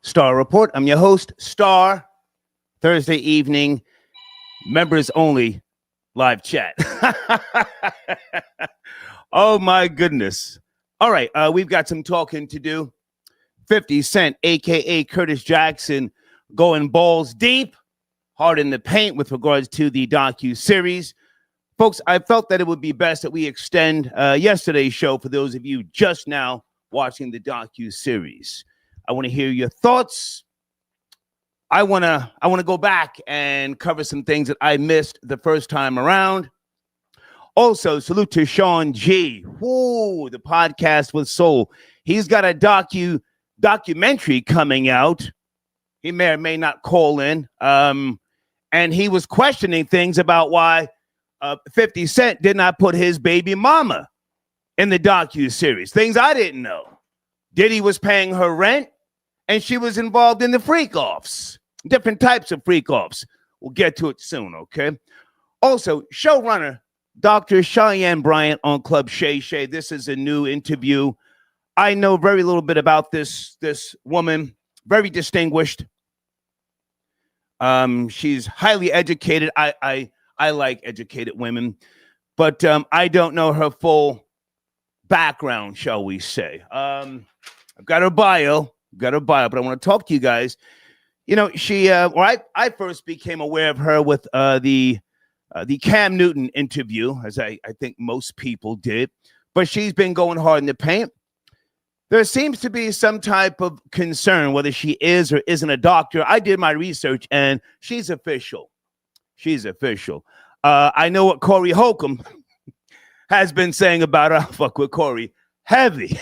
Star Report. I'm your host, Star. Thursday evening, members only live chat. Oh, my goodness. All right, we've got some talking to do. 50 Cent, a.k.a. Curtis Jackson, going balls deep, hard in the paint with regards to the docuseries. Folks, I felt that it would be best that we extend yesterday's show for those of you just now watching the docuseries. I want to hear your thoughts. I want to go back and cover some things that I missed the first time around. Also, salute to Sean G. Whoa, the podcast with Soul. He's got a documentary coming out. He may or may not call in. And he was questioning things about why 50 Cent did not put his baby mama in the docuseries. Things I didn't know. Diddy was paying her rent, and she was involved in the freak-offs. Different types of freak-offs. We'll get to it soon, okay? Also, showrunner Dr. Cheyenne Bryant on Club Shay Shay. This is a new interview. I know very little bit about this woman. Very distinguished. She's highly educated. I like educated women, but I don't know her full background, shall we say. I've got her bio, but I want to talk to you guys. You know, I first became aware of her with the Cam Newton interview, as I think most people did, but she's been going hard in the paint. There seems to be some type of concern whether she is or isn't a doctor. I did my research, and she's official. I know what Corey Holcomb has been saying about her. Fuck with Corey. Heavy.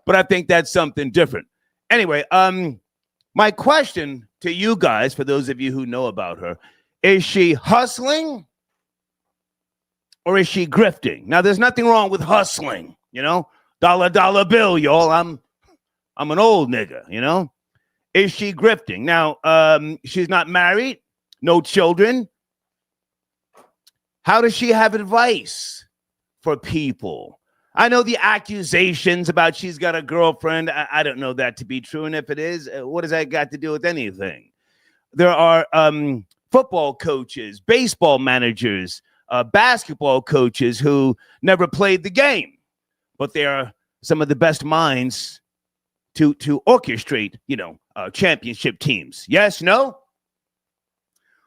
But I think that's something different. Anyway, my question to you guys, for those of you who know about her, is she hustling or is she grifting? Now, there's nothing wrong with hustling, you know? Dollar bill, y'all. I'm an old nigga, you know? Is she grifting? Now, she's not married, no children. How does she have advice for people? I know the accusations about she's got a girlfriend. I don't know that to be true. And if it is, what does that got to do with anything? There are football coaches, baseball managers, basketball coaches who never played the game, but they are some of the best minds to orchestrate, championship teams. Yes, no?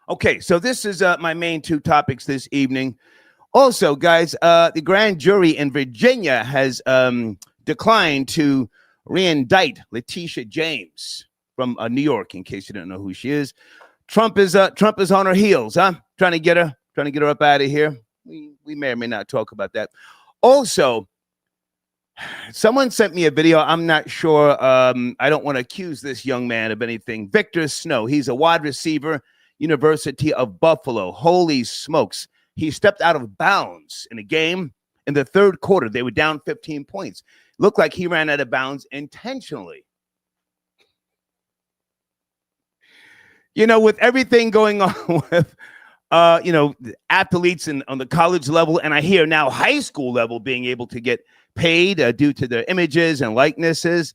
Okay, so this is my main two topics this evening. Also, guys, the grand jury in Virginia has declined to re-indict Letitia James from New York, in case you don't know who she is. Trump is on her heels, huh? Trying to get her up out of here. We may or may not talk about that. Also, someone sent me a video. I'm not sure. I don't want to accuse this young man of anything. Victor Snow. He's a wide receiver, University of Buffalo. Holy smokes. He stepped out of bounds in a game in the third quarter. They were down 15 points. Looked like he ran out of bounds intentionally. You know, with everything going on with, athletes on the college level, and I hear now high school level being able to get paid due to their images and likenesses.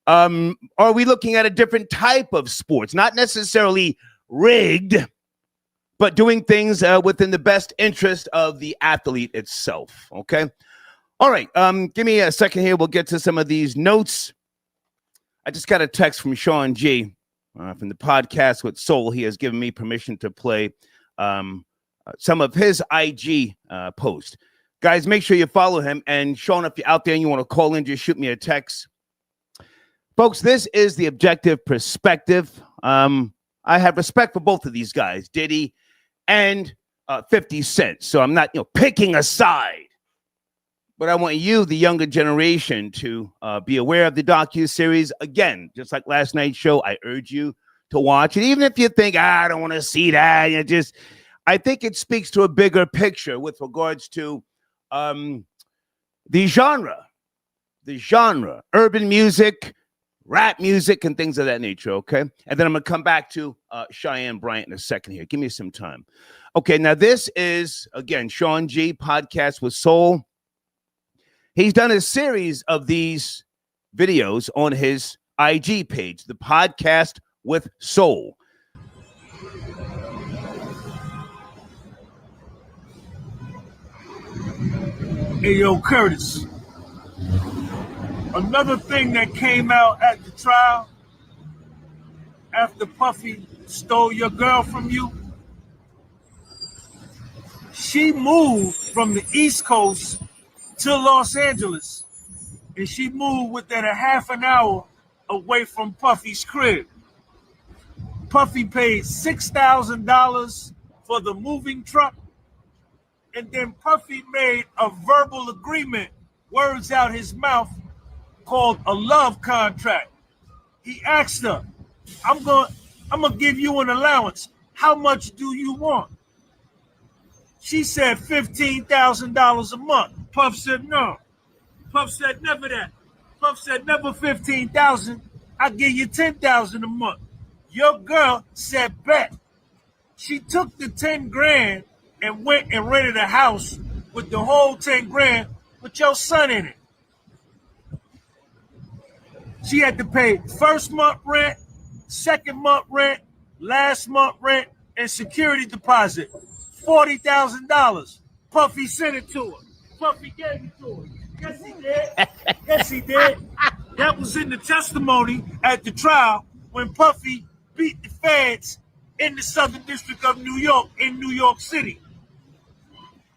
Are we looking at a different type of sports? Not necessarily rigged, but doing things within the best interest of the athlete itself, okay? All right, give me a second here. We'll get to some of these notes. I just got a text from Sean G. From the podcast with Soul. He has given me permission to play some of his IG post. Guys, make sure you follow him. And Sean, if you're out there and you want to call in, just shoot me a text. Folks, this is the objective perspective. I have respect for both of these guys, Diddy and 50 Cent. So I'm not, picking a side. But I want you, the younger generation, to be aware of the docuseries. Again, just like last night's show, I urge you to watch it. Even if you think, I don't want to see that. I think it speaks to a bigger picture with regards to the genre, urban music, rap music, and things of that nature, okay? And then I'm going to come back to Cheyenne Bryant in a second here. Give me some time. Okay, now this is, again, Sean G, Podcast with Soul. He's done a series of these videos on his IG page, the podcast with Soul. Hey, yo, Curtis. Another thing that came out at the trial after Puffy stole your girl from you, she moved from the East Coast to Los Angeles. And she moved within a half an hour away from Puffy's crib. Puffy paid $6,000 for the moving truck. And then Puffy made a verbal agreement, words out his mouth, called a love contract. He asked her, I'm gonna give you an allowance. How much do you want? She said $15,000 a month. Puff said no. Puff said never that. Puff said never 15,000. I'll give you 10,000 a month. Your girl said bet. She took the 10 grand and went and rented a house with the whole 10 grand with your son in it. She had to pay first month rent, second month rent, last month rent, and security deposit. $40,000. Puffy sent it to her. Puffy gave it to her. Yes, he did. Yes, he did. That was in the testimony at the trial when Puffy beat the feds in the Southern District of New York in New York City.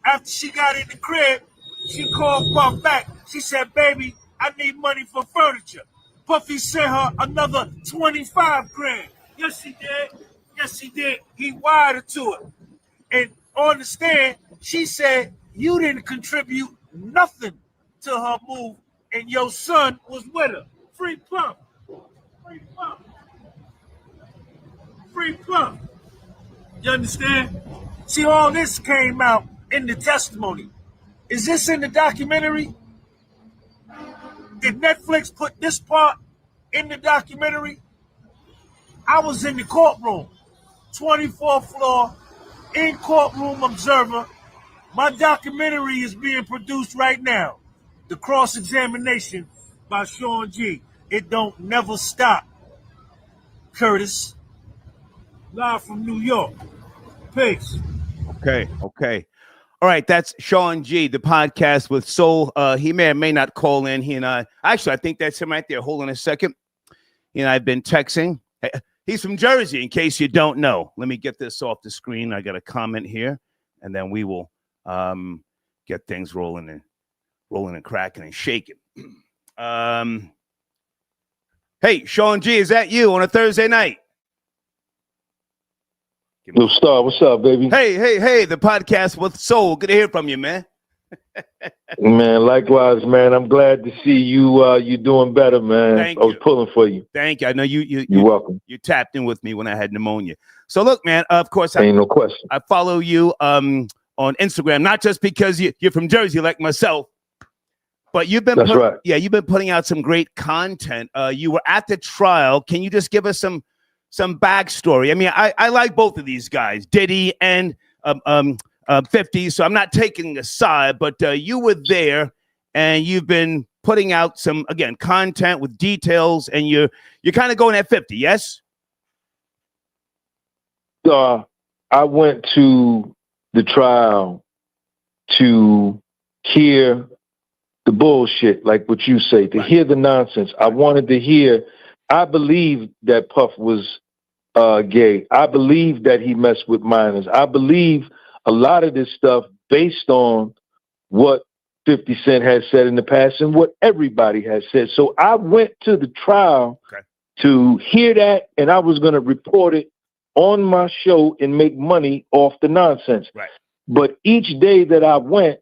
After she got in the crib, she called Puff back. She said, baby, I need money for furniture. Puffy sent her another 25 grand. Yes, he did. Yes, he did. He wired it to her. And on the stand, she said, you didn't contribute nothing to her move, and your son was with her. Free Puff. Free Puff. Free Puff. You understand? See, all this came out in the testimony. Is this in the documentary? Did Netflix put this part in the documentary? I was in the courtroom, 24th floor, in courtroom observer. My documentary is being produced right now. The cross-examination by Sean G. It don't never stop. Curtis, live from New York. Peace. Okay. All right, that's Sean G, the podcast with Soul. He may or may not call in. He and I think that's him right there. Hold on a second. He and I have been texting. He's from Jersey, in case you don't know. Let me get this off the screen. I got a comment here, and then we will get things rolling and cracking and shaking. Hey, Sean G, is that you on a Thursday night? Yo, Star, what's up, baby? Hey, the podcast with Soul. Good to hear from you, man. Man, likewise, man. I'm glad to see you. You doing better, man. Thank I was you. pulling for you. Thank you. I know you're welcome. You tapped in with me when I had pneumonia. So look, man. Of course, ain't no question. I follow you on Instagram, not just because you're from Jersey like myself, but you've been right. Yeah, you've been putting out some great content. You were at the trial. Can you just give us some backstory? I mean, I like both of these guys, Diddy and 50, so I'm not taking a side, but you were there and you've been putting out some, again, content with details, and you're kind of going at 50, yes? I went to the trial to hear the bullshit, like what you say, to hear the nonsense. I wanted to hear. I believe that Puff was gay. I believe that he messed with minors. I believe a lot of this stuff based on what 50 Cent has said in the past and what everybody has said. So I went to the trial to hear that, and I was going to report it on my show and make money off the nonsense. Right. But each day that I went,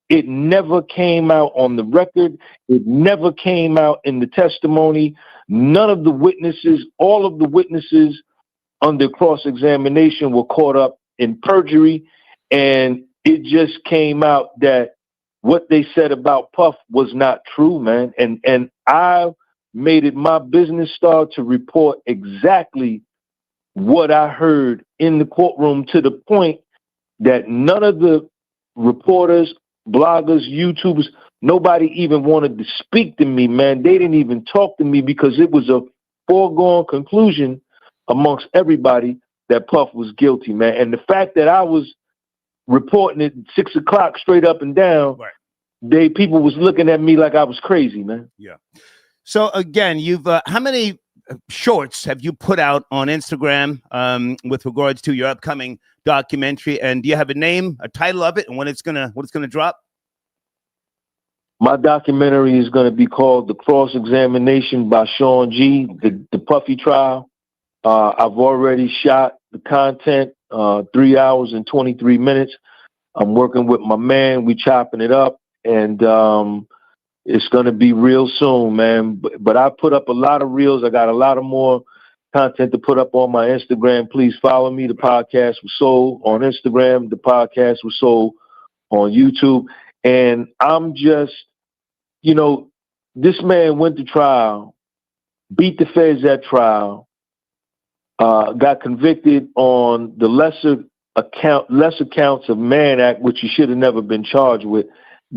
it never came out on the record. It never came out in the testimony. None of the witnesses, all of the witnesses under cross-examination were caught up in perjury. And it just came out that what they said about Puff was not true, man. And I made it my business, Star, to report exactly what I heard in the courtroom, to the point that none of the reporters, bloggers, YouTubers, nobody even wanted to speak to me, man. They didn't even talk to me because it was a foregone conclusion amongst everybody that Puff was guilty, man. And the fact that I was reporting it 6 o'clock straight up and down, right, people was looking at me like I was crazy, man. Yeah. So again, you've how many shorts have you put out on Instagram with regards to your upcoming documentary? And do you have a name, a title of it, and when it's gonna drop? My documentary is going to be called The Cross-Examination by Sean G, the Puffy trial. I've already shot the content, 3 hours and 23 minutes. I'm working with my man. We chopping it up, and it's going to be real soon, man. But I put up a lot of reels. I got a lot of more content to put up on my Instagram. Please follow me. The podcast was sold on Instagram. The podcast was sold on YouTube. And I'm just, you know, this man went to trial, beat the feds at trial, got convicted on the lesser counts of Mann Act, which he should have never been charged with,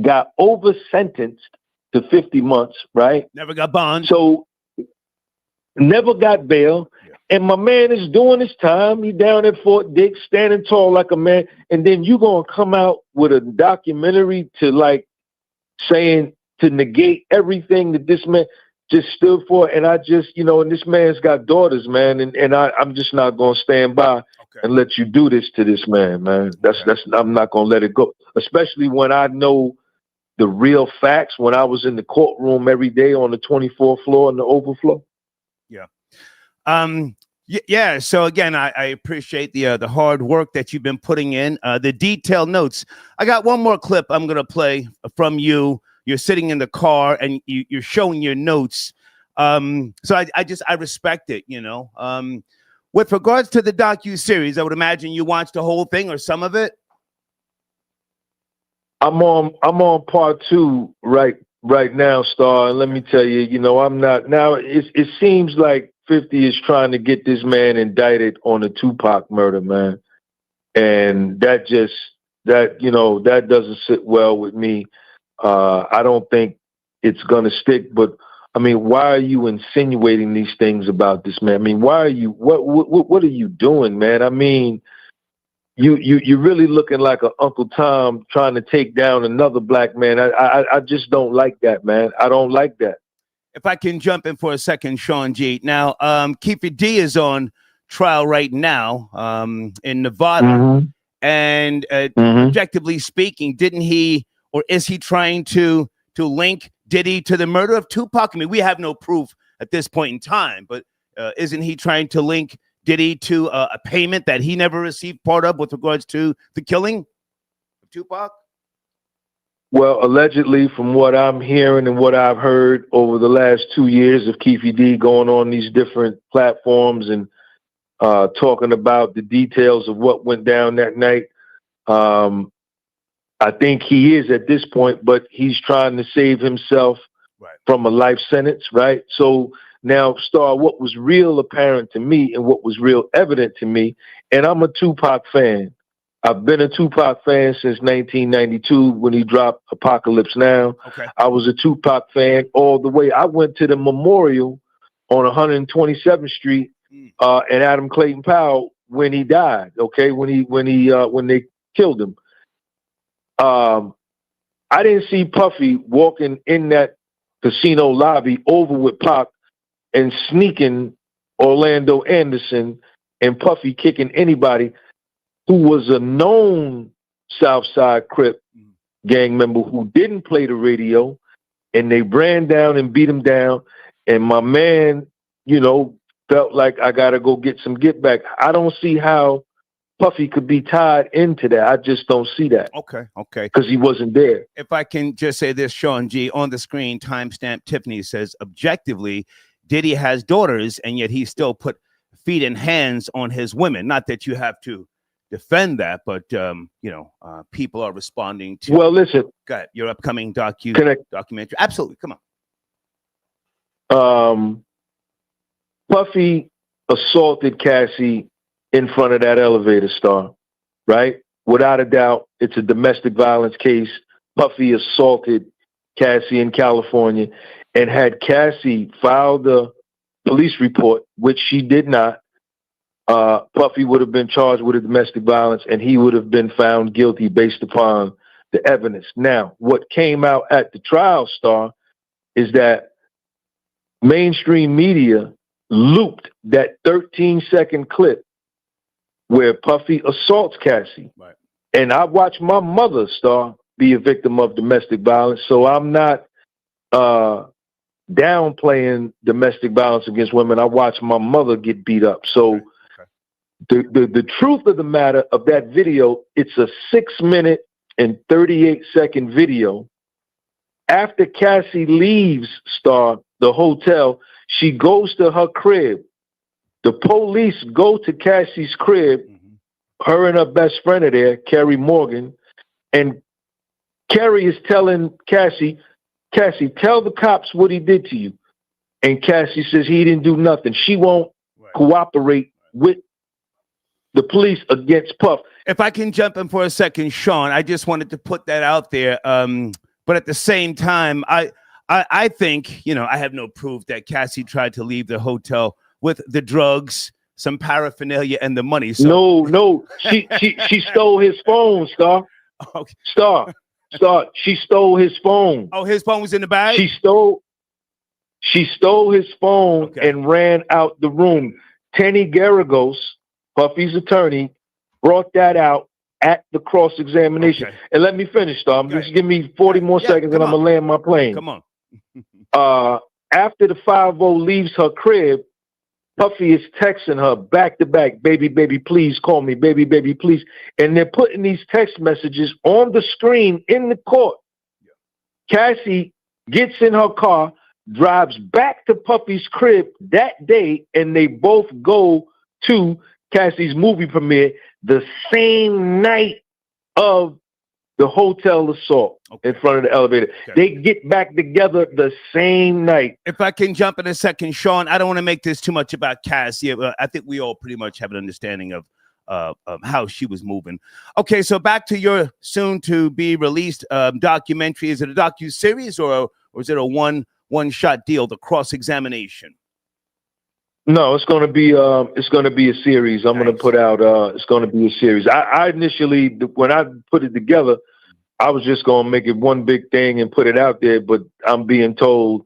got over sentenced to 50 months, right? Never got bond. So never got bail. Yeah. And my man is doing his time. He down at Fort Dix, standing tall like a man. And then you gonna come out with a documentary to like saying to negate everything that this man just stood for. And I just, you know, and this man's got daughters, man. And I'm just not gonna stand by and let you do this to this man, man. That's I'm not gonna let it go. Especially when I know the real facts, when I was in the courtroom every day on the 24th floor and the overflow. Yeah. Yeah. So again, I appreciate the hard work that you've been putting in, the detailed notes. I got one more clip I'm going to play from you. You're sitting in the car and you're showing your notes. So I respect it, you know. With regards to the docuseries, I would imagine you watched the whole thing or some of it. I'm on part 2 right now, Star. And let me tell you, you know, I'm not now. It seems like 50 is trying to get this man indicted on the Tupac murder, man. And that doesn't sit well with me. I don't think it's gonna stick. But I mean, why are you insinuating these things about this man? I mean, why are you? What are you doing, man? I mean, you're really looking like an Uncle Tom trying to take down another black man. I just don't like that, man. I don't like that. If I can jump in for a second, Sean G. Now, Keefer D is on trial right now in Nevada. Mm-hmm. And objectively speaking, didn't he, or is he trying to link Diddy to the murder of Tupac? I mean, we have no proof at this point in time, but isn't he trying to link Diddy to a payment that he never received part of with regards to the killing of Tupac? Well, allegedly, from what I'm hearing and what I've heard over the last 2 years of Keefe D going on these different platforms and talking about the details of what went down that night, I think he is at this point, but he's trying to save himself from a life sentence, right? So now, Star, what was real apparent to me and what was real evident to me, and I'm a Tupac fan. I've been a Tupac fan since 1992 when he dropped Apocalypse Now. Okay. I was a Tupac fan all the way. I went to the memorial on 127th Street and Adam Clayton Powell when he died. Okay, when they killed him. I didn't see Puffy walking in that casino lobby over with Pac and sneaking Orlando Anderson and Puffy kicking anybody who was a known Southside Crip gang member who didn't play the radio, and they ran down and beat him down. And my man, you know, felt like I got to go get some get back. I don't see how Puffy could be tied into that. I just don't see that. Okay. Because he wasn't there. If I can just say this, Sean G, on the screen, timestamp Tiffany says, objectively, Diddy has daughters, and yet he still put feet and hands on his women. Not that you have to defend that, but people are responding to. Well, listen, your upcoming documentary. Absolutely, come on. Puffy assaulted Cassie in front of that elevator, Star, right? Without a doubt, it's a domestic violence case. Puffy assaulted Cassie in California, and had Cassie filed the police report, which she did not, Puffy would have been charged with a domestic violence, and he would have been found guilty based upon the evidence. Now, what came out at the trial, Star, is that mainstream media looped that 13-second clip where Puffy assaults Cassie. Right. And I watched my mother, Star, be a victim of domestic violence, so I'm not downplaying domestic violence against women. I watched my mother get beat up. So the truth of the matter of that video, it's a 6-minute and 38-second video. After Cassie leaves, Star, the hotel, she goes to her crib. The police go to Cassie's crib. Her and her best friend are there, Carrie Morgan, and Carrie is telling Cassie, tell the cops what he did to you. And Cassie says he didn't do nothing. She won't cooperate with the police against Puff. If I can jump in for a second, Sean, I just wanted to put that out there. But at the same time, I think, you know, I have no proof that Cassie tried to leave the hotel with the drugs, some paraphernalia, and the money. So no, she stole his phone, Star. Okay. Star, she stole his phone. Oh, his phone was in the bag? She stole his phone and ran out the room. Tenny Garagos, Puffy's attorney, brought that out at the cross-examination. And let me finish, Star. Just give me 40 more seconds and I'm going to land my plane. Come on. After the 5-0 leaves her crib, Puffy is texting her back to back, baby, please call me, baby, please. And they're putting these text messages on the screen in the court. Cassie gets in her car, drives back to Puffy's crib that day, and they both go to Cassie's movie premiere the same night of the hotel assault in front of the elevator. They get back together the same night. If I can jump in a second, Sean, I don't want to make this too much about Cassie. I think we all pretty much have an understanding of how she was moving. Okay, so back to your soon-to-be released documentary. Is it a docuseries or is it a one-shot deal, the cross-examination? No, it's going to be a series. I'm going to put out. It's going to be a series. I initially, when I put it together, I was just going to make it one big thing and put it out there. But I'm being told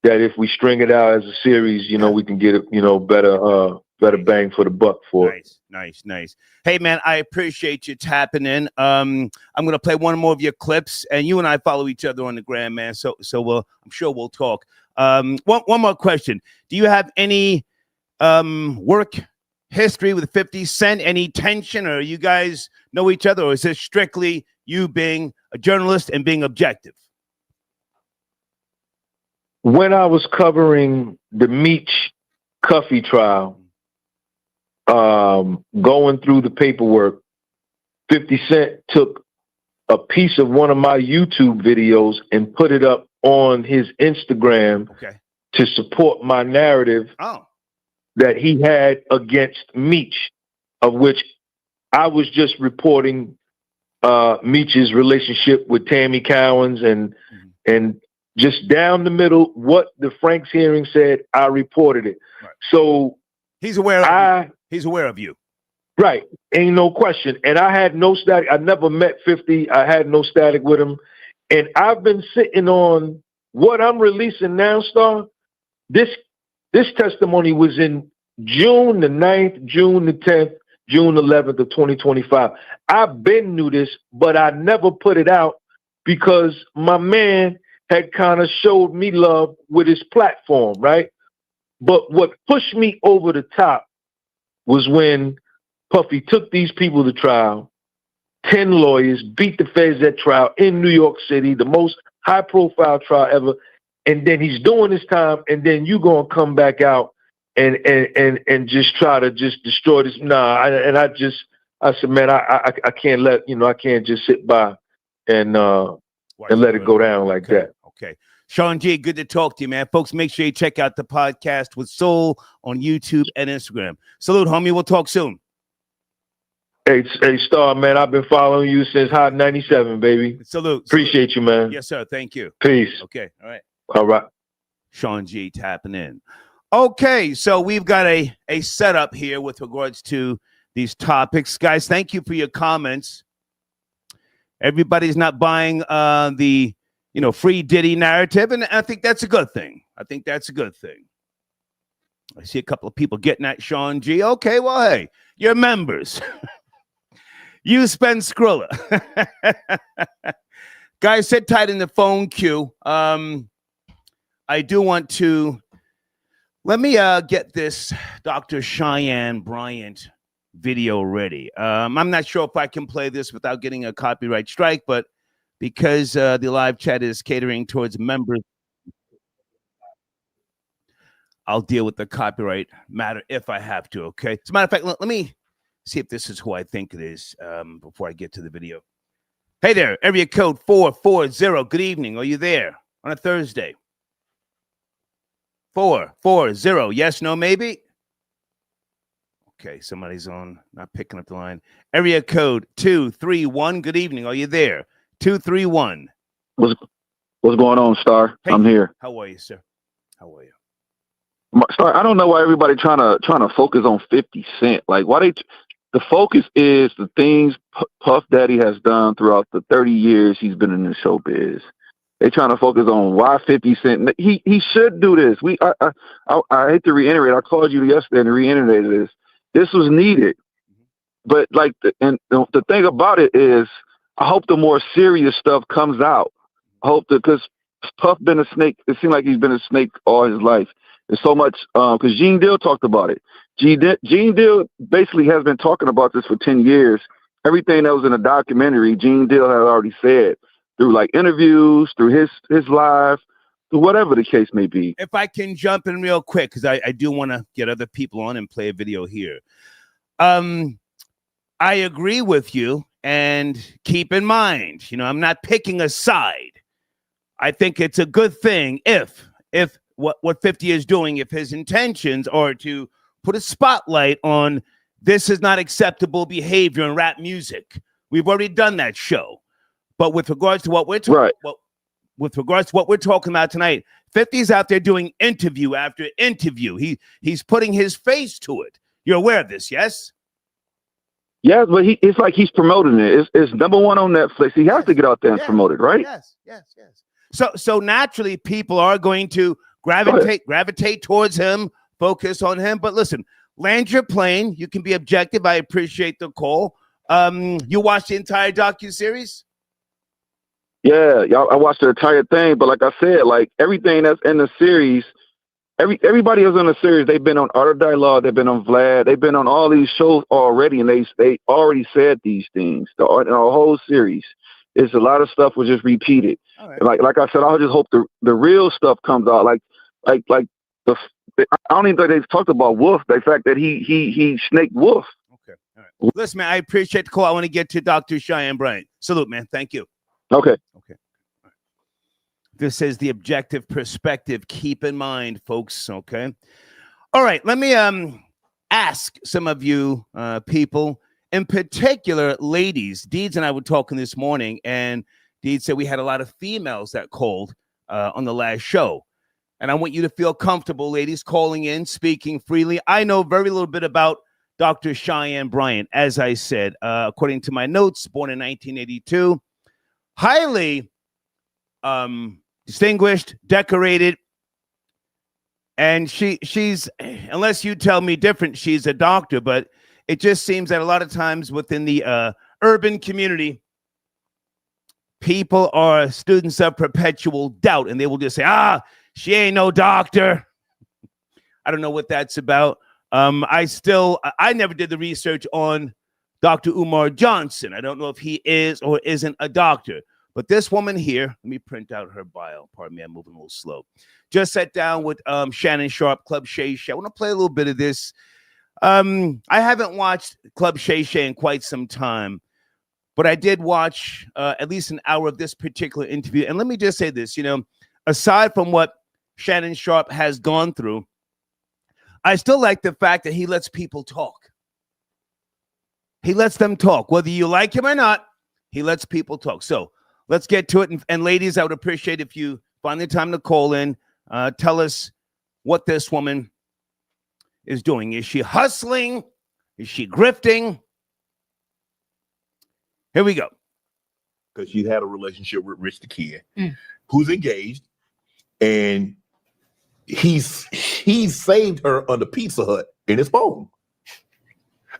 that if we string it out as a series, you know, we can get it, you know, better bang for the buck for it. Nice. Hey man, I appreciate you tapping in. I'm going to play one more of your clips, and you and I follow each other on the gram, man. So I'm sure we'll talk. One more question. Do you have any work history with 50 Cent? Any tension, or you guys know each other, or is this strictly you being a journalist and being objective? When I was covering the Meech Cuffy trial, going through the paperwork, 50 Cent took a piece of one of my YouTube videos and put it up on his Instagram to support my narrative that he had against Meech, of which I was just reporting Meech's relationship with Tammy Cowens and just down the middle, what the Frank's hearing said, I reported it. So he's aware of you. He's aware of you. Right. Ain't no question. And I had no static. I never met 50. I had no static with him. And I've been sitting on what I'm releasing now, Star. This testimony was in June the 9th, June the 10th, June 11th of 2025. I've been knew this, but I never put it out because my man had kind of showed me love with his platform, right? But what pushed me over the top was when Puffy took these people to trial, 10 lawyers, beat the feds at trial in New York City, the most high-profile trial ever, and then he's doing his time, and then you gonna come back out and just try to just destroy this. I said, man, I can't let, I can't just sit by and let it go down like that. Okay. Sean G, good to talk to you, man. Folks, make sure you check out the podcast with Soul on YouTube and Instagram. Salute, homie. We'll talk soon. Hey, Star, man, I've been following you since Hot 97, baby. Salute. Appreciate you, man. Yes, sir. Thank you. Peace. Okay. All right. All right. Sean G tapping in. Okay, so we've got a setup here with regards to these topics. Guys, thank you for your comments. Everybody's not buying the free Diddy narrative, and I think that's a good thing. I see a couple of people getting at Sean G. Okay, well, hey, you're members. You spend Skrilla. Guys, sit tight in the phone queue. I do want to let me get this Dr. Cheyenne Bryant video ready. I'm not sure if I can play this without getting a copyright strike, but because the live chat is catering towards members, I'll deal with the copyright matter if I have to, okay? As a matter of fact, let me see if this is who I think it is before I get to the video. Hey there, area code 440. Good evening. Are you there on a Thursday? 440. Yes, no, maybe? Okay, somebody's on, not picking up the line. Area code 231. Good evening. Are you there? 231. What's going on, Star? Hey, I'm here. How are you, sir? How are you? Star, I don't know why everybody trying to focus on 50 Cent. Like, why the focus is the things Puff Daddy has done throughout the 30 years he's been in the showbiz. They trying to focus on why 50 Cent. He should do this. I hate to reiterate. I called you yesterday and reiterated this. This was needed. But like, the thing about it is, I hope the more serious stuff comes out. I hope that, because Puff been a snake. It seems like he's been a snake all his life. There's so much, because Gene Deal talked about it. Gene Deal basically has been talking about this for 10 years. Everything that was in the documentary, Gene Deal had already said through like interviews, through his live, through whatever the case may be. If I can jump in real quick, because I do want to get other people on and play a video here. I agree with you, and keep in mind, I'm not picking a side. I think it's a good thing if what 50 is doing, if his intentions are to put a spotlight on this is not acceptable behavior in rap music. We've already done that show. But with regards to what we're talking with regards to what we're talking about tonight, 50's out there doing interview after interview. He's putting his face to it. You're aware of this, yes? Yes, but it's like he's promoting it. It's number one on Netflix. He has to get out there and promote it, right? Yes. So naturally, people are going to gravitate towards him, focus on him. But listen, land your plane. You can be objective. I appreciate the call. You watched the entire docuseries? Yeah, y'all. I watched the entire thing, but like I said, like everything that's in the series, everybody who's in the series, they've been on Art of Dialogue, they've been on Vlad, they've been on all these shows already, and they already said these things. The whole series, it's a lot of stuff was just repeated. Right. Like I said, I just hope the real stuff comes out. Like I don't even think they've talked about Wolf. The fact that he snaked Wolf. Okay, all right. Listen, man, I appreciate the call. I want to get to Dr. Cheyenne Bryant. Salute, man. Thank you. Okay. Right. This is the objective perspective. Keep in mind, folks. Okay. All right. Let me ask some of you people, in particular, ladies. Deeds and I were talking this morning, and Deeds said we had a lot of females that called on the last show. And I want you to feel comfortable, ladies, calling in, speaking freely. I know very little bit about Dr. Cheyenne Bryant. As I said, according to my notes, born in 1982. Highly distinguished, decorated, and she's, unless you tell me different, she's a doctor, but it just seems that a lot of times within the urban community, people are students of perpetual doubt, and they will just say, she ain't no doctor. I don't know what that's about. I never did the research on Dr. Umar Johnson. I don't know if he is or isn't a doctor. But this woman here, let me print out her bio. Pardon me, I'm moving a little slow. Just sat down with Shannon Sharp, Club Shay Shay. I want to play a little bit of this. I haven't watched Club Shay Shay in quite some time, but I did watch at least an hour of this particular interview. And let me just say this, aside from what Shannon Sharp has gone through, I still like the fact that he lets people talk. He lets them talk. Whether you like him or not, he lets people talk. So let's get to it. And ladies, I would appreciate if you find the time to call in. Tell us what this woman is doing. Is she hustling? Is she grifting? Here we go. Because she had a relationship with Rich the Kid, who's engaged, and he's saved her under Pizza Hut in his phone.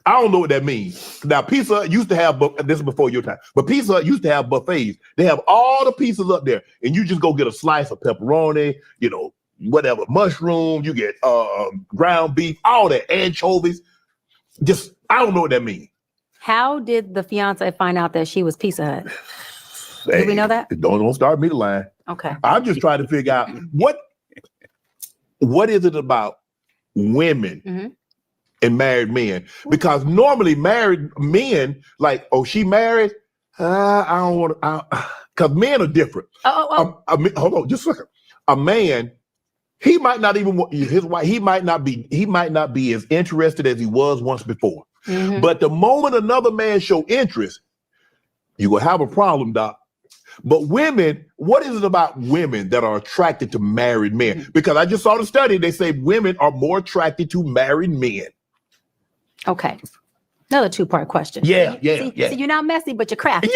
I don't know what that means. Now, Pizza Hut used to have, this is before your time, but Pizza Hut used to have buffets. They have all the pizzas up there, and you just go get a slice of pepperoni, you know, whatever, mushroom, you get ground beef, all that, anchovies. Just, I don't know what that means. How did the fiance find out that she was Pizza Hut? Do we know that? Don't start me the line. Okay. I'm just trying to figure out what is it about women and married men? Because normally married men, like, oh, she married? I don't want to, because men are different. Hold on, just a second. A man, he might not even want his wife, he might not be as interested as he was once before. But the moment another man show interest, you will have a problem, Doc. But women, what is it about women that are attracted to married men? Because I just saw the study, they say women are more attracted to married men. Okay. Another two-part question. Yeah. See, you're not messy, but you're crafty.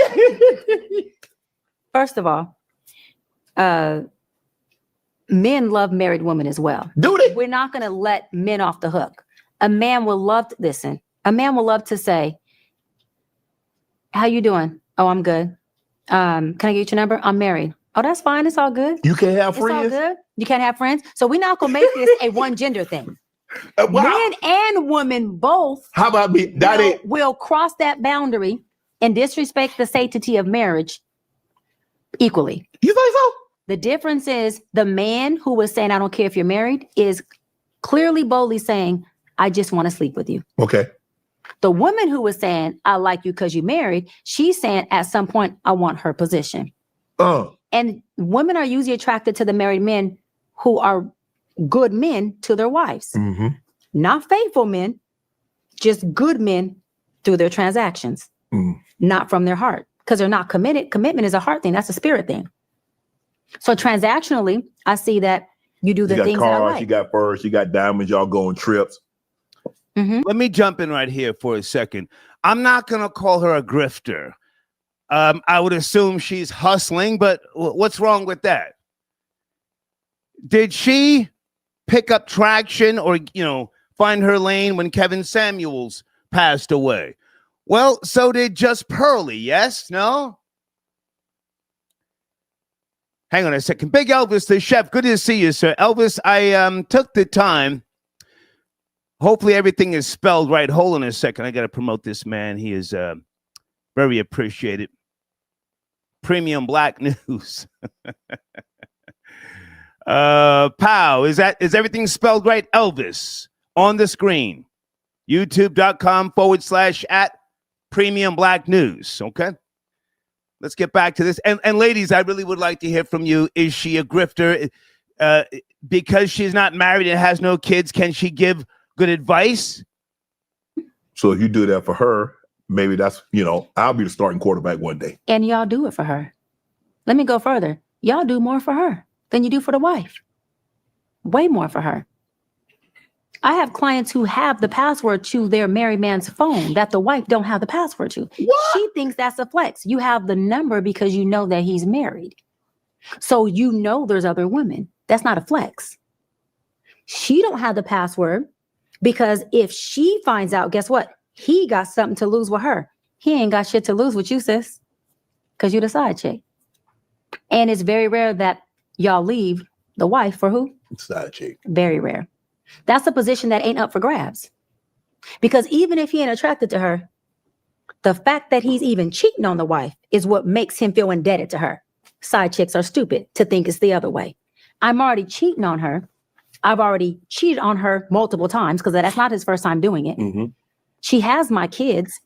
First of all, men love married women as well. Do they? We're not going to let men off the hook. A man will love to listen. A man will love to say, how you doing? Oh, I'm good. Can I get your number? I'm married. Oh, that's fine. It's all good. You can't have friends? It's all good. You can't have friends. So we're not going to make this a one gender thing. Men and women both How about me? Will cross that boundary and disrespect the sanctity of marriage equally. You think so? The difference is the man who was saying, I don't care if you're married, is clearly, boldly saying, I just want to sleep with you. Okay. The woman who was saying, I like you because you married, she's saying at some point, I want her position. And women are usually attracted to the married men who are good men to their wives. Not faithful men, just good men through their transactions, not from their heart, because they're not committed. Commitment is a heart thing. That's a spirit thing. So transactionally, I see that you do the things cars, that I like. You got furs, you got diamonds, y'all go on trips. Let me jump in right here for a second. I'm not going to call her a grifter. I would assume she's hustling, but what's wrong with that? Did she pick up traction or, find her lane when Kevin Samuels passed away? Well, so did Just Pearly. Yes? No? Hang on a second. Big Elvis, the chef. Good to see you, sir. Elvis, I took the time. Hopefully everything is spelled right. Hold on a second. I got to promote this man. He is very appreciated. Premium Black News. Pow, is everything spelled right? Elvis on the screen. YouTube.com/@ Premium Black News. Okay. Let's get back to this. And ladies, I really would like to hear from you. Is she a grifter? Because she's not married and has no kids, can she give good advice? So if you do that for her, maybe that's, I'll be the starting quarterback one day. And y'all do it for her. Let me go further. Y'all do more for her than you do for the wife. Way more for her. I have clients who have the password to their married man's phone that the wife don't have the password to. What? She thinks that's a flex. You have the number because you know that he's married. So there's other women. That's not a flex. She don't have the password because if she finds out, guess what? He got something to lose with her. He ain't got shit to lose with you, sis, because you the side chick. And it's very rare that y'all leave the wife for who? Side chick. Very rare. That's a position that ain't up for grabs. Because even if he ain't attracted to her, the fact that he's even cheating on the wife is what makes him feel indebted to her. Side chicks are stupid to think it's the other way. I'm already cheating on her. I've already cheated on her multiple times because that's not his first time doing it. She has my kids.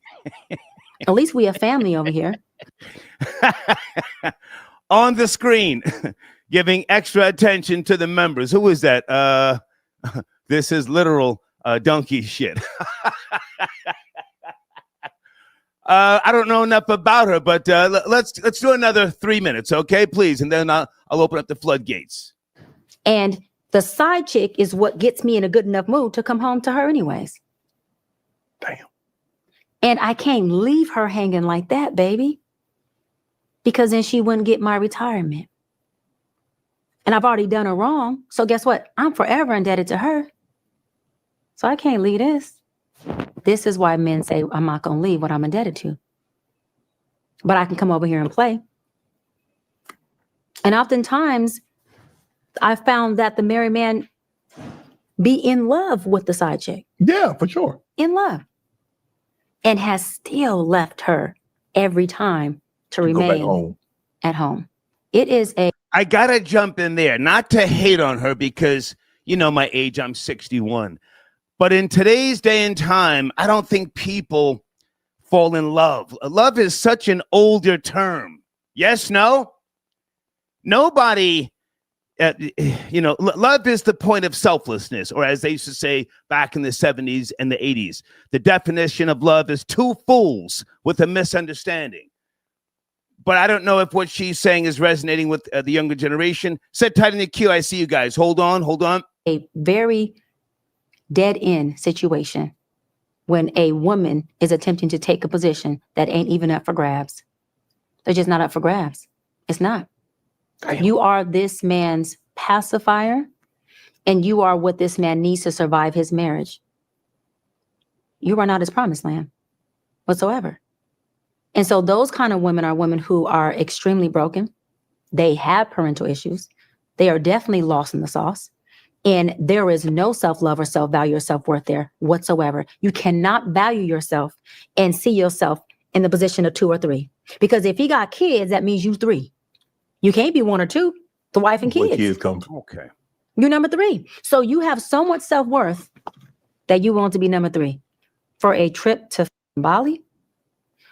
At least we have family over here. On the screen, giving extra attention to the members. Who is that? This is literal donkey shit. I don't know enough about her, but let's do another 3 minutes, okay, please, and then I'll open up the floodgates. And The side chick is what gets me in a good enough mood to come home to her anyways. Damn. And I can't leave her hanging like that, baby, because then she wouldn't get my retirement. And I've already done her wrong. So guess what? I'm forever indebted to her. So I can't leave this. This is why men say, I'm not going to leave what I'm indebted to. But I can come over here and play. And oftentimes, I found that the married man be in love with the side chick. Yeah, for sure. In love. And has still left her every time to Go back remain home. at home. It is a... I got to jump in there, not to hate on her because, you know, my age, I'm 61. But in today's day and time, I don't think people fall in love. Love is such an older term. Yes, no? Nobody, love is the point of selflessness, or as they used to say back in the 70s and the 80s, the definition of love is two fools with a misunderstanding. But I don't know if what she's saying is resonating with the younger generation. Sit tight in the queue. I see you guys. Hold on. A very dead end situation when a woman is attempting to take a position that ain't even up for grabs. They're just not up for grabs. It's not. Damn. You are this man's pacifier, and you are what this man needs to survive his marriage. You are not his promised land whatsoever. And so those kind of women are women who are extremely broken. They have parental issues. They are definitely lost in the sauce. And there is no self-love or self-value or self-worth there whatsoever. You cannot value yourself and see yourself in the position of 2 or 3. Because if he got kids, that means you 3. You can't be 1 or 2, the wife and Where kids. kids come from. Okay. You're number 3. So you have so much self-worth that you want to be number 3 for a trip to Bali.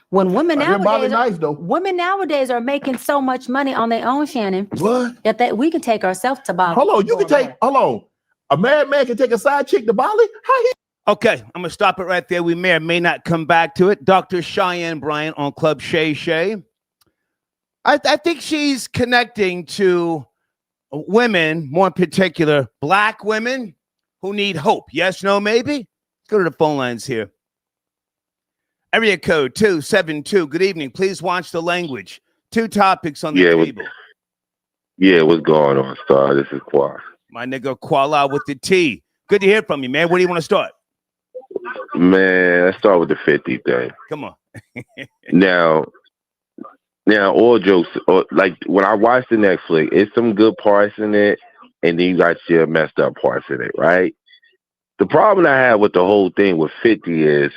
When women Bali nowadays, nice, though. women nowadays are making so much money on their own, Shannon, What? that we can take ourselves to Bali. Hold on. You can take, hold on. A married man can take a side chick to Bali? How he? Okay, I'm going to stop it right there. We may or may not come back to it. Dr. Cheyenne Bryant on Club Shay Shay. I think she's connecting to women, more in particular, Black women who need hope. Yes, no, maybe? Let's go to the phone lines here. Area code 272. Good evening. Please watch the language. 2 topics on the table. What's going on, Star? This is Qua. My nigga Kuala with the T. Good to hear from you, man. Where do you want to start? Man, let's start with the 50 thing. Come on. Now, all jokes, like when I watched the Netflix, it's some good parts in it, and then you got your messed up parts in it, right? The problem I have with the whole thing with 50 is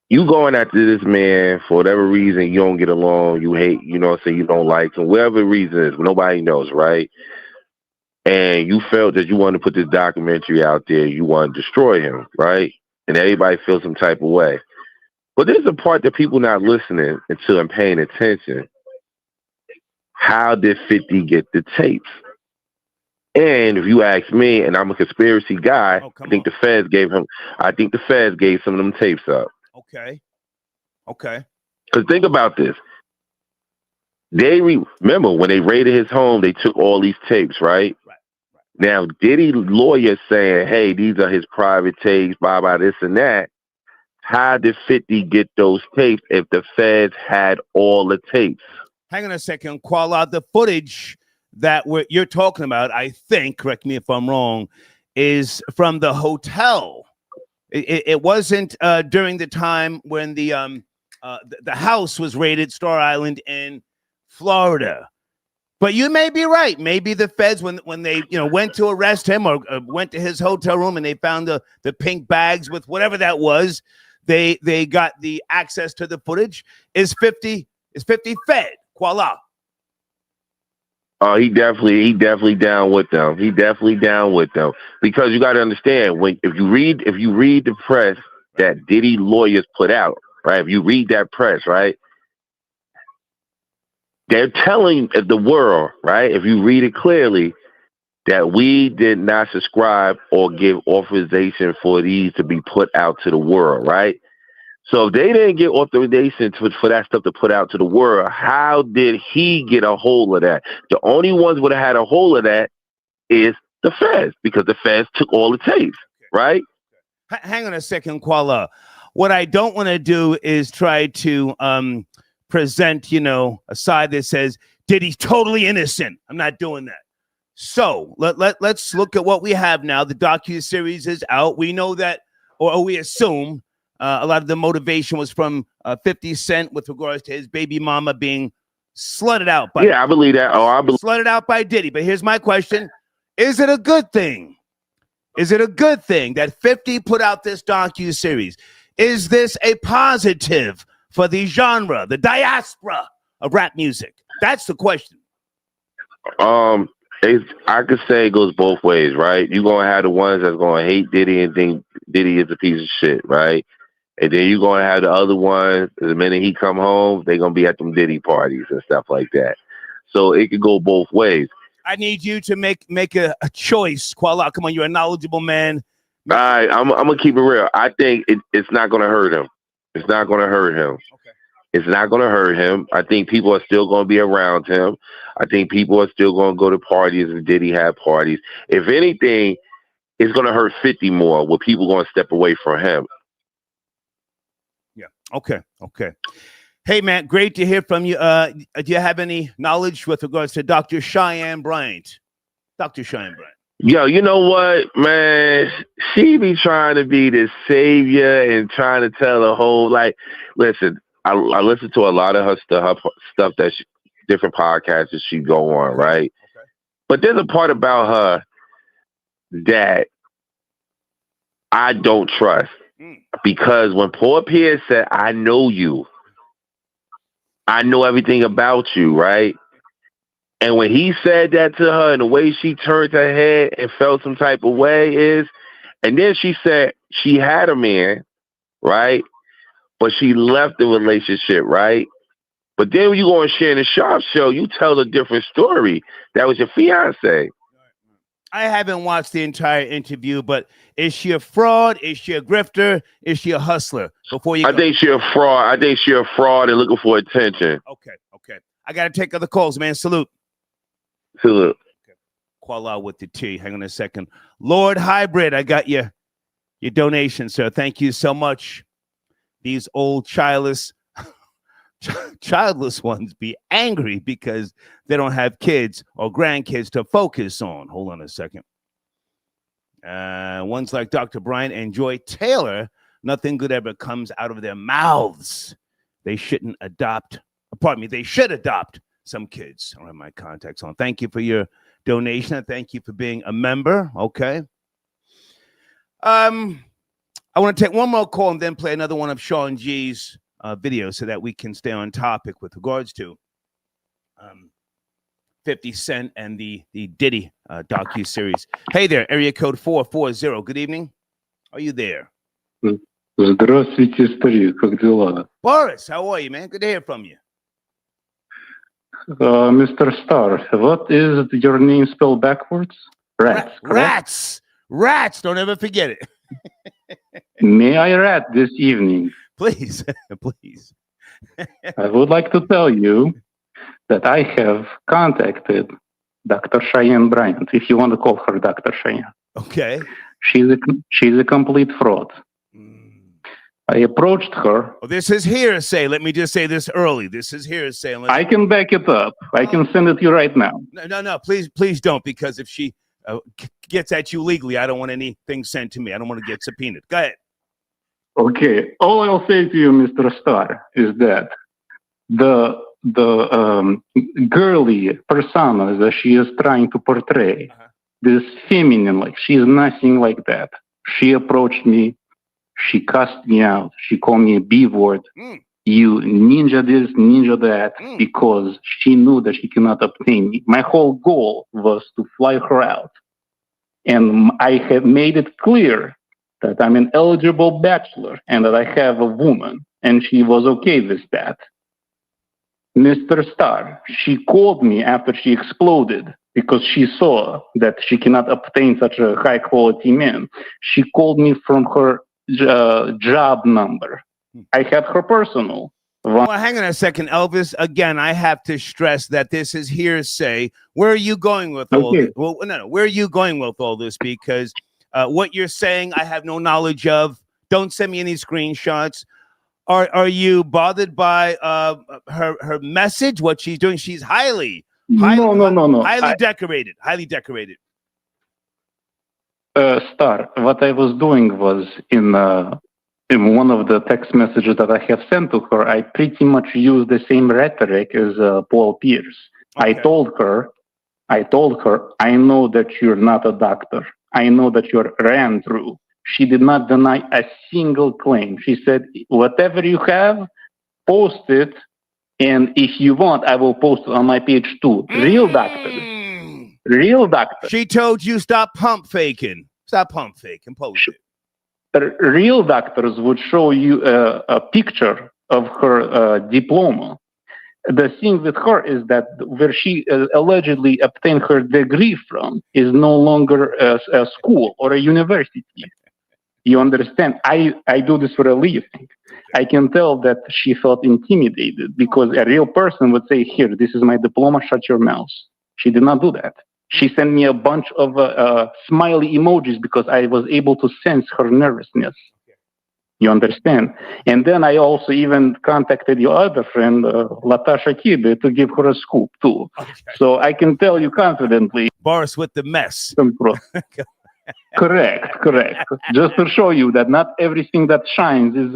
you going after this man for whatever reason, you don't get along, you hate, you know what I'm saying, you don't like him, whatever the reason is, nobody knows, right? And you felt that you wanted to put this documentary out there, you want to destroy him, right? And everybody feels some type of way. But there's a part that people not listening to and paying attention. How did 50 get the tapes? And if you ask me, and I'm a conspiracy guy, I think the feds gave some of them tapes up. Okay. Because think about this. Remember when they raided his home, they took all these tapes, right? Now, Diddy lawyer saying, hey, these are his private tapes, blah, this and that. How did 50 get those tapes if the feds had all the tapes? Hang on a second, Kuala. The footage that you're talking about, I think, correct me if I'm wrong, is from the hotel. It wasn't during the time when the house was raided, Star Island in Florida. But you may be right. Maybe the feds, when they went to arrest him or went to his hotel room and they found the pink bags with whatever that was, they got the access to the footage. Is 50 fed? Voila. Oh, he definitely down with them. He definitely down with them because you got to understand if you read the press that Diddy lawyers put out, right? If you read that press, right, they're telling the world, right? If you read it clearly, that we did not subscribe or give authorization for these to be put out to the world, right? So if they didn't get authorization for that stuff to put out to the world, how did he get a hold of that? The only ones would have had a hold of that is the feds, because the feds took all the tapes, right? Hang on a second, Kuala. What I don't want to do is try to present, a side that says Diddy's totally innocent. I'm not doing that. So let's look at what we have now. The docuseries is out. We know that, or we assume, a lot of the motivation was from 50 Cent with regards to his baby mama being slutted out. I believe that. Slutted out by Diddy. But here's my question. Is it a good thing? Is it a good thing that 50 put out this docuseries? Is this a positive for the genre, the diaspora of rap music? That's the question. I could say it goes both ways, right? You're going to have the ones that's going to hate Diddy and think Diddy is a piece of shit, right? And then you're going to have the other ones, the minute he come home, they're going to be at them Diddy parties and stuff like that. So it could go both ways. I need you to make a choice. Kuala, come on, you're a knowledgeable man. All right, I'm going to keep it real. I think it's not going to hurt him. It's not going to hurt him. Okay. It's not going to hurt him. I think people are still going to be around him. I think people are still going to go to parties and Diddy had parties. If anything, it's going to hurt 50 more, where people going to step away from him. Yeah. Okay. Hey, man, great to hear from you. Do you have any knowledge with regards to Dr. Cheyenne Bryant? Dr. Cheyenne Bryant. Yo, you know what, man? She be trying to be the savior and trying to tell the whole, listen, I listen to a lot of her stuff that different podcasts that she go on, right? Okay. But there's a part about her that I don't trust. Because when Paul Pierce said, I know you, I know everything about you, right? And when he said that to her and the way she turned her head and felt some type of way is, and then she said she had a man, right? But she left the relationship, right? But then when you go on Shannon Sharp's show, you tell a different story. That was your fiance. I haven't watched the entire interview, but is she a fraud? Is she a grifter? Is she a hustler? I think she's a fraud. I think she's a fraud and looking for attention. Okay. I got to take other calls, man. Salute. Okay. Call out with the T. Hang on a second. Lord Hybrid, I got your donation, sir. Thank you so much. These old childless ones be angry because they don't have kids or grandkids to focus on. Hold on a second. Ones like Dr. Bryant and Joy Taylor, nothing good ever comes out of their mouths. They should adopt some kids. I don't have my contacts on. Thank you for your donation. Thank you for being a member. Okay. I want to take one more call and then play another one of Sean G's videos so that we can stay on topic with regards to 50 Cent and the Diddy docuseries. Hey there, area code 440. Good evening. Are you there? Здравствуйте, старик. Как дела? Boris, how are you, man? Good to hear from you. Mr. Star, what is your name spelled backwards? Rats. Rats. Don't ever forget it. May I rat this evening? Please. I would like to tell you that I have contacted Dr. Cheyenne Bryant, if you want to call her Dr. Cheyenne. Okay. She's a complete fraud. I approached her. Oh, this is hearsay. Let me just say this early. This is hearsay. I can back it up. I can send it to you right now. No. Please don't, because if she gets at you legally, I don't want anything sent to me. I don't want to get subpoenaed. Go ahead. Okay. All I'll say to you, Mr. Star, is that the girly persona that she is trying to portray, this feminine, like she's nothing like that. She approached me. She cussed me out. She called me a B-word. You ninja this, ninja that, because she knew that she cannot obtain me. My whole goal was to fly her out. And I have made it clear that I'm an eligible bachelor and that I have a woman. And she was okay with that. Mr. Star, she called me after she exploded because she saw that she cannot obtain such a high-quality man. She called me from her job number. I have her personal. Well, hang on a second, Elvis. Again, I have to stress that this is hearsay. Where are you going with all this? Well, no. Where are you going with all this? Because what you're saying, I have no knowledge of. Don't send me any screenshots. Are you bothered by her message? What she's doing? She's highly decorated. Highly decorated. Star, what I was doing was in one of the text messages that I have sent to her, I pretty much used the same rhetoric as Paul Pierce. Okay. I told her, I know that you're not a doctor. I know that you're ran through. She did not deny a single claim. She said, whatever you have, post it. And if you want, I will post it on my page too. Real doctors. Real doctors. She told you stop pump faking. Stop pump faking. Post it. Real doctors would show you a picture of her diploma. The thing with her is that where she allegedly obtained her degree from is no longer a school or a university. You understand? I do this for a living. I can tell that she felt intimidated because a real person would say, here, this is my diploma, shut your mouth. She did not do that. She sent me a bunch of smiley emojis because I was able to sense her nervousness. You understand? And then I also even contacted your other friend, Latasha Kibe, to give her a scoop too. Okay. So I can tell you confidently. Boris with the mess. Correct. Just to show you that not everything that shines is,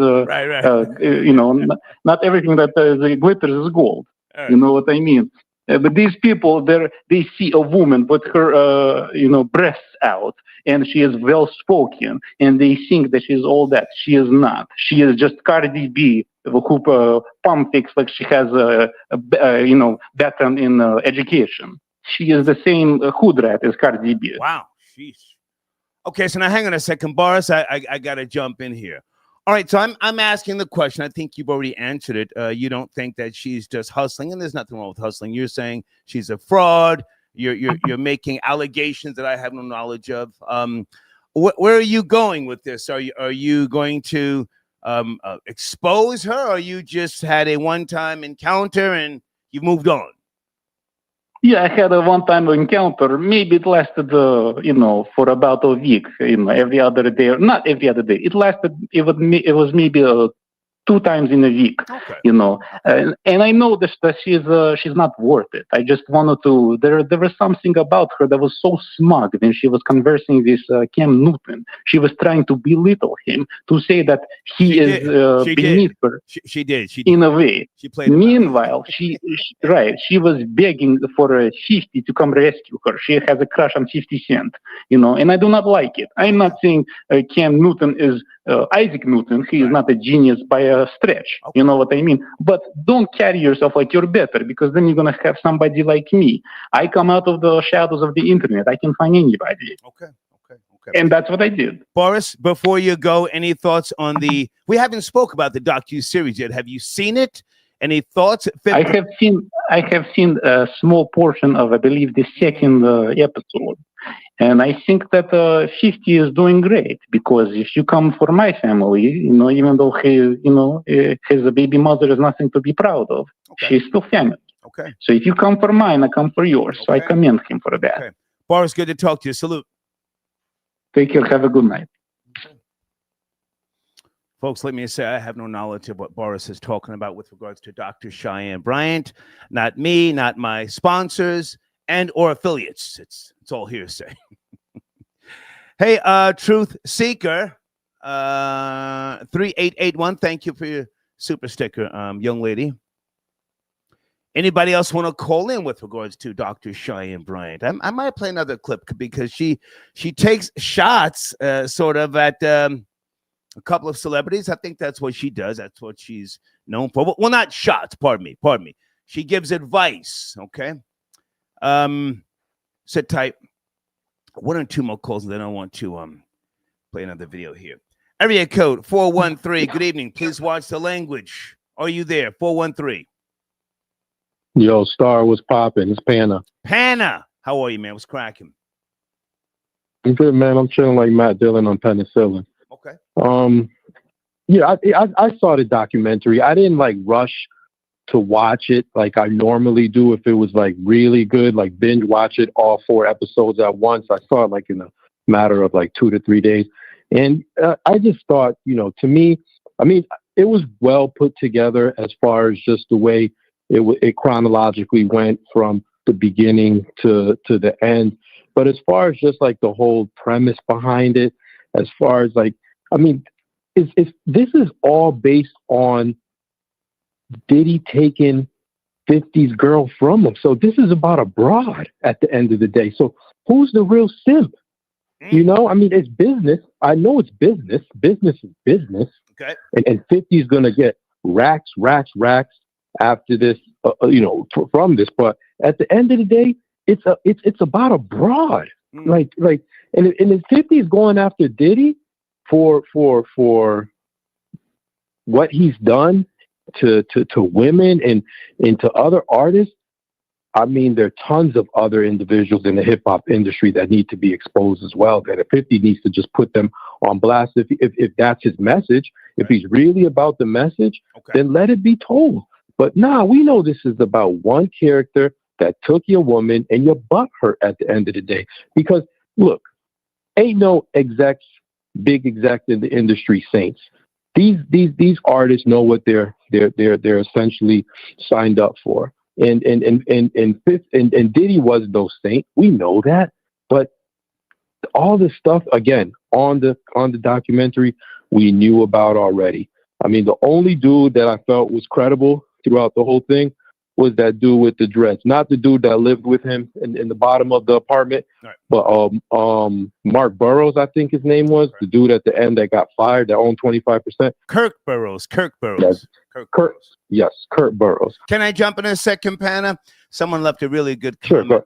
not everything that glitters is gold. Right. You know what I mean? But these people, they see a woman with her, breasts out, and she is well-spoken, and they think that she's all that. She is not. She is just Cardi B, who pump fakes like she has a background in education. She is the same hood rat as Cardi B. Wow, sheesh. Okay, so now hang on a second, Boris. I got to jump in here. All right, so I'm asking the question. I think you've already answered it. You don't think that she's just hustling, and there's nothing wrong with hustling. You're saying she's a fraud. You're making allegations that I have no knowledge of. Where are you going with this? Are you going to expose her, or you just had a one-time encounter and you've moved on? Yeah, I had a one-time encounter. Maybe it lasted, for about a week. Every other day, or not every other day. It lasted. It was maybe 2 times in a week. Okay. And I know that she's not worth it. I just wanted to. There was something about her that was so smug when she was conversing with Cam Newton. She was trying to belittle him, to say that he is beneath her. She did. In a way. She played. Meanwhile, she was begging for 50 to come rescue her. She has a crush on 50 Cent, and I do not like it. I'm not saying Cam Newton is Isaac Newton. He is not a genius by a stretch. Okay. You know what I mean? But don't carry yourself like you're better, because then you're going to have somebody like me. I come out of the shadows of the internet. I can find anybody. Okay. And that's what I did. Boris, before you go, any thoughts on we haven't spoke about the docuseries yet. Have you seen it? Any thoughts? I have seen a small portion of, I believe, the second episode. And I think that 50 is doing great, because if you come for my family, even though his baby mother is nothing to be proud of, she's still family. Okay. So if you come for mine, I come for yours. Okay. So I commend him for that. Okay. Boris, good to talk to you. Salute. Take care. Have a good night. Folks, let me say I have no knowledge of what Boris is talking about with regards to Dr. Cheyenne Bryant. Not me, not my sponsors and or affiliates. It's all hearsay. Hey, Truth Seeker, 3881. Thank you for your super sticker, young lady. Anybody else want to call in with regards to Dr. Cheyenne Bryant? I might play another clip, because she takes shots sort of at a couple of celebrities. I think that's what she does. That's what she's known for. Well, not shots. Pardon me. She gives advice. Okay. Sit tight. 1 or 2 more calls, and then I want to play another video here. Area code 413. Good evening. Please watch the language. Are you there? 413. Yo, Star, what's popping? It's Panna. How are you, man? What's cracking? I'm good, man. I'm chilling like Matt Dillon on penicillin. Okay. Yeah, I saw the documentary. I didn't like rush to watch it like I normally do. If it was like really good, like binge watch it all 4 episodes at once. I saw it like in a matter of like 2 to 3 days, and I just thought, to me, I mean, it was well put together as far as just the way it chronologically went from the beginning to the end. But as far as just like the whole premise behind it, as far as like, I mean, this is all based on Diddy taking 50's girl from him. So this is about a broad at the end of the day. So who's the real simp? I mean, it's business. I know it's business. Business is business. Okay. And 50's going to get racks after this, from this. But at the end of the day, it's about a broad. And if 50's going after Diddy for what he's done to women and to other artists, I mean, there are tons of other individuals in the hip hop industry that need to be exposed as well. That if 50 needs to just put them on blast, if that's his message, if he's really about the message, then let it be told. But we know this is about one character that took your woman and your butt hurt at the end of the day. Because look, ain't no big execs in the industry saints. These artists know what they're essentially signed up for. And Diddy was no saint. We know that. But all this stuff, again, on the documentary, we knew about already. I mean, the only dude that I felt was credible throughout the whole thing was that dude with the dreads. Not the dude that lived with him in the bottom of the apartment, but Mark Burrows, I think his name was, the dude at the end that got fired, that owned 25%. Kurt Burrows. Yes. Kurt Burrows. Can I jump in a second, Panna? Someone left a really good comment,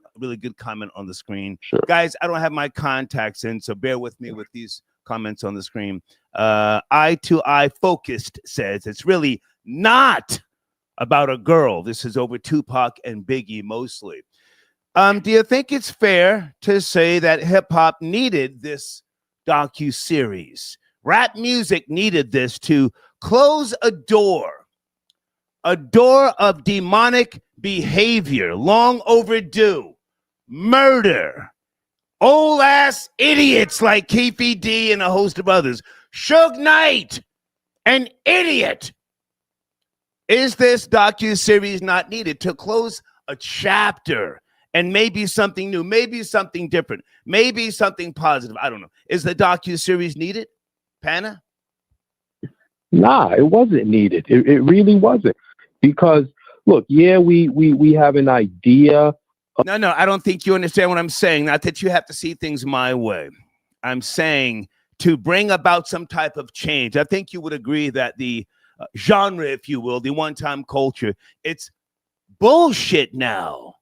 on the screen. Sure. Guys, I don't have my contacts in, so bear with me with these comments on the screen. Eye to Eye Focused says it's really not about a girl. This is over Tupac and Biggie mostly. Do you think it's fair to say that hip hop needed this docuseries? Rap music needed this to close a door of demonic behavior, long overdue, murder, old ass idiots like Keefe D and a host of others. Suge Knight, an idiot. Is this docuseries not needed to close a chapter and maybe something new, maybe something different, maybe something positive? I don't know. Is the docuseries needed, Panna? Nah, it wasn't needed. It really wasn't. Because, look, yeah, we have an idea. No, I don't think you understand what I'm saying. Not that you have to see things my way. I'm saying to bring about some type of change. I think you would agree that the genre, if you will, the one-time culture, it's bullshit now.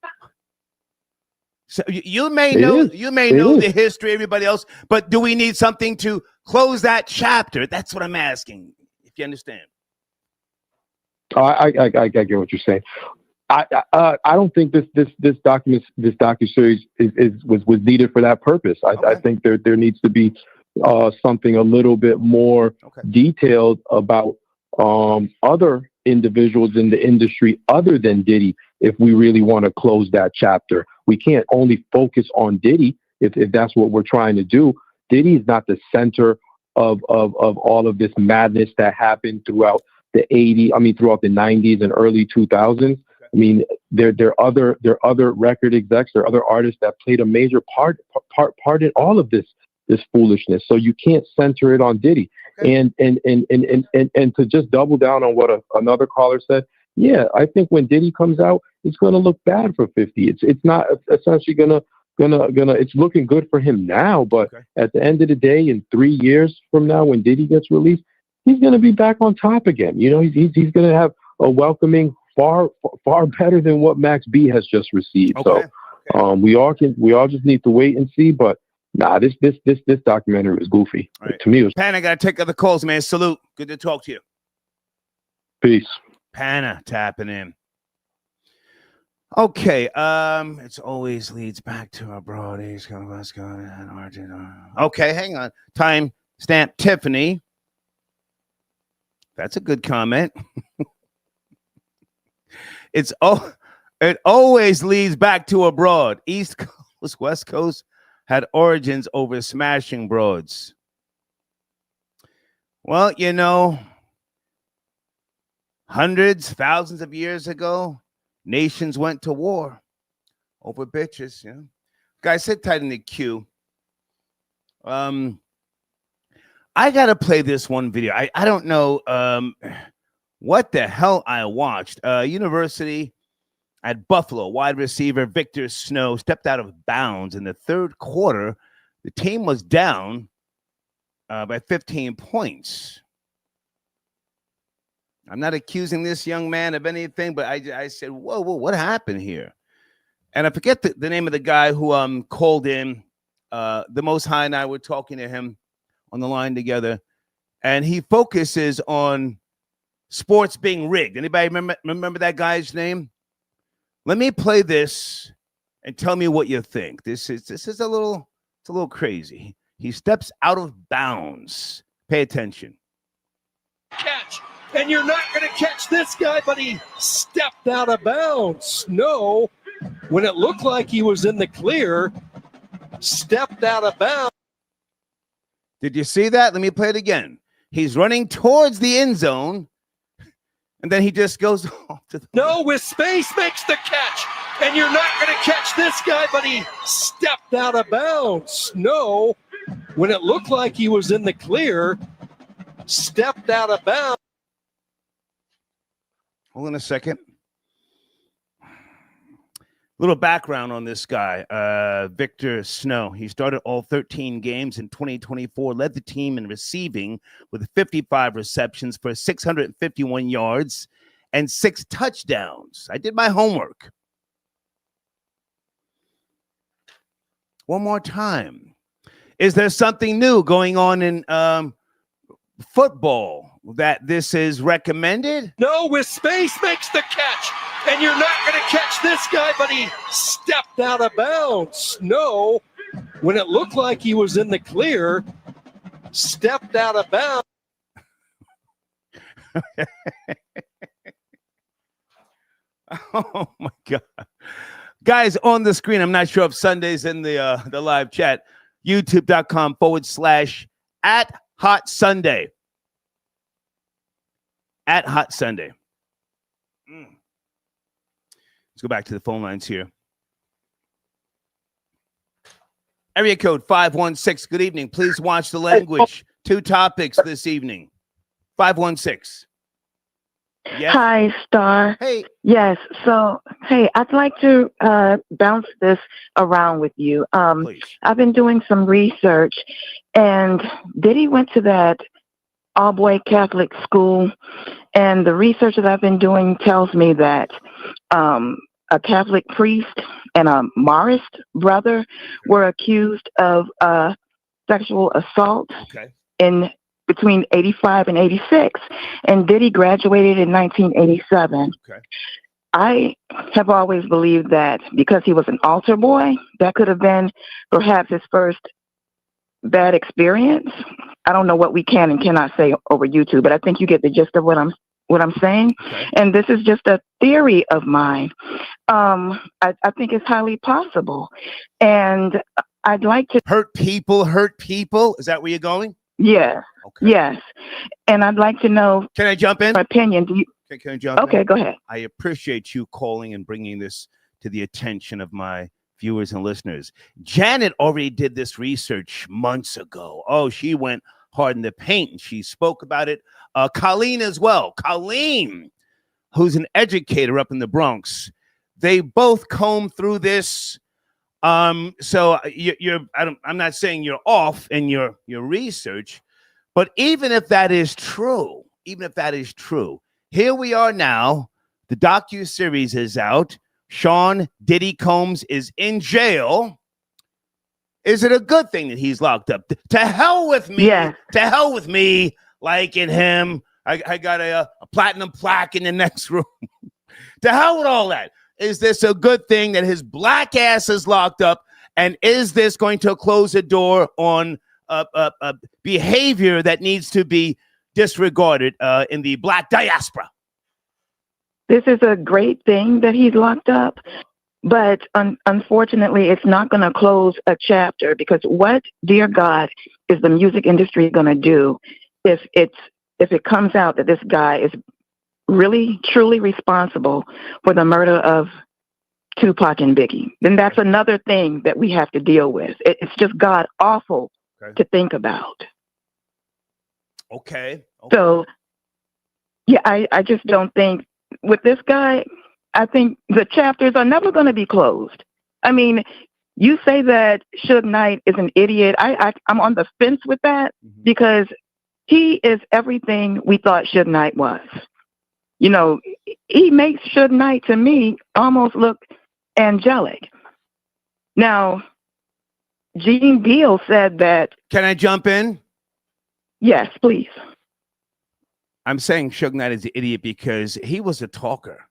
So you may know the history, everybody else, but do we need something to close that chapter? That's what I'm asking, if you understand. I get what you're saying. I don't think this docuseries was needed for that purpose. I think there needs to be something a little bit more detailed about other individuals in the industry other than Diddy. If we really want to close that chapter, we can't only focus on Diddy if that's what we're trying to do. Diddy is not the center of all of this madness that happened throughout the 90s and early 2000s. I mean, there are other record execs, there are other artists that played a major part in all of this foolishness. So you can't center it on Diddy. And to just double down on what another caller said, yeah, I think when Diddy comes out, it's going to look bad for 50. It's not essentially gonna. It's looking good for him now, but at the end of the day, in 3 years from now, when Diddy gets released, he's going to be back on top again. You know, he's going to have a welcoming far better than what Max B has just received. So we all just need to wait and see. But nah, this documentary was goofy. Right. To me, it was. Panna, I got to take other calls, man. Salute. Good to talk to you. Peace. Panna tapping in. Okay, it always leads back to our broad age. Okay, hang on. Time stamp Tiffany. That's a good comment. It always leads back to abroad. East Coast, West Coast had origins over smashing broads. Well, you know, hundreds, thousands of years ago, nations went to war over bitches. You know, guys, sit tight in the queue. I gotta play this one video. I don't know what the hell I watched. University at Buffalo, wide receiver Victor Snow stepped out of bounds in the third quarter. The team was down by 15 points. I'm not accusing this young man of anything, but I said, whoa, what happened here? And I forget the name of the guy who called in. The Most High and I were talking to him on the line together, and he focuses on sports being rigged. Anybody remember that guy's name? Let me play this and tell me what you think. This is a little crazy. He steps out of bounds. Pay attention. Catch, and you're not going to catch this guy, but he stepped out of bounds. No, when it looked like he was in the clear, stepped out of bounds. Did you see that? Let me play it again. He's running towards the end zone, and then he just goes off to the... No, with space makes the catch, and you're not going to catch this guy, but he stepped out of bounds. No, when it looked like he was in the clear, stepped out of bounds. Hold on a second. Little background on this guy, Victor Snow. He started all 13 games in 2024, led the team in receiving with 55 receptions for 651 yards and 6 touchdowns. I did my homework. One more time. Is there something new going on in football that this is recommended? No, with space makes the catch. And you're not going to catch this guy, but he stepped out of bounds. No, when it looked like he was in the clear, stepped out of bounds. Oh, my God. Guys, on the screen, I'm not sure if Sunday's in the live chat, youtube.com/@HotSunday. @HotSunday. Let's go back to the phone lines here. Area code 516. Good evening. Please watch the language. 2 topics this evening. 516. Yes. Hi, Star. Hey. Yes. So, hey, I'd like to bounce this around with you. Please. I've been doing some research, and Diddy went to that all-boy Catholic school, and the research that I've been doing tells me that a Catholic priest and a Marist brother were accused of sexual assault in between 85 and 86, and Diddy graduated in 1987. I have always believed that because he was an altar boy, that could have been perhaps his first bad experience. I don't know what we can and cannot say over YouTube, but I think you get the gist of what I'm saying. And this is just a theory of mine. I think it's highly possible. And I'd like to hurt people. Is that where you're going? Yeah. Yes. And I'd like to know. Can I jump in? Your opinion. Do you? Can I jump in? Okay, go ahead. I appreciate you calling and bringing this to the attention of my viewers and listeners. Janet already did this research months ago. Oh, she went hard in the paint and she spoke about it. Colleen as well. Colleen, who's an educator up in the Bronx. They both combed through this. So I'm not saying you're off in your research, but even if that is true, here we are now. The docuseries is out. Sean Diddy Combs is in jail. Is it a good thing that he's locked up? To hell with me. Yeah. To hell with me liking him. I got a platinum plaque in the next room. To hell with all that. Is this a good thing that his black ass is locked up? And is this going to close a door on behavior that needs to be disregarded in the Black diaspora? This is a great thing that he's locked up, but unfortunately, it's not going to close a chapter, because what, dear God, is the music industry going to do if it comes out that this guy is really, truly responsible for the murder of Tupac and Biggie? Then that's another thing that we have to deal with. It's just God awful to think about. Okay. So, yeah, I just don't think with this guy, I think the chapters are never going to be closed. I mean, you say that Suge Knight is an idiot. I'm on the fence with that, because he is everything we thought Suge Knight was. You know, he makes Suge Knight, to me, almost look angelic. Now, Gene Deal said that... Can I jump in? Yes, please. I'm saying Suge Knight is an idiot because he was a talker.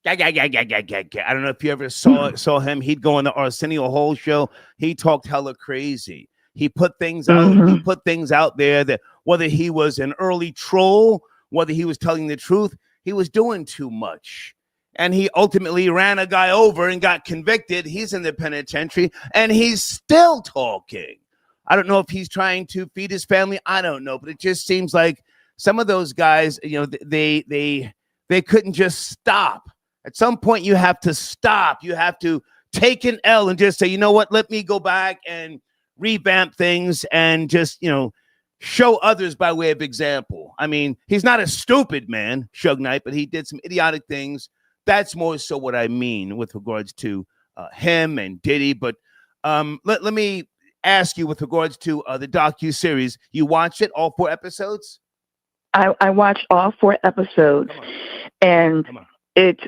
I don't know if you ever saw him. He'd go on the Arsenio Hall show. He talked hella crazy. He put things out. He put things out there that whether he was an early troll, whether he was telling the truth, he was doing too much. And he ultimately ran a guy over and got convicted. He's in the penitentiary and he's still talking. I don't know if he's trying to feed his family. I don't know, but it just seems like some of those guys, you know, they couldn't just stop. At some point, you have to stop. You have to take an L and just say, you know what, let me go back and revamp things and just, you know, show others by way of example. I mean, he's not a stupid man, Suge Knight, but he did some idiotic things. That's more so what I mean with regards to him and Diddy. But let me ask you with regards to the docuseries. You watched it, all 4 episodes? I watched all 4 episodes, and it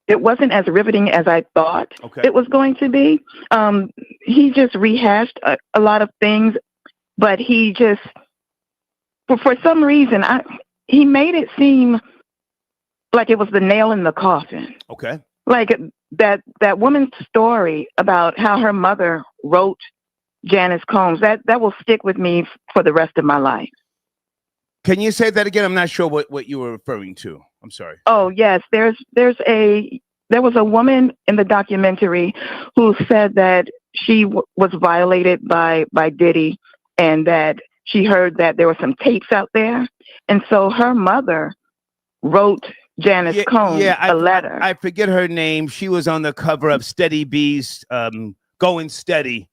wasn't as riveting as I thought it was going to be. He just rehashed a lot of things, but he just, for some reason, he made it seem like it was the nail in the coffin. Okay. Like that woman's story about how her mother wrote Janice Combs, that will stick with me for the rest of my life. Can you say that again? I'm not sure what you were referring to. I'm sorry. Oh, yes. There was a woman in the documentary who said that she was violated by Diddy, and that she heard that there were some tapes out there. And so her mother wrote Janice Combs a letter. I forget her name. She was on the cover of Steady B's Going Steady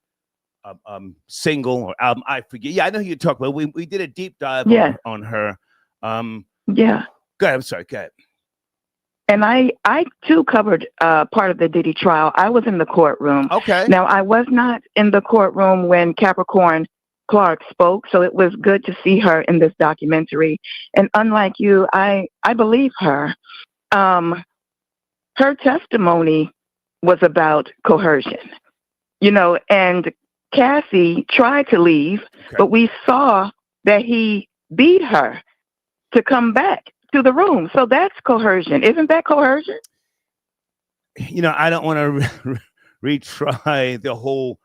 single or album. I forget. Yeah, I know who you're talking about. We did a deep dive on her. Yeah. Go ahead. I'm sorry. Go ahead. And I too covered part of the Diddy trial. I was in the courtroom. Okay. Now, I was not in the courtroom when Capricorn Clark spoke, so it was good to see her in this documentary. And unlike you, I believe her. Her testimony was about coercion, you know, and Cassie tried to leave, but we saw that he beat her to come back to the room. So that's coercion. Isn't that coercion? You know, I don't want to retry the whole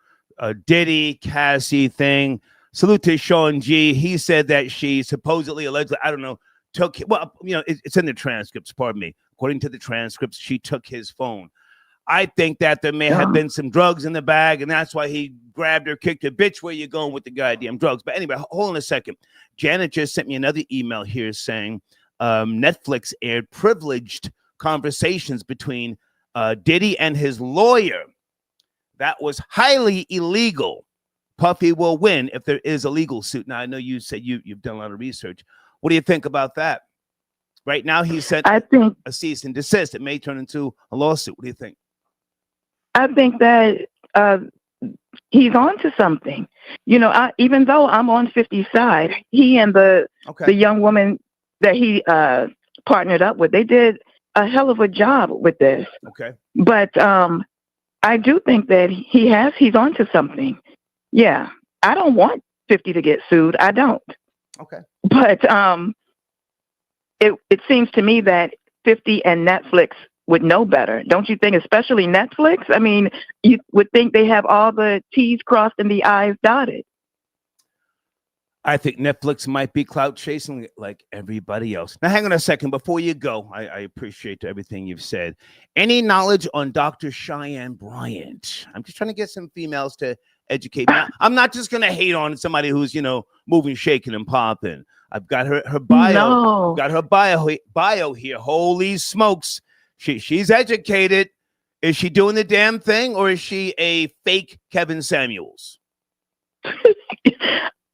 Diddy, Cassie thing. Salute to Sean G. He said that she supposedly, allegedly, I don't know, took, well, you know, it's in the transcripts, pardon me. According to the transcripts, she took his phone. I think that there may have been some drugs in the bag, and that's why he grabbed her, kicked her. Bitch, where you going with the goddamn drugs? But anyway, hold on a second. Janet just sent me another email here saying Netflix aired privileged conversations between Diddy and his lawyer. That was highly illegal. Puffy will win if there is a legal suit. Now, I know you said you've done a lot of research. What do you think about that? Right now, he sent a cease and desist. It may turn into a lawsuit. What do you think? I think that he's on to something. You know, even though I'm on 50's side, he and the young woman that he partnered up with, they did a hell of a job with this. Okay. But I do think that he's on to something. Yeah. I don't want 50 to get sued. I don't. Okay. But it seems to me that 50 and Netflix would know better. Don't you think? Especially Netflix? I mean, you would think they have all the T's crossed and the I's dotted. I think Netflix might be clout chasing like everybody else. Now, hang on a second. Before you go, I appreciate everything you've said. Any knowledge on Dr. Cheyenne Bryant? I'm just trying to get some females to educate me. I'm not just going to hate on somebody who's, moving, shaking, and popping. I've got her bio. No. I've got her bio here. Holy smokes. She's educated. Is she doing the damn thing, or is she a fake Kevin Samuels?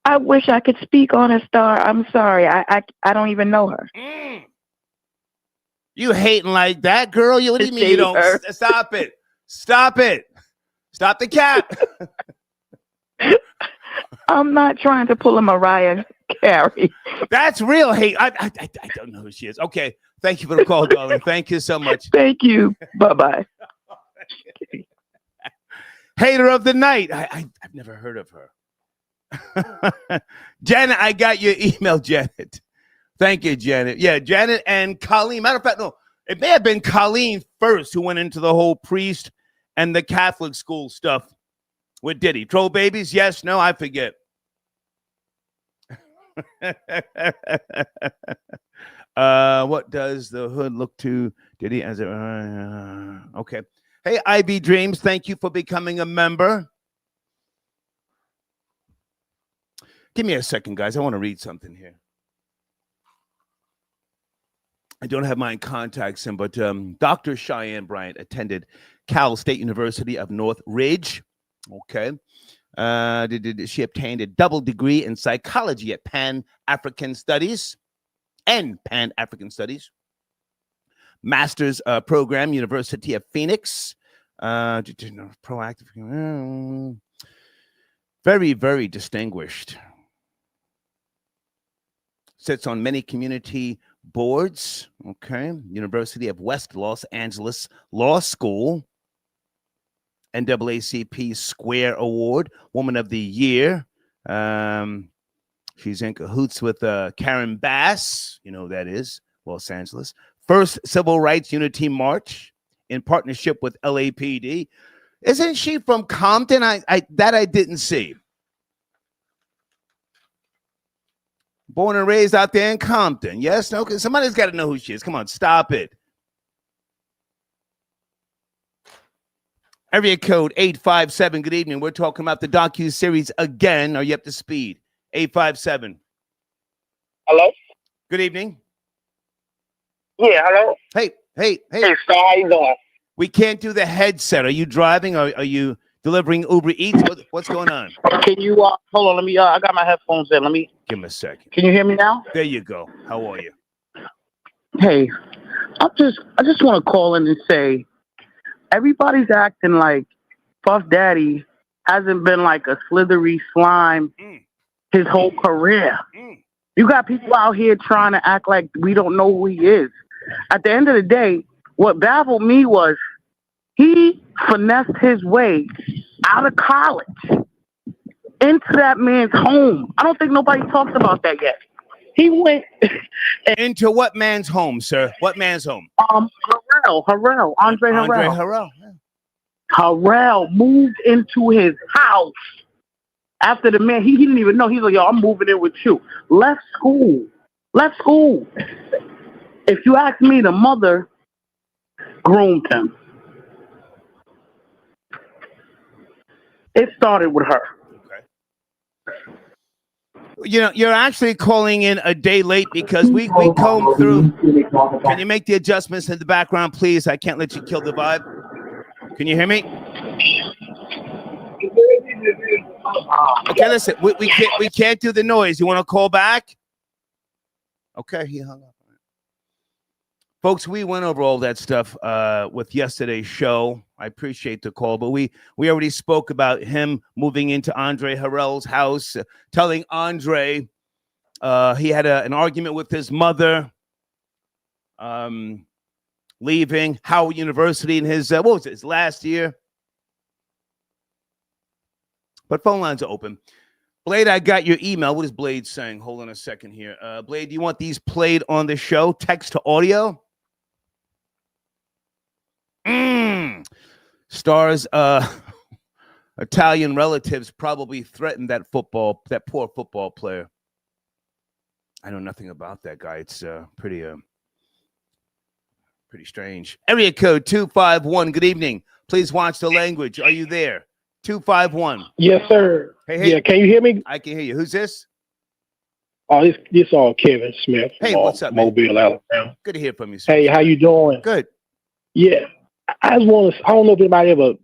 I wish I could speak on a star. I'm sorry. I don't even know her. You hating like that, girl? What do you mean you don't? Stop it. Stop it. Stop the cap. I'm not trying to pull a Mariah Carey. That's real hate. I don't know who she is. Okay. Thank you for the call, darling. Thank you so much. Thank you. Bye-bye. Hater of the night. I've never heard of her. Janet, I got your email, Janet. Thank you, Janet. Yeah, Janet and Colleen. Matter of fact, no, it may have been Colleen first who went into the whole priest and the Catholic school stuff with Diddy. Troll babies? Yes, no, I forget. What does the hood look to Diddy as a okay. Hey, IB Dreams, thank you for becoming a member. Give me a second, guys. I want to read something here. I don't have my contacts in, but Dr. Cheyenne Bryant attended Cal State University of North Ridge. Okay. She obtained a double degree in psychology at Pan-African Studies. Master's program, University of Phoenix. Proactive. Very, very distinguished. Sits on many community boards. Okay. University of West Los Angeles Law School. NAACP Square Award, Woman of the Year. She's in cahoots with Karen Bass. You know who that is, Los Angeles. First Civil Rights Unity March in partnership with LAPD. Isn't she from Compton? I didn't see. Born and raised out there in Compton. Yes? No? Somebody's got to know who she is. Come on, stop it. Area code 857. Good evening. We're talking about the docuseries again. Are you up to speed? 857. Hello? Good evening. Yeah, hello? Hey. Hey, Star, how you doing? We can't do the headset. Are you driving? Or are you delivering Uber Eats? What's going on? Can you, hold on, let me, I got my headphones in. Let me. Give me a second. Can you hear me now? There you go. How are you? Hey, I just want to call in and say, everybody's acting like Puff Daddy hasn't been like a slithery slime his whole career. You got people out here trying to act like we don't know who he is. At the end of the day, what baffled me was he finessed his way out of college into that man's home. I don't think nobody talks about that yet. He went into what man's home, sir? What man's home? Harrell, Andre Harrell. Harrell moved into his house after the man. He didn't even know. He's like, yo, I'm moving in with you. Left school. If you ask me, the mother groomed him. It started with her. Okay. You're actually calling in a day late because we combed through. Can you make the adjustments in the background, please? I can't let you kill the vibe. Can you hear me? Okay, listen. We can't do the noise. You want to call back? Okay, he hung up. Folks, we went over all that stuff with yesterday's show. I appreciate the call, but we already spoke about him moving into Andre Harrell's house, telling Andre he had an argument with his mother, leaving Howard University in his, his last year. But phone lines are open. Blade, I got your email. What is Blade saying? Hold on a second here. Blade, do you want these played on the show, text to audio? Stars Italian relatives probably threatened that poor football player. I know nothing about that guy. It's pretty strange. Area code 251. Good evening. Please watch the language. Are you there? 251. Yes, sir. Hey. Yeah, can you hear me? I can hear you. Who's this? Oh, this Kevin Smith from Hey, what's up, man? Mobile, Alabama. Good to hear from you, sir. Hey, how you doing? Good. Yeah, I just want to. I don't know if anybody ever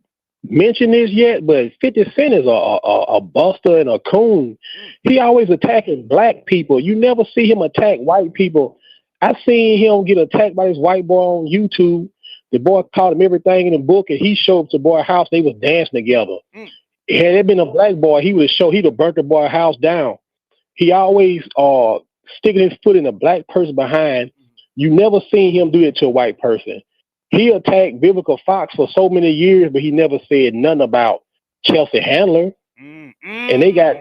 mentioned this yet, but 50 Cent is a buster and a coon. He always attacking black people. You never see him attack white people. I seen him get attacked by this white boy on YouTube. The boy taught him everything in the book, and he showed up to the boy's house. They was dancing together. Had there been a black boy, he'd have burnt the boy's house down. He always sticking his foot in a black person behind. You never seen him do it to a white person. He attacked Vivica Fox for so many years, but he never said nothing about Chelsea Handler. And they got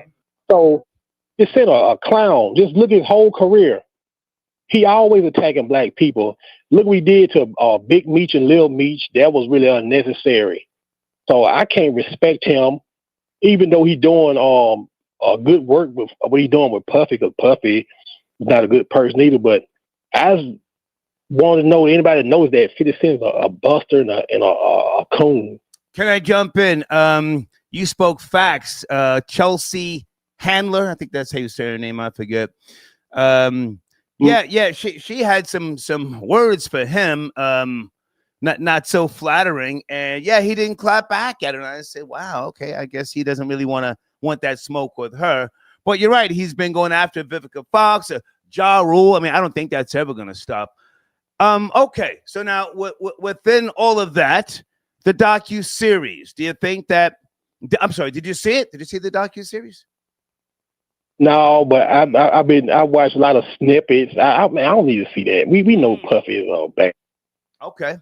just said a clown. Just look at his whole career. He always attacking black people. Look what he did to Big Meech and Lil Meech. That was really unnecessary. So I can't respect him, even though he's doing a good work with what he's doing with Puffy, because Puffy is not a good person either. But I just want to know anybody that knows that 50 Cent is a buster and a coon. Can I jump in? You spoke facts. Chelsea Handler, I think that's how you say her name. I forget. Yeah. She had some words for him. Not so flattering, and he didn't clap back at her. And I said, "Wow, okay, I guess he doesn't really want that smoke with her." But you're right; he's been going after Vivica Fox, Ja Rule. I mean, I don't think that's ever going to stop. Okay, so now within all of that, the docuseries. Do you think that? I'm sorry. Did you see it? Did you see the docuseries? No, but I watched a lot of snippets. I don't need to see that. We know Puffy is bad. Okay.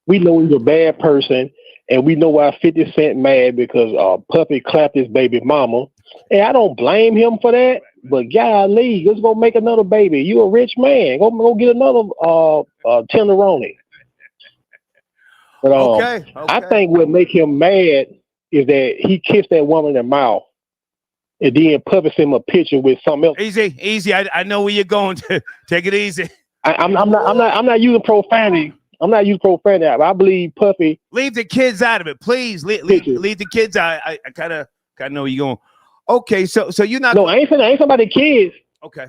We know he's a bad person, and we know why 50 Cent mad because Puffy clapped his baby mama. And I don't blame him for that, but golly, let's go make another baby. You a rich man. Go get another tenderoni. But okay. I think what make him mad is that he kissed that woman in the mouth. And then Puffy sent him a picture with something else. Easy. I know where you're going to. Take it easy. I'm not using profanity. I'm not using profanity. I believe Puffy. Leave the kids out of it, please. Leave the kids out. I kind of know where you're going. Okay, so you're not. No, I ain't talking about the kids. Okay.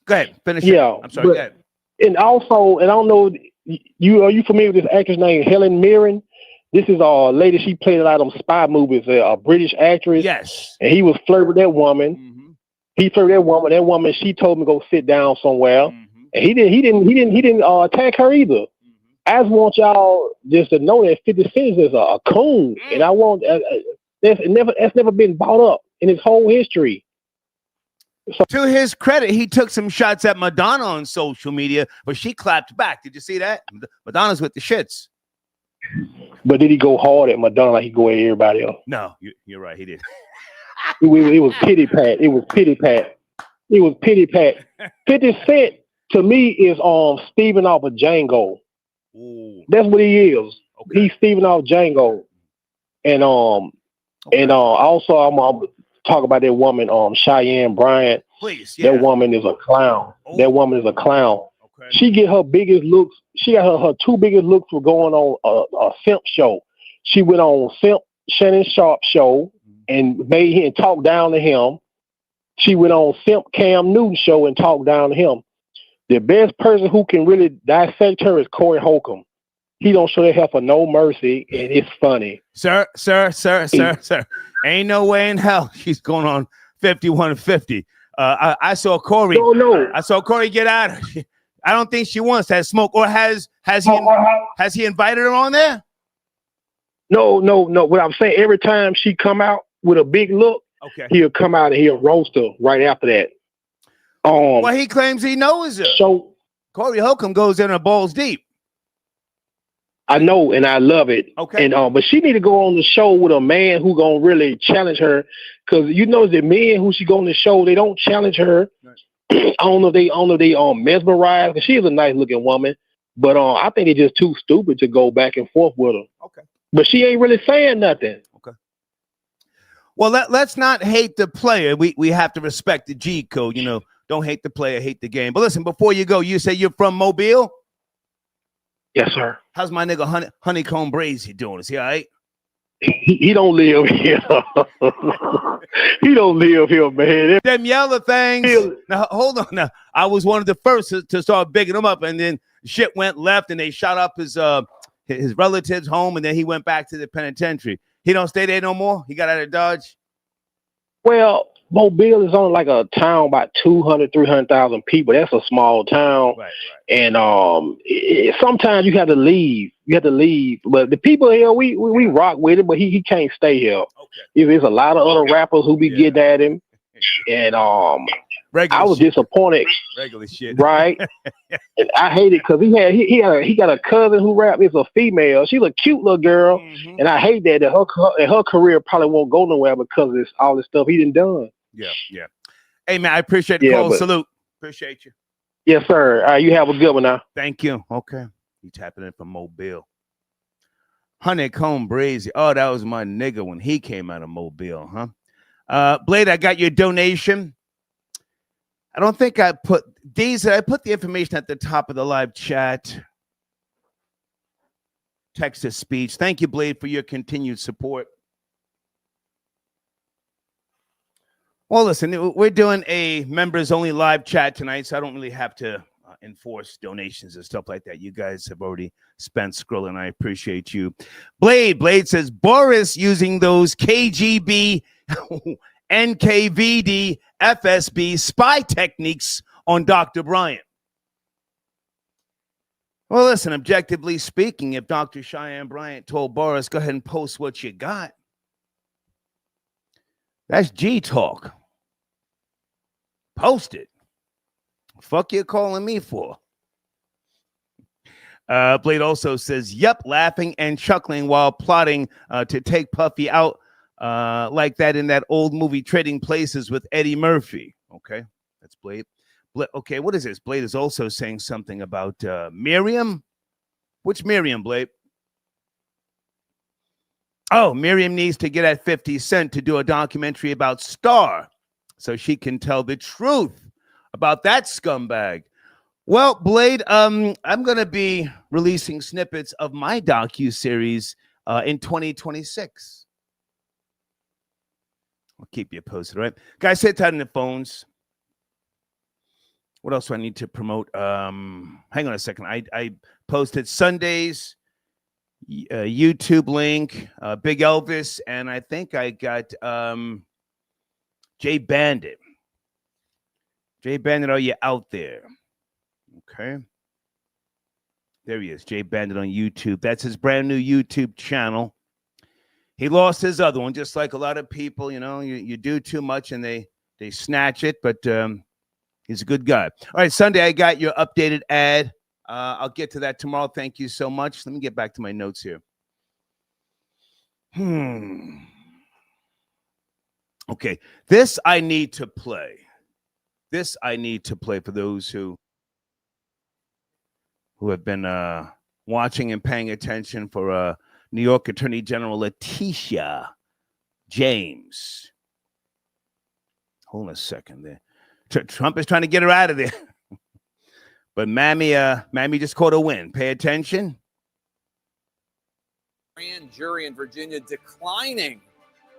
Go ahead. Finish. Yeah, I'm sorry. Go ahead. And also, and I don't know, are you familiar with this actress named Helen Mirren? This is a lady. She played a lot of spy movies. A British actress. Yes. And he was flirting with that woman. Mm-hmm. He flirted with that woman. That woman. She told him to go sit down somewhere. Mm-hmm. And he didn't attack her either. Mm-hmm. I just want y'all just to know that 50 Cent is a coon, and I want that's never been brought up in his whole history. So, to his credit, he took some shots at Madonna on social media, but she clapped back. Did you see that? Madonna's with the shits. But did he go hard at Madonna like he go at everybody else? No, you're right. He did. It was pity pat. It was pity pat. 50 Cent to me is Steven off of Django. Ooh. That's what he is. Okay. He's Steven off Django. And also I'm talk about that woman, Cheyenne Bryant. Please, yeah. That woman is a clown. Oh. That woman is a clown. Okay. She get her biggest looks. She got her two biggest looks for going on a Simp show. She went on Simp Shannon Sharp show and made him talk down to him. She went on Simp Cam Newton show and talked down to him. The best person who can really dissect her is Corey Holcomb. He don't show that heifer no mercy, and it's funny. Sir. Ain't no way in hell she's going on 51-50. I saw Corey. No. I saw Corey get out. I don't think she wants that smoke. Or has he invited her on there? No. What I'm saying, every time she come out with a big look, okay, he'll come out and he'll roast her right after that. Well, he claims he knows her. So Corey Holcomb goes in her balls deep. I know, and I love it. Okay. And but she need to go on the show with a man who gonna really challenge her, because you know the men who she go on the show, they don't challenge her. Right. I don't know if they mesmerized, because she is a nice looking woman, but I think they're just too stupid to go back and forth with her. Okay. But she ain't really saying nothing. Okay. Well, let's not hate the player. We have to respect the G code. You know, don't hate the player, hate the game. But listen, before you go, you say you're from Mobile? Yes, sir. How's my nigga Honeycomb Brazy doing? Is he all right? He don't live here. He don't live here, man. Them yellow things. Now, hold on. Now, I was one of the first to start bigging him up, and then shit went left, and they shot up his relatives' home, and then he went back to the penitentiary. He don't stay there no more? He got out of Dodge? Well, Mobile is only like a town about 200, 300,000 people. That's a small town. Right. And sometimes you have to leave. But the people here, we rock with him, but he can't stay here. Okay. There's a lot of other rappers who be getting at him. And regular I was shit. disappointed. Regular shit. Right. And I hate it because he got a cousin who rap. Is a female. She's a cute little girl. Mm-hmm. And I hate that her career probably won't go nowhere because of all this stuff he done. Yeah. Hey, man, I appreciate the call. Salute. Appreciate you. Yes, sir. All right, you have a good one now. Thank you. Okay. You tapping in from Mobile. Honeycomb Brazy. Oh, that was my nigga when he came out of Mobile, huh? Blade, I got your donation. I don't think I put these. I put the information at the top of the live chat. Text to speech. Thank you, Blade, for your continued support. Well, listen, we're doing a members-only live chat tonight, so I don't really have to enforce donations and stuff like that. You guys have already spent scrolling. I appreciate you. Blade says, Boris using those KGB, NKVD, FSB spy techniques on Dr. Bryant. Well, listen, objectively speaking, if Dr. Cheyenne Bryant told Boris, go ahead and post what you got, that's G talk. Post it. Fuck you calling me for? Blade also says, yep, laughing and chuckling while plotting to take Puffy out like that in that old movie Trading Places with Eddie Murphy. Okay, that's Blade. Okay, what is this? Blade is also saying something about Miriam. Which Miriam, Blade? Oh, Miriam needs to get at 50 Cent to do a documentary about Star so she can tell the truth about that scumbag. Well, Blade, I'm going to be releasing snippets of my docuseries in 2026. I'll keep you posted, right? Guys, sit tight on the phones. What else do I need to promote? Hang on a second. I posted Sunday's YouTube link, Big Elvis, and I think I got Jay Bandit. Jay Bandit, are you out there? Okay. There he is, Jay Bandit on YouTube. That's his brand new YouTube channel. He lost his other one, just like a lot of people, you know, you do too much and they snatch it, but he's a good guy. All right, Sunday, I got your updated ad. I'll get to that tomorrow. Thank you so much. Let me get back to my notes here. Okay, this I need to play. This I need to play for those who have been watching and paying attention for New York Attorney General Letitia James. Hold on a second there. Trump is trying to get her out of there. But Mammy just caught a win. Pay attention. Grand jury in Virginia declining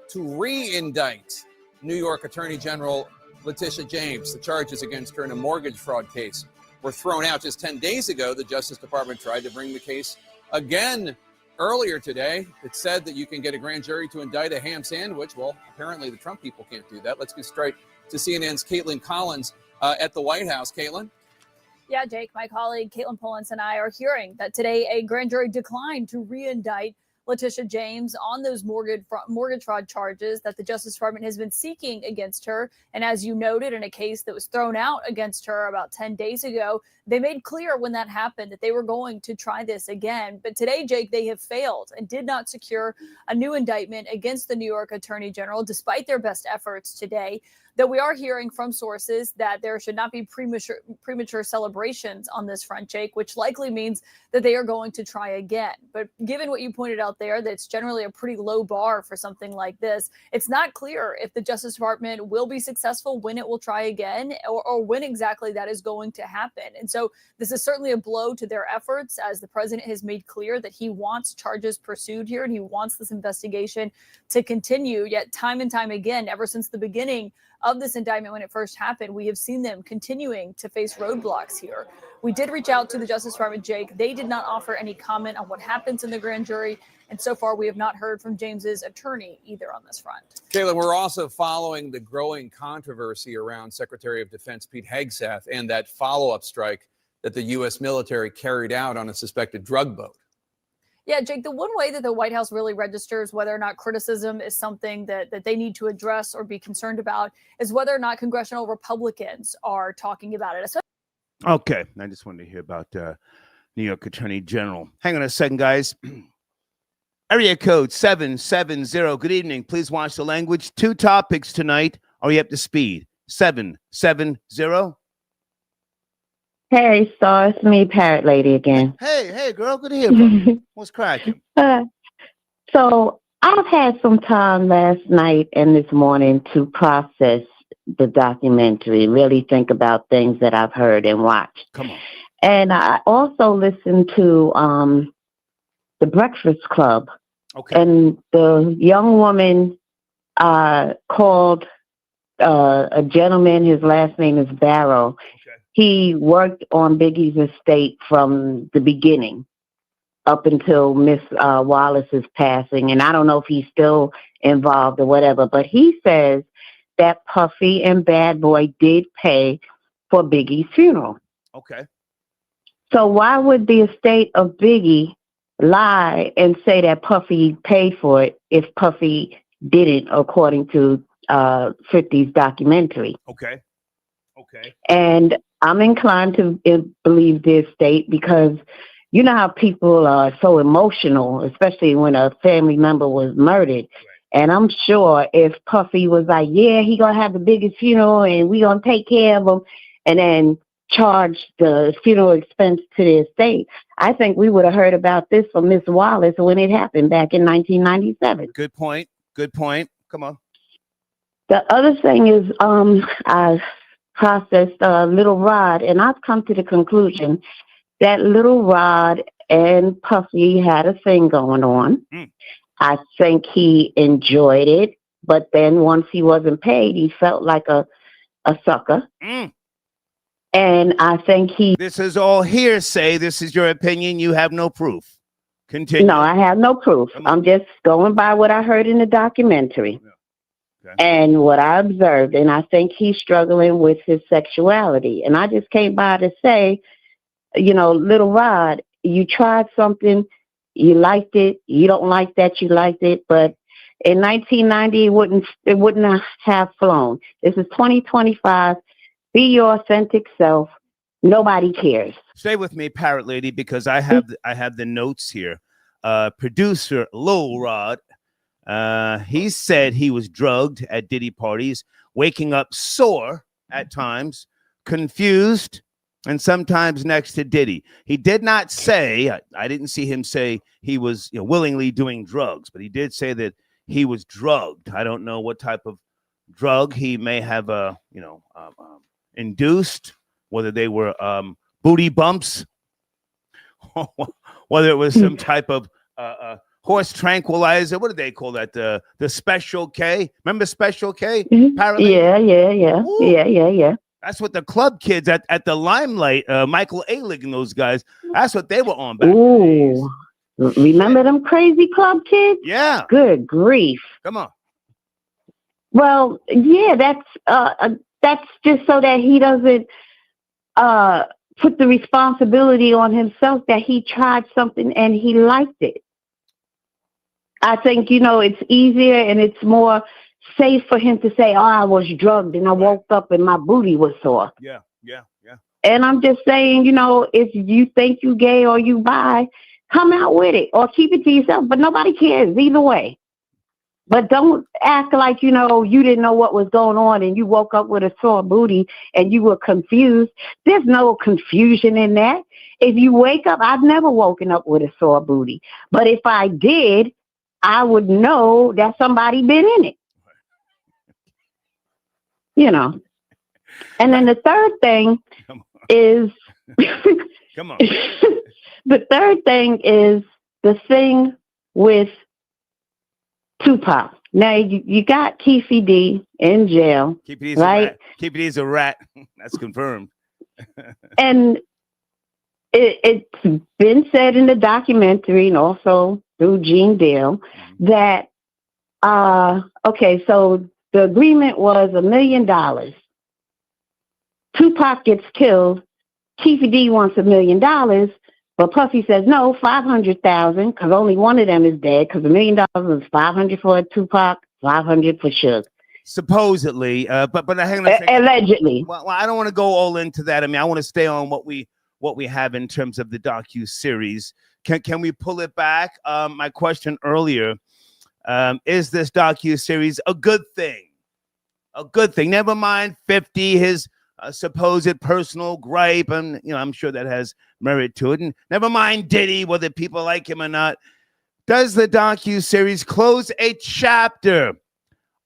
to re-indict New York Attorney General Letitia James. The charges against her in a mortgage fraud case were thrown out just 10 days ago. The Justice Department tried to bring the case again earlier today. It said that you can get a grand jury to indict a ham sandwich. Well, apparently the Trump people can't do that. Let's get straight to CNN's Caitlin Collins at the White House. Caitlin? Yeah, Jake, my colleague Caitlin Pullins and I are hearing that today a grand jury declined to re-indict Letitia James on those mortgage fraud charges that the Justice Department has been seeking against her. And as you noted, in a case that was thrown out against her about 10 days ago, they made clear when that happened that they were going to try this again. But today, Jake, they have failed and did not secure a new indictment against the New York Attorney General, despite their best efforts today. Though we are hearing from sources that there should not be premature celebrations on this front, Jake, which likely means that they are going to try again. But given what you pointed out there that it's generally a pretty low bar for something like this. It's not clear if the Justice Department will be successful, when it will try again, or when exactly that is going to happen. And so this is certainly a blow to their efforts, as the president has made clear that he wants charges pursued here and he wants this investigation to continue. Yet time and time again, ever since the beginning of this indictment when it first happened, we have seen them continuing to face roadblocks here. We did reach out to the Justice Department, Jake. They did not offer any comment on what happens in the grand jury. And so far, we have not heard from James's attorney either on this front. Kayla, we're also following the growing controversy around Secretary of Defense Pete Hegseth and that follow-up strike that the U.S. military carried out on a suspected drug boat. Yeah, Jake, the one way that the White House really registers whether or not criticism is something that they need to address or be concerned about is whether or not congressional Republicans are talking about it. Okay, I just wanted to hear about New York Attorney General. Hang on a second, guys. Area code 770. Good evening. Please watch the language. 2 topics tonight. Are you up to speed? 770. Hey, Star, it's me, Parrot Lady again. Hey, girl. Good to hear from you. What's cracking? So I've had some time last night and this morning to process the documentary, really think about things that I've heard and watched. Come on. And I also listened to The Breakfast Club. Okay. And the young woman called a gentleman, his last name is Barrow. Okay. He worked on Biggie's estate from the beginning up until Miss Wallace's passing. And I don't know if he's still involved or whatever, but he says that Puffy and Bad Boy did pay for Biggie's funeral. Okay. So why would the estate of Biggie lie and say that Puffy paid for it if Puffy didn't, according to 50's documentary? Okay. And I'm inclined to believe the estate because you know how people are so emotional, especially when a family member was murdered. Right. And I'm sure if Puffy was like, yeah, he gonna have the biggest funeral and we gonna take care of him, and then charge the funeral expense to the estate, I think we would have heard about this from Miss Wallace when it happened back in 1997. Good point. Come on. The other thing is, I processed Little Rod, and I've come to the conclusion that Little Rod and Puffy had a thing going on. I think he enjoyed it, but then once he wasn't paid, he felt like a sucker. And I think This is all hearsay. This is your opinion. You have no proof. Continue. No, I have no proof. I'm just going by what I heard in the documentary. Okay. And what I observed, and I think he's struggling with his sexuality. And I just came by to say, you know, Little Rod, you tried something, you liked it, you don't like that you liked it, but in 1990 it wouldn't have flown. This is 2025. Be your authentic self. Nobody cares. Stay with me, Parrot Lady, because I have the notes here. Producer Lil Rod, he said he was drugged at Diddy parties, waking up sore at times, confused, and sometimes next to Diddy. He did not say, I didn't see him say he was willingly doing drugs, but he did say that he was drugged. I don't know what type of drug he may have induced, whether they were booty bumps, whether it was some type of horse tranquilizer. What do they call that? The Special K. Remember Special K? Apparently. Yeah. That's what the club kids at the Limelight, Michael Ehrlich and those guys, that's what they were on back. Ooh. Remember them crazy club kids? Yeah. Good grief. Come on. Well, yeah, that's just so that he doesn't put the responsibility on himself that he tried something and he liked it. I think, it's easier and it's more safe for him to say, oh, I was drugged and I woke up and my booty was sore. Yeah. And I'm just saying, if you think you gay or you bi, come out with it or keep it to yourself. But nobody cares either way. But don't act like, you didn't know what was going on and you woke up with a sore booty and you were confused. There's no confusion in that. if you wake up, I've never woken up with a sore booty. But if I did, I would know that somebody been in it. You know. And then the third thing is Come on. the third thing is the thing with Tupac. Now you got TCD in jail, Keep it easy, right? rat. Keep it easy, rat. That's confirmed. And it's been said in the documentary and also through Gene Dale that okay, so the agreement was $1 million. Tupac gets killed. TCD wants $1 million, but Puffy says no, 500,000, because only one of them is dead. Because $1 million was 500 for Tupac, 500 for Suge. Supposedly, but hang on a second. Allegedly. Well, I don't want to go all into that. I mean, I want to stay on what we have in terms of the docuseries. Can we pull it back? My question earlier, is this docuseries a good thing? A good thing. Never mind 50, his supposed personal gripe, and I'm sure that has merit to it. And never mind Diddy, whether people like him or not. Does the docuseries close a chapter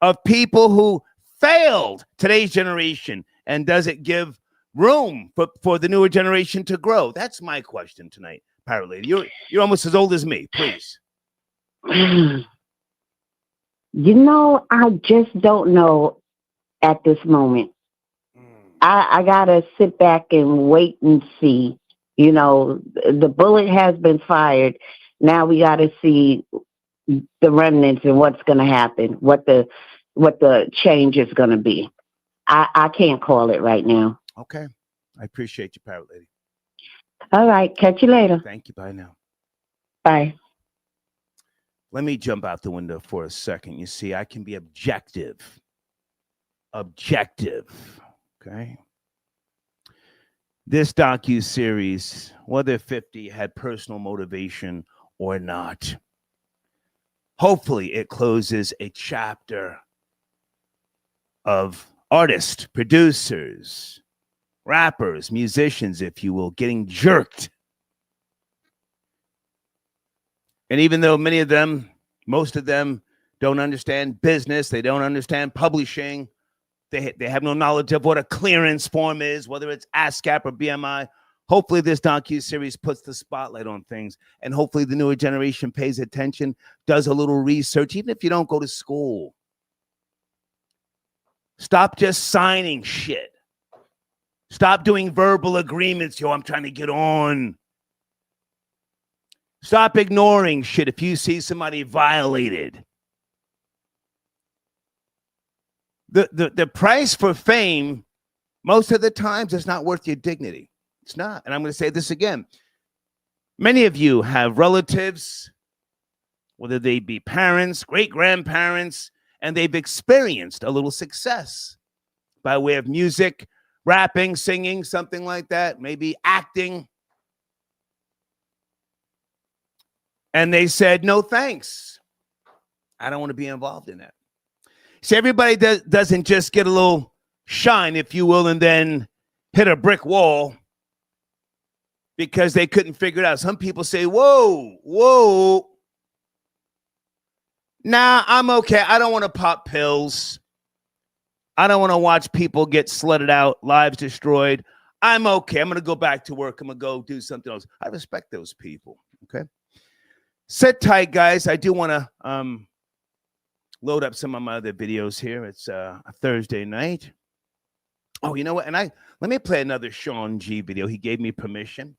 of people who failed today's generation, and does it give room for the newer generation to grow? That's my question tonight, Pirate Lady. You're almost as old as me. Please. I just don't know at this moment. I gotta sit back and wait and see. The bullet has been fired. Now we gotta see the remnants and what's gonna happen, what the change is gonna be. I can't call it right now. Okay. I appreciate you, Pirate Lady. All right. Catch you later. Thank you. Bye now. Bye. Let me jump out the window for a second. You see, I can be objective. Okay. This docuseries, whether 50 had personal motivation or not, hopefully it closes a chapter of artists, producers, rappers, musicians, if you will, getting jerked. And even though most of them don't understand business, they don't understand publishing, they have no knowledge of what a clearance form is, whether it's ASCAP or BMI. Hopefully this docuseries puts the spotlight on things, and hopefully the newer generation pays attention, does a little research, even if you don't go to school. Stop just signing shit. Stop doing verbal agreements. I'm trying to get on. Stop ignoring shit if you see somebody violated. The price for fame, most of the times, is not worth your dignity. It's not. And I'm going to say this again. Many of you have relatives, whether they be parents, great-grandparents, and they've experienced a little success by way of music, rapping, singing, something like that, maybe acting. And they said, no, thanks. I don't want to be involved in that. See, everybody doesn't just get a little shine, if you will, and then hit a brick wall because they couldn't figure it out. Some people say, whoa. Nah, I'm okay. I don't want to pop pills. I don't want to watch people get slutted out, lives destroyed. I'm okay. I'm going to go back to work. I'm going to go do something else. I respect those people, okay? Sit tight, guys. I do want to load up some of my other videos here. It's a Thursday night. Oh, you know what? And let me play another Sean G video. He gave me permission.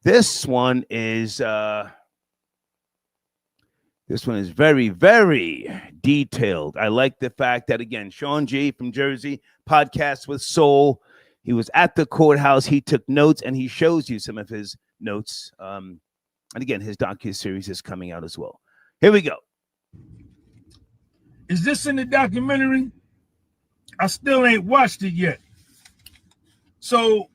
This one is very, very detailed. I like the fact that, again, Sean G from Jersey, Podcast with Soul. He was at the courthouse. He took notes, and he shows you some of his notes. And again, his docuseries is coming out as well. Here we go. Is this in the documentary? I still ain't watched it yet. So,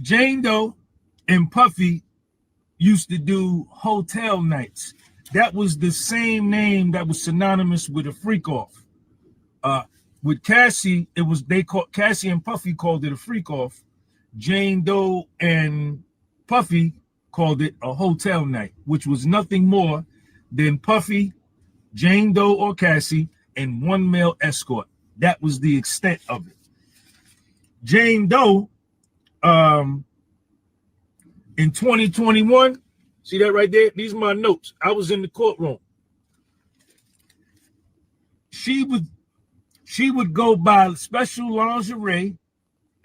Jane Doe and Puffy used to do hotel nights. That was the same name that was synonymous with a freak off. With Cassie, Cassie and Puffy called it a freak off. Jane Doe and Puffy called it a hotel night, which was nothing more than Puffy, Jane Doe or Cassie, and one male escort. That was the extent of it. Jane Doe, in 2021, see that right there? These are my notes. I was in the courtroom. She would go buy special lingerie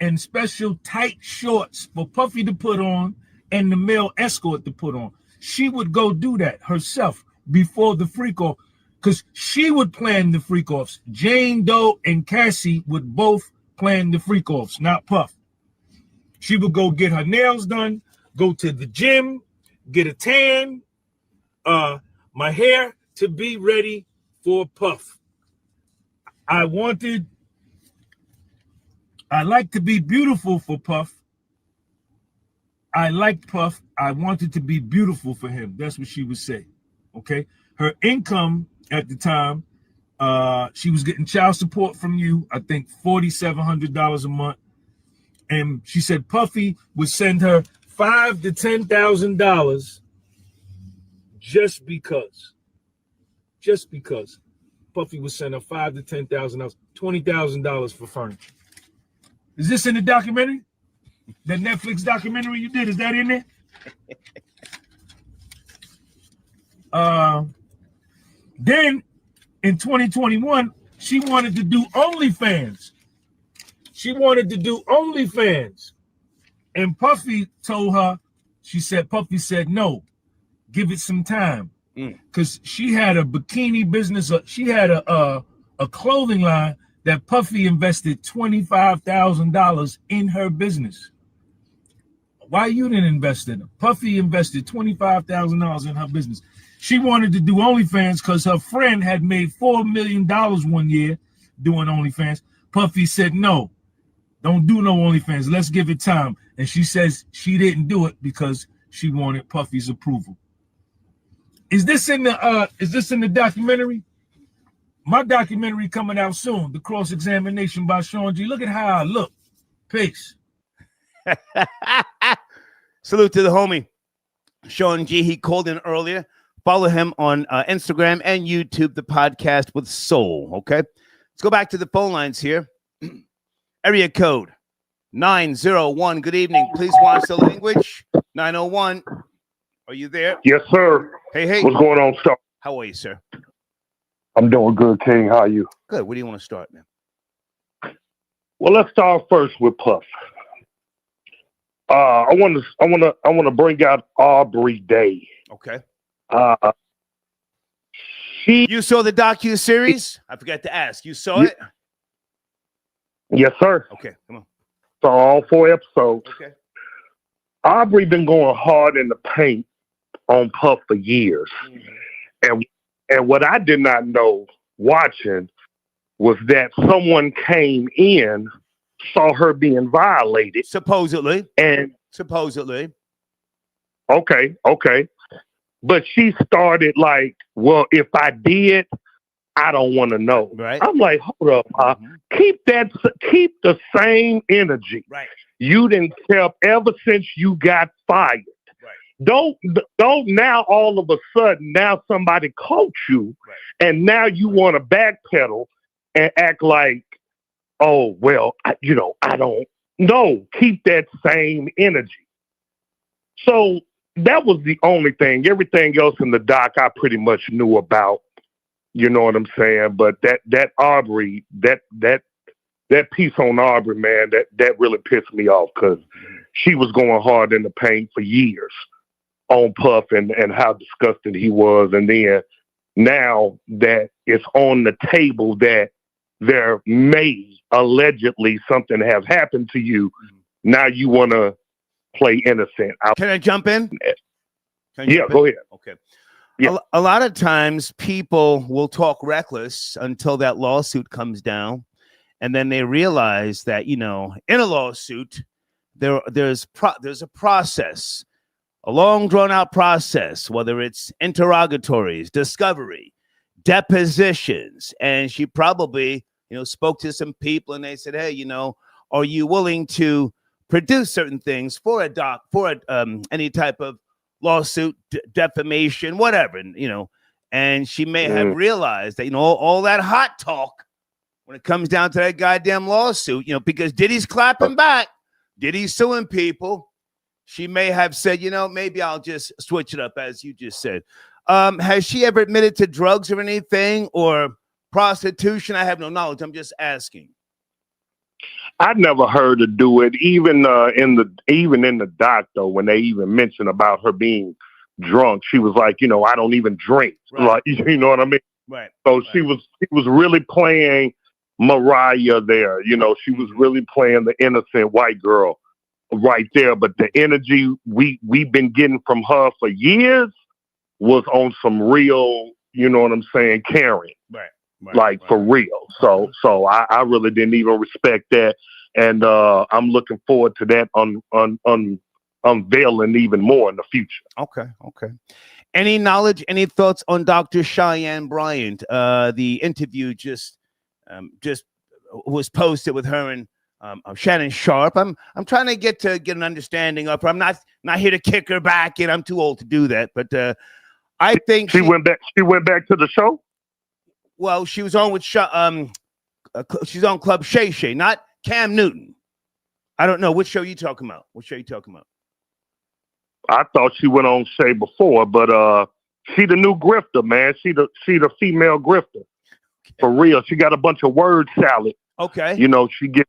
and special tight shorts for Puffy to put on and the male escort to put on. She would go do that herself before the freak off, because she would plan the freak offs. Jane Doe and Cassie would both plan the freak offs, not Puff. She would go get her nails done, go to the gym, get a tan, my hair to be ready for Puff. I like to be beautiful for Puff. I liked Puff. I wanted to be beautiful for him. That's what she would say. Okay. Her income at the time, she was getting child support from you, I think $4,700 a month. And she said Puffy would send her $5,000 to $10,000 just because. Puffy would send her $5,000 to $10,000, $20,000 for furniture. Is this in the documentary? That Netflix documentary you did, is that in there? Then in 2021, she wanted to do OnlyFans. And Puffy told her, Puffy said, no, give it some time. Because she had a bikini business. She had a clothing line that Puffy invested $25,000 in her business. Why you didn't invest in it? Puffy invested $25,000 in her business. She wanted to do OnlyFans because her friend had made $4 million one year doing OnlyFans. Puffy said, no, don't do no OnlyFans. Let's give it time. And she says she didn't do it because she wanted Puffy's approval. Is this in the documentary? My documentary coming out soon. The cross-examination by Sean G. Look at how I look. Peace. Salute to the homie Sean G. He called in earlier. Follow him on Instagram and YouTube, the podcast with soul. Okay, let's go back to the phone lines here. Area code 901. Good evening. Please watch the language. 901. Are you there? Yes, sir. Hey. What's going on, sir? How are you, sir? I'm doing good, King. How are you? Good. Where do you want to start, man? Well, let's start first with Puff. I want to bring out Aubrey Day. Okay. You saw the docuseries? I forgot to ask. You saw it? Yes, sir. Okay, come on. Saw all 4 episodes. Okay. Aubrey been going hard in the paint on Puff for years. And what I did not know watching was that someone came in, saw her being violated. Supposedly. Okay. But she started like, well, if I did, I don't want to know. Right. I'm like, hold up, keep the same energy. Right. You didn't kept ever since you got fired. Right. Don't now all of a sudden now somebody caught you, right, and now you want to backpedal and act like, oh well, I don't know. Keep that same energy. So that was the only thing. Everything else in the doc I pretty much knew about. You know what I'm saying? But that Aubrey, that piece on Aubrey, man, that really pissed me off because she was going hard in the paint for years on Puff and how disgusted he was. And then now that it's on the table that there may allegedly something have happened to you, now you want to play innocent. Can I jump in? Go ahead. Okay. Yeah. A lot of times people will talk reckless until that lawsuit comes down. And then they realize that, in a lawsuit, there's a process, a long drawn out process, whether it's interrogatories, discovery, depositions. And she probably spoke to some people and they said, hey, are you willing to produce certain things for any type of lawsuit, defamation, whatever, and she may have realized that, all that hot talk when it comes down to that goddamn lawsuit, because Diddy's clapping back, Diddy's suing people. She may have said, maybe I'll just switch it up, as you just said. Has she ever admitted to drugs or anything, or prostitution? I have no knowledge. I'm just asking. I never heard her do it, even in the doc, though, when they even mentioned about her being drunk. She was like, I don't even drink. Right. Like, you know what I mean? Right. So she was really playing Mariah there. She was really playing the innocent white girl right there. But the energy we've been getting from her for years was on some real, you know what I'm saying, caring. Right. For real. So I really didn't even respect that. And I'm looking forward to that unveiling even more in the future. Okay. Any knowledge, any thoughts on Dr. Cheyenne Bryant? The interview just was posted with her and Shannon Sharp. I'm trying to get an understanding of her. I'm not here to kick her back in. I'm too old to do that. But I think she went back. She went back to the show. Well, she was on with she's on Club Shay Shay, not Cam Newton. I don't know which show you talking about. I thought she went on Shay before, but she the new grifter, man. She the female grifter. For real. She got a bunch of word salad. Okay. She get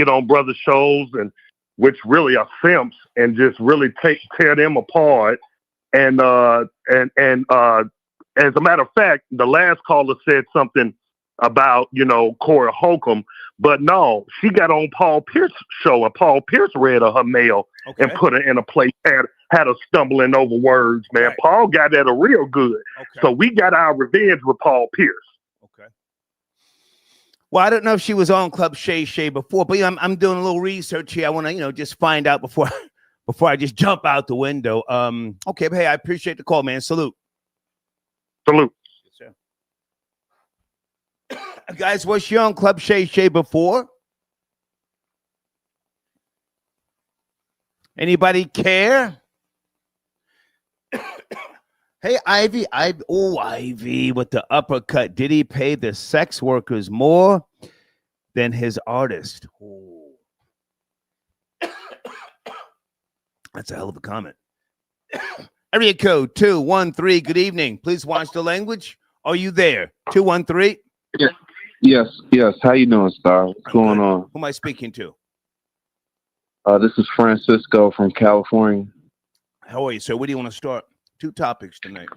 on brother shows and which really are simps and just really tear them apart. And as a matter of fact, the last caller said something about, Corey Holcomb, but no, she got on Paul Pierce's show and Paul Pierce read her mail and put her in a place, had her stumbling over words, man. Right. Paul got at her real good. Okay. So we got our revenge with Paul Pierce. Okay. Well, I don't know if she was on Club Shay Shay before, but I'm doing a little research here. I want to, just find out before I just jump out the window. Okay, but hey, I appreciate the call, man. Salute. Salute. Yes, sir. Guys, was she on Club Shay Shay before? Anybody care? Hey, Ivy. Ivy with the uppercut. Did he pay the sex workers more than his artist? Ooh. That's a hell of a comment. Area code 213. Good evening. Please watch the language. Are you there? 213. Yes. How you doing, Star? What's going on? Who am I speaking to? This is Francisco from California. How are you, sir? Where do you want to start? 2 topics tonight.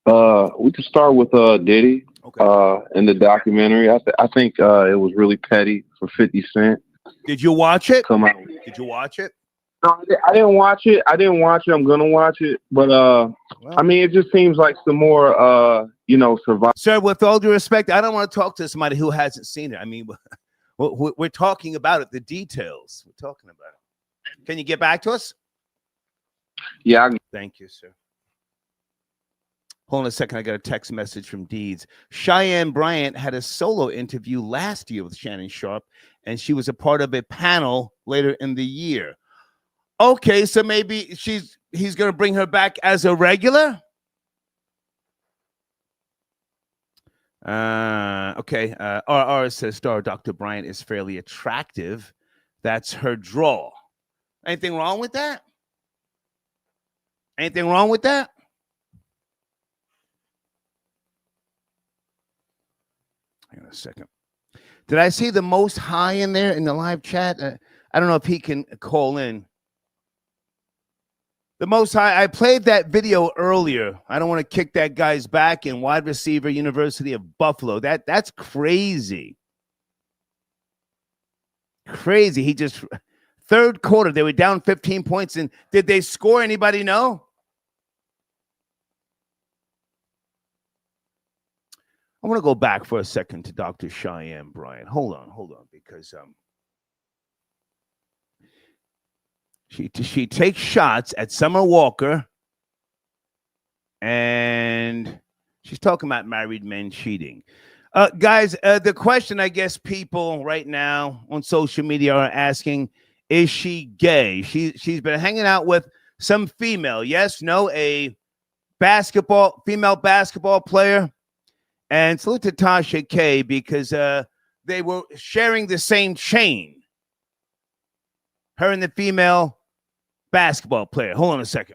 We could start with Diddy. Okay. In the documentary. I think it was really petty for 50 Cent. Did you watch it? Come out. Did you watch it? No, I didn't watch it. I'm gonna watch it, but I mean, it just seems like some more, survival. Sir, with all due respect, I don't want to talk to somebody who hasn't seen it. I mean, we're talking about it, the details. We're talking about it. Can you get back to us? Yeah. Thank you, sir. Hold on a second. I got a text message from Deeds. Cheyenne Bryant had a solo interview last year with Shannon Sharp, and she was a part of a panel later in the year. Okay, so maybe he's going to bring her back as a regular? Okay. RR says, Star, Dr. Bryant is fairly attractive. That's her draw. Anything wrong with that? Anything wrong with that? Hang on a second. Did I see the Most High in there in the live chat? I don't know if he can call in. The Most High, I played that video earlier. I don't want to kick that guy's back in wide receiver, University of Buffalo. That's crazy. Crazy. He just, third quarter, they were down 15 points. And did they score? Anybody know? I want to go back for a second to Dr. Cheyenne Bryant. Hold on, because she takes shots at Summer Walker, and she's talking about married men cheating. Guys, the question I guess people right now on social media are asking, is she gay? She's been hanging out with some female, yes, no, a female basketball player. And salute to Tasha K because they were sharing the same chain. Her and the female basketball player. Hold on a second.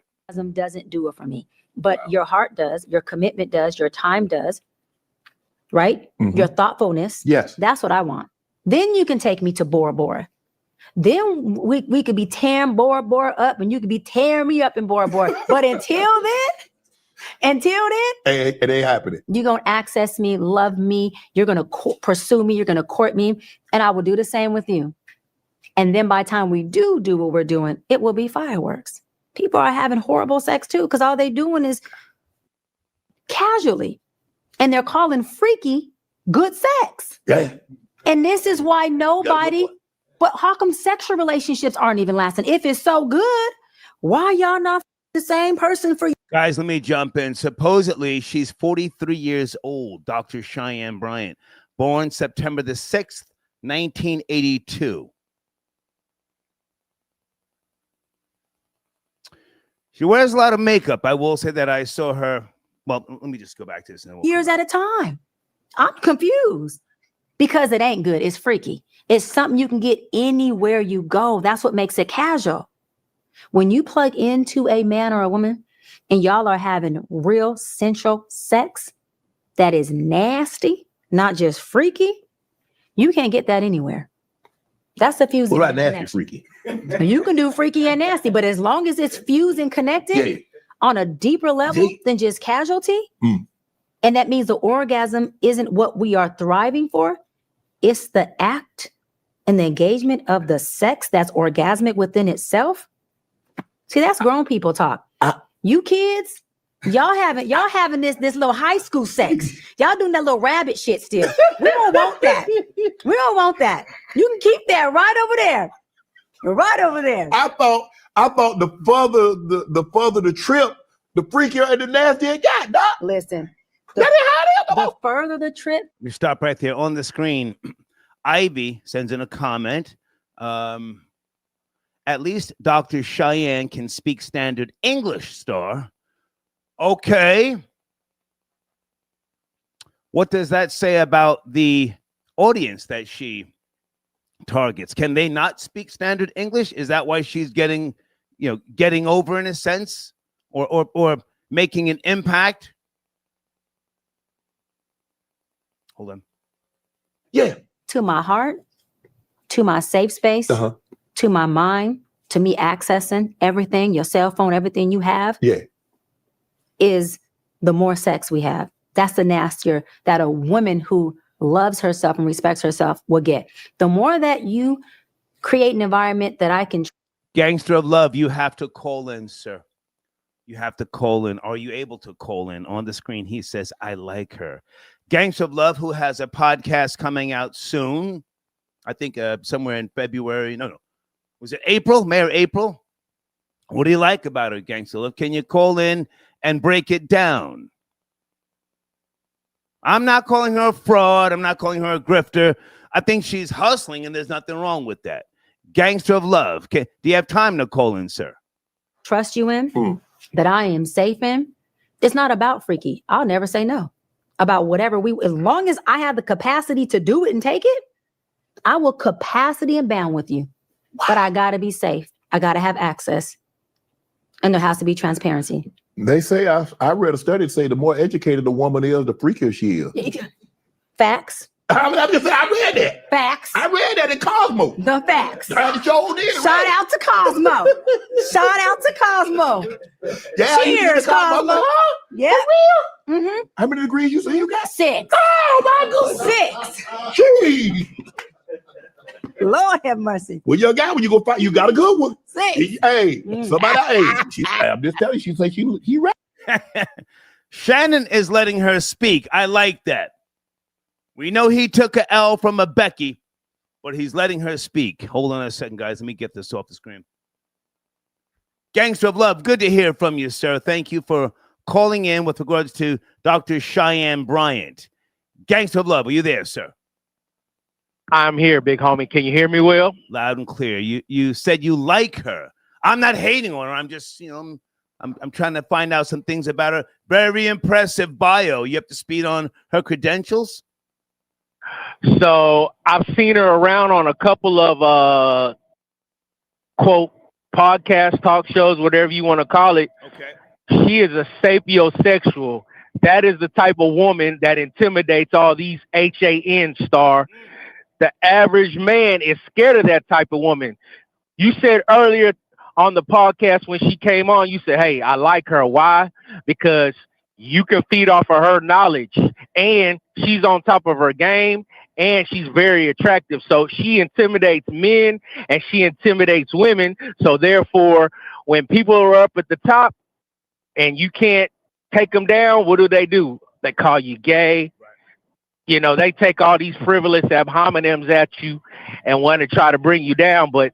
Doesn't do it for me, but your heart does, your commitment does, your time does. Right? Mhm. Your thoughtfulness. Yes. That's what I want. Then you can take me to Bora Bora. Then we could be tearing Bora Bora up and you could be tearing me up in Bora Bora. But until then, it ain't happening. you're going to access me, love me. You're going to pursue me. You're going to court me. And I will do the same with you. And then by the time we do what we're doing, it will be fireworks. People are having horrible sex too because all they doing is casually. And they're calling freaky good sex. Yeah. And this is why but how come sexual relationships aren't even lasting? If it's so good, why y'all not the same person for you? Guys, let me jump in. Supposedly, she's 43 years old, Dr. Cheyenne Bryant, born September the 6th, 1982. She wears a lot of makeup. I will say that I saw her. Well, let me just go back to this. Years at a time. I'm confused because it ain't good. It's freaky. It's something you can get anywhere you go. That's what makes it casual. When you plug into a man or a woman and y'all are having real sensual sex that is nasty, not just freaky, you can't get that anywhere. That's the fusing. What about nasty freaky? You can do freaky and nasty, but as long as it's fused and connected, on a deeper level than just casualty. And that means the orgasm isn't what we are thriving for. It's the act and the engagement of the sex that's orgasmic within itself. See, that's grown people talk. You kids, y'all having this little high school sex. Y'all doing that little rabbit shit still. We don't want that. We don't want that. You can keep that right over there. Right over there. I thought the further the trip, the freakier and the nastier it got, Doc. Listen, the further the trip. We stop right there on the screen. Ivy sends in a comment. At least Dr. Cheyenne can speak standard English, star. Okay. What does that say about the audience that she targets? Can they not speak standard English? Is that why she's getting over in a sense, or making an impact? Hold on. Yeah. To my heart, to my safe space, to my mind, to me accessing everything, your cell phone, everything you have, is the more sex we have. That's the nastier that a woman who loves herself and respects herself will get. The more that you create an environment that I can. Gangster of Love, you have to call in, sir. You have to call in. Are you able to call in? On the screen, he says, I like her. Gangster of Love, who has a podcast coming out soon. I think somewhere in February. No. Was it April? May or April? What do you like about her, Gangster of Love? Can you call in and break it down? I'm not calling her a fraud. I'm not calling her a grifter. I think she's hustling, and there's nothing wrong with that. Gangster of Love. Do you have time to call in, sir? Trust you in, that I am safe in. It's not about freaky. I'll never say no. About whatever as long as I have the capacity to do it and take it, I will capacity and bound with you. But I got to be safe. I got to have access. And there has to be transparency. They say, I read a study that say the more educated a woman is, the freakier she is. Facts. I read that. Facts. I read that in Cosmo. The facts. Shout out to Cosmo. Shout out to Cosmo. Yeah, cheers, Cosmo. Yeah. For real? Mm-hmm. How many degrees you say you got? 6. Oh my goodness. 6. Jeez. Lord have mercy. Well, you got when you go fight, you got a good one. 6. Hey, somebody. I'm just telling you, she said he right. Shannon is letting her speak. I like that. We know he took a L from a Becky, but he's letting her speak. Hold on a second, guys. Let me get this off the screen. Gangster of Love, good to hear from you, sir. Thank you for calling in with regards to Dr. Cheyenne Bryant. Gangster of Love, are you there, sir? I'm here, big homie. Can you hear me well? Loud and clear. You said you like her. I'm not hating on her. I'm just, I'm trying to find out some things about her. Very impressive bio. You have to speed on her credentials? So I've seen her around on a couple of quote podcast talk shows, whatever you want to call it. Okay. She is a sapiosexual. That is the type of woman that intimidates all these HAN star. The average man is scared of that type of woman. You said earlier on the podcast when she came on, you said, hey, I like her. Why? Because you can feed off of her knowledge, and she's on top of her game, and she's very attractive. So she intimidates men and she intimidates women. So therefore, when people are up at the top and you can't take them down, what do? They call you gay. You know, they take all these frivolous ad hominems at you and want to try to bring you down. But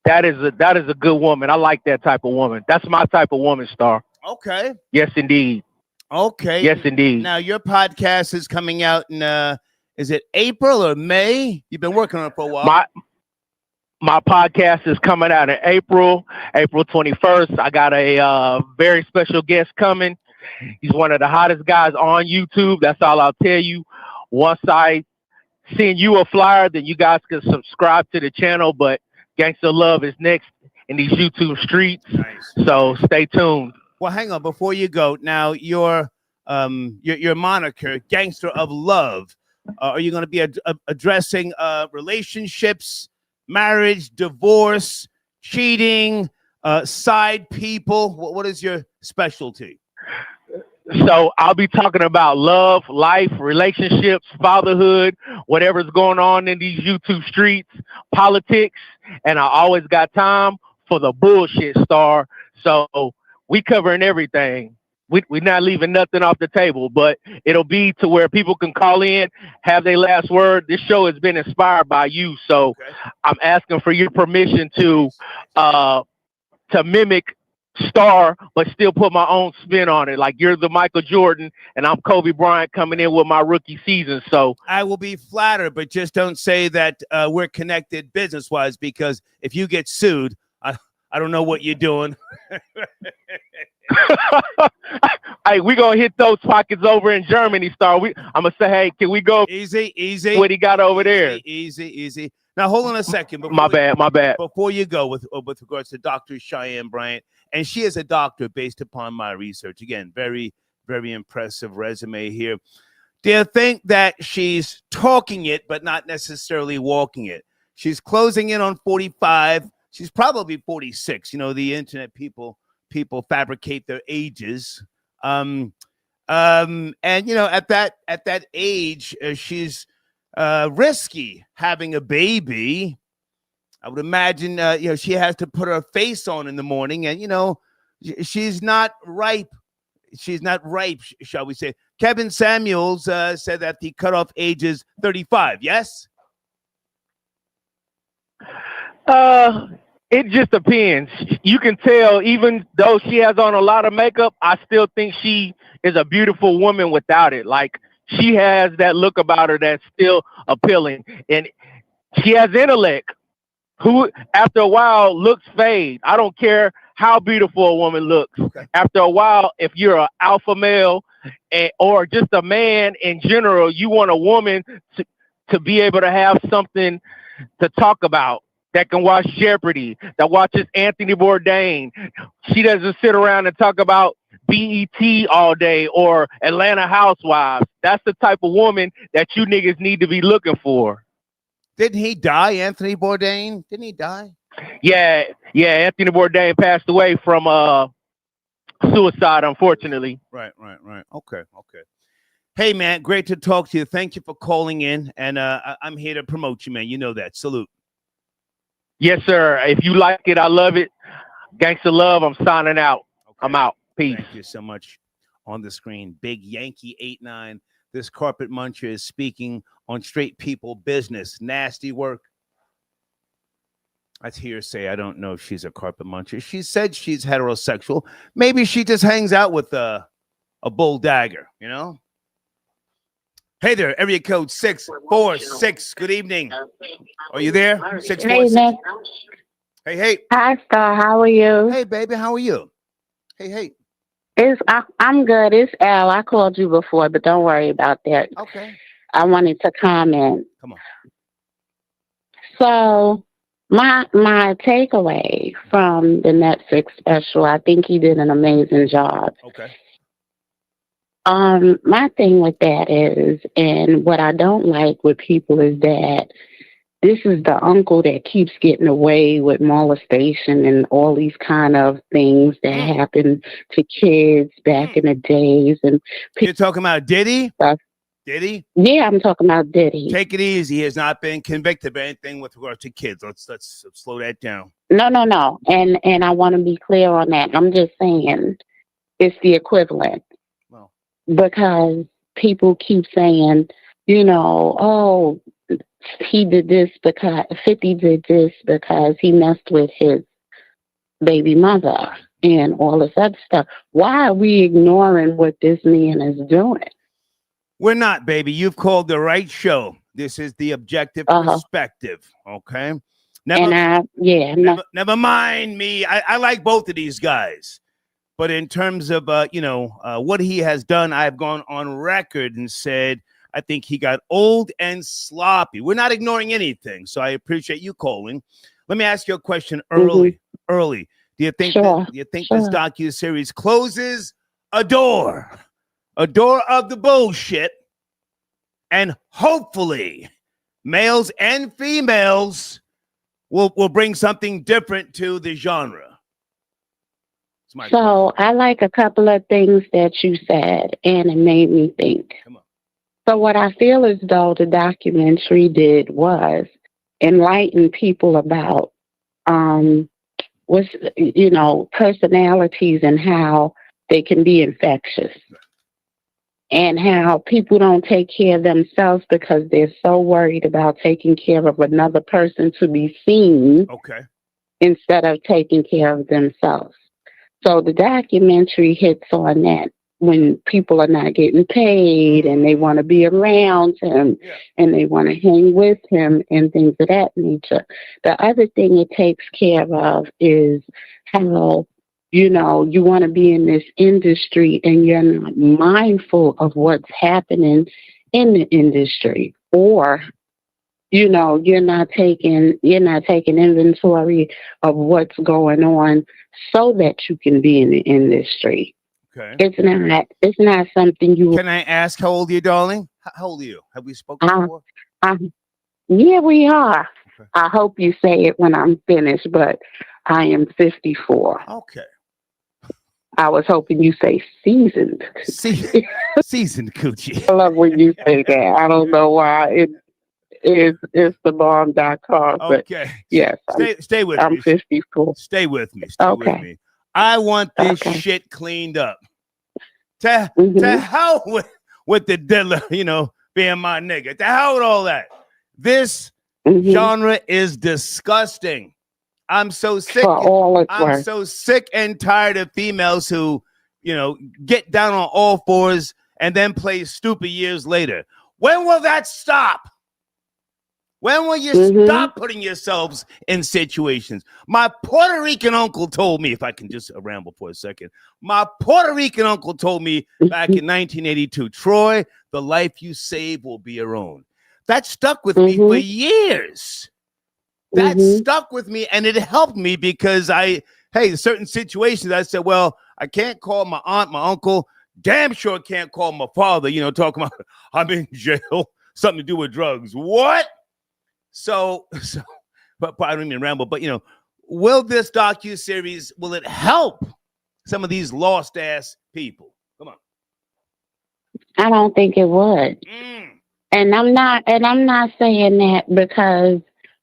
that is a good woman. I like that type of woman. That's my type of woman, Star. Okay. Yes, indeed. Okay. Yes, indeed. Now, your podcast is coming out in, is it April or May? You've been working on it for a while. My podcast is coming out in April 21st. I got a very special guest coming. He's one of the hottest guys on YouTube. That's all I'll tell you. Once I send you a flyer, then you guys can subscribe to the channel. But Gangsta Love is next in these YouTube streets. Nice. So stay tuned. Well, hang on. Before you go, now your moniker, Gangster of Love, are you going to be addressing relationships, marriage, divorce, cheating, side people? What is your specialty? So I'll be talking about love, life, relationships, fatherhood, whatever's going on in these YouTube streets, politics, and I always got time for the bullshit, Star. So we covering everything. We're not leaving nothing off the table, but it'll be to where people can call in, have their last word. This show has been inspired by you, so I'm asking for your permission to mimic Star, but still put my own spin on it. Like you're the Michael Jordan, and I'm Kobe Bryant coming in with my rookie season. So I will be flattered, but just don't say that we're connected business-wise, because if you get sued, I don't know what you're doing. Hey, we gonna hit those pockets over in Germany, Star. I'm gonna say, hey, can we go easy? What he got over there? Easy. Now hold on a second. My bad. Before you go with regards to Dr. Cheyenne Bryant, and she is a doctor based upon my research. Again, very, very impressive resume here. Do you think that she's talking it, but not necessarily walking it? She's closing in on 45. She's probably 46. You know, the internet people fabricate their ages. And you know, at that age, she's risky having a baby. I would imagine, you know, she has to put her face on in the morning, and you know, she's not ripe. She's not ripe, shall we say? Kevin Samuels said that the cutoff age is 35. Yes. It just depends. You can tell, even though she has on a lot of makeup, I still think she is a beautiful woman without it. Like, she has that look about her that's still appealing, and she has intellect. Who, after a while, looks fade. I don't care how beautiful a woman looks. Okay. After a while, if you're an alpha male or just a man in general, you want a woman to be able to have something to talk about, that can watch Jeopardy, that watches Anthony Bourdain. She doesn't sit around and talk about BET all day or Atlanta Housewives. That's the type of woman that you niggas need to be looking for. Didn't he die, Anthony Bourdain? Didn't he die? Yeah. Anthony Bourdain passed away from suicide, unfortunately. Right. Okay. Hey, man, great to talk to you. Thank you for calling in, and I'm here to promote you, man. You know that. Salute. Yes, sir. If you like it, I love it. Gangsta Love, I'm signing out. Okay. I'm out. Peace. Thank you so much. On the screen, Big Yankee 89. This carpet muncher is speaking on straight people business. Nasty work. That's hearsay. I don't know if she's a carpet muncher. She said she's heterosexual. Maybe she just hangs out with a bull dagger, you know? Hey there, area code 646. Good evening. Are you there? Hey, 646. Nick. Hey. Hi, Star. How are you? Hey, baby. How are you? Hey. I'm good. It's Al. I called you before, but don't worry about that. Okay. I wanted to comment. Come on. So, my takeaway from the Netflix special, I think he did an amazing job. Okay. My thing with that is, and what I don't like with people is that this is the uncle that keeps getting away with molestation and all these kind of things that happen to kids back in the days. And You're talking about Diddy? Diddy? Yeah, I'm talking about Diddy. Take it easy. He has not been convicted of anything with regard to kids. Let's slow that down. No. And I want to be clear on that. I'm just saying it's the equivalent. Well. Because people keep saying, oh, he did this because 50 did this because he messed with his baby mother and all this other stuff. Why are we ignoring what this man is doing? We're not, baby. You've called the right show. This is the objective perspective. Okay. Never mind me. I like both of these guys. But in terms of, what he has done, I've gone on record and said, I think he got old and sloppy. We're not ignoring anything. So I appreciate you calling. Let me ask you a question early. Do you think this docuseries closes a door of the bullshit, and hopefully males and females will bring something different to the genre? So I like a couple of things that you said, and it made me think. Come on. So what I feel as though the documentary did was enlighten people about personalities and how they can be infectious, and how people don't take care of themselves because they're so worried about taking care of another person to be seen, instead of taking care of themselves. So the documentary hits on that when people are not getting paid and they want to be around him and they want to hang with him and things of that nature. The other thing it takes care of is how, you want to be in this industry and you're not mindful of what's happening in the industry, or you're not taking inventory of what's going on so that you can be in the industry. Okay. It's not something you. Can I ask how old are you, darling? How old are you? Have we spoken before? Yeah, we are. Okay. I hope you say it when I'm finished, but I am 54. Okay. I was hoping you say seasoned. Seasoned coochie. I love when you say that. I don't know why it's the bomb.com. Okay. But yes. Stay with me. I'm 54. Stay with me. With me. I want this shit cleaned up. To hell with the diddler, being my nigga. To hell with all that. This genre is disgusting. I'm so sick. I'm so sick and tired of females who, get down on all fours and then play stupid years later. When will that stop? When will you stop putting yourselves in situations? My Puerto Rican uncle told me, if I can just ramble for a second, my Puerto Rican uncle told me back in 1982, Troy, the life you save will be your own. That stuck with me for years. That stuck with me, and it helped me because certain situations, I said, well, I can't call my aunt, my uncle, damn sure can't call my father, talking about I'm in jail, something to do with drugs. What? So, but I don't mean ramble, but will this docuseries, will it help some of these lost ass people? Come on. I don't think it would. And I'm not saying that because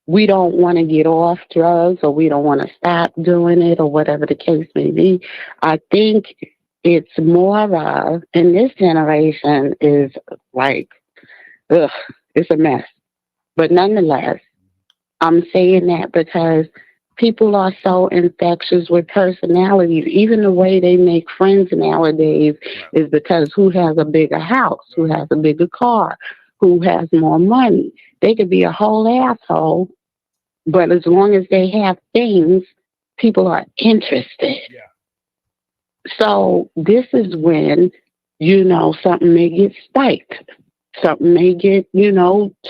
we don't want to get off drugs or we don't want to stop doing it or whatever the case may be. I think it's more of, and this generation is like, it's a mess. But nonetheless, I'm saying that because people are so infectious with personalities. Even the way they make friends nowadays is because who has a bigger house, who has a bigger car, who has more money. They could be a whole asshole, but as long as they have things, people are interested. So this is when, something may get spiked. Something may get,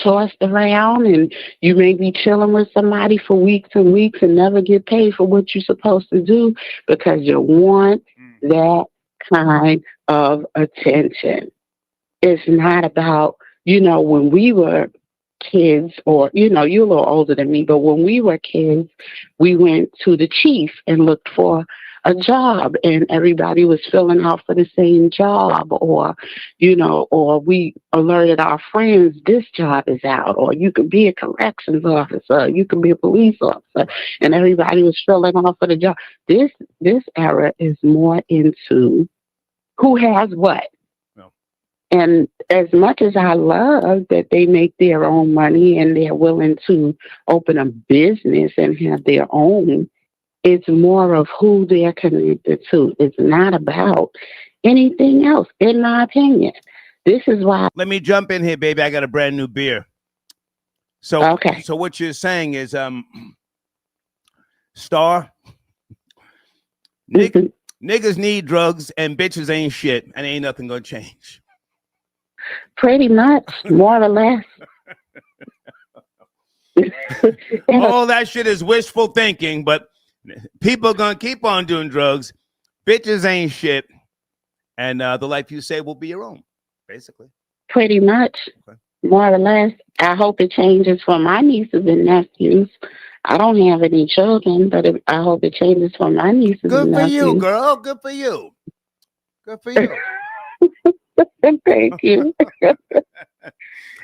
tossed around, and you may be chilling with somebody for weeks and weeks and never get paid for what you're supposed to do because you want that kind of attention. It's not about, when we were kids, or, you're a little older than me, but when we were kids, we went to the chief and looked for a job, and everybody was filling out for the same job, or we alerted our friends this job is out, or you could be a corrections officer, you could be a police officer, and everybody was filling out for the job. This era is more into who has what. And as much as I love that they make their own money and they're willing to open a business and have their own, it's more of who they're connected to. It's not about anything else, in my opinion. This is why. Let me jump in here, baby. I got a brand new beer. So what you're saying is, Star, niggas need drugs and bitches ain't shit, and ain't nothing gonna change. Pretty much, more or less. All that shit is wishful thinking, but people are gonna keep on doing drugs. Bitches ain't shit, and the life you say will be your own, basically. Pretty much, more or less. I hope it changes for my nieces and nephews. I don't have any children, but I hope it changes for my nieces and nephews. Good for you, girl. Good for you. Good for you. Thank you.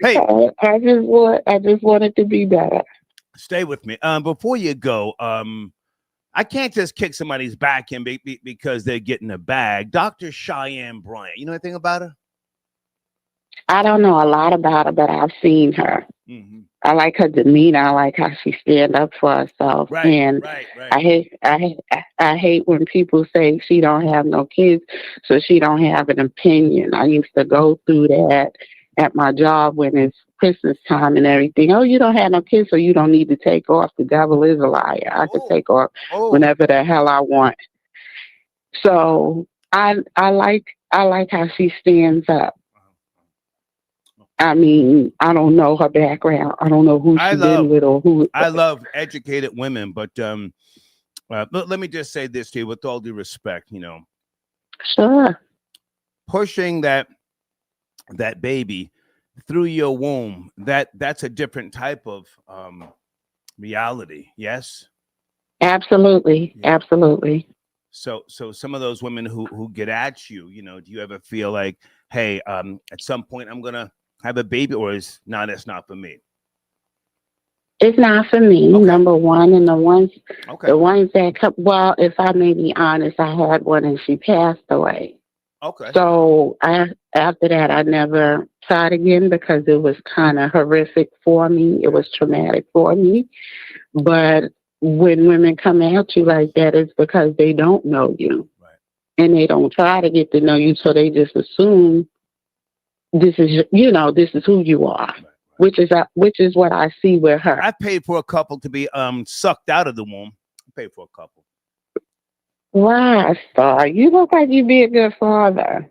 Hey, I just want it to be better. Stay with me. Before you go, I can't just kick somebody's back in because they're getting a bag. Dr. Cheyenne Bryant, you know anything about her? I don't know a lot about her, but I've seen her. Mm-hmm. I like her demeanor. I like how she stands up for herself. Right. I hate when people say she don't have no kids, so she don't have an opinion. I used to go through that at my job when it's Christmas time and everything. Oh, you don't have no kids, so you don't need to take off. The devil is a liar. I could take off whenever the hell I want. So I like how she stands up. I mean, I don't know her background. I don't know who she's been with or who. I love educated women, but let me just say this to you with all due respect, Sure. Pushing that baby through your womb, that's a different type of reality. Yes. Absolutely. Yeah. Absolutely. So some of those women who get at you, do you ever feel like, hey, at some point I'm going to have a baby, or it's not for me? It's not for me, number one. And the ones that come, well, if I may be honest, I had one and she passed away. Okay. So after that, I never tried again because it was kind of horrific for me. It was traumatic for me. But when women come at you like that, it's because they don't know you. Right. And they don't try to get to know you, so they just assume this is, this is who you are. Which is what I see with her. I paid for a couple to be sucked out of the womb. I paid for a couple. Wow, Star, you look like you'd be a good father.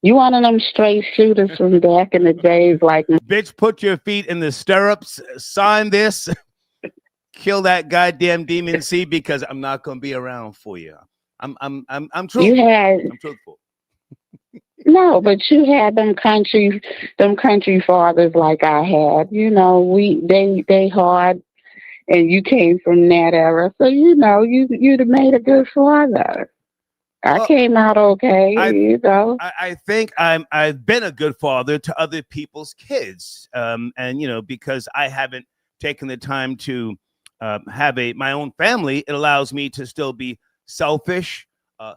You one of them straight shooters from back in the days, like bitch, put your feet in the stirrups, sign this, kill that goddamn demon seed because I'm not gonna be around for you. I'm truthful. I'm truthful. No, but you had them country fathers like I had. They hard, and you came from that era, so you'd have made a good father. I came out okay, I think I've been a good father to other people's kids, and because I haven't taken the time to have my own family, it allows me to still be selfish,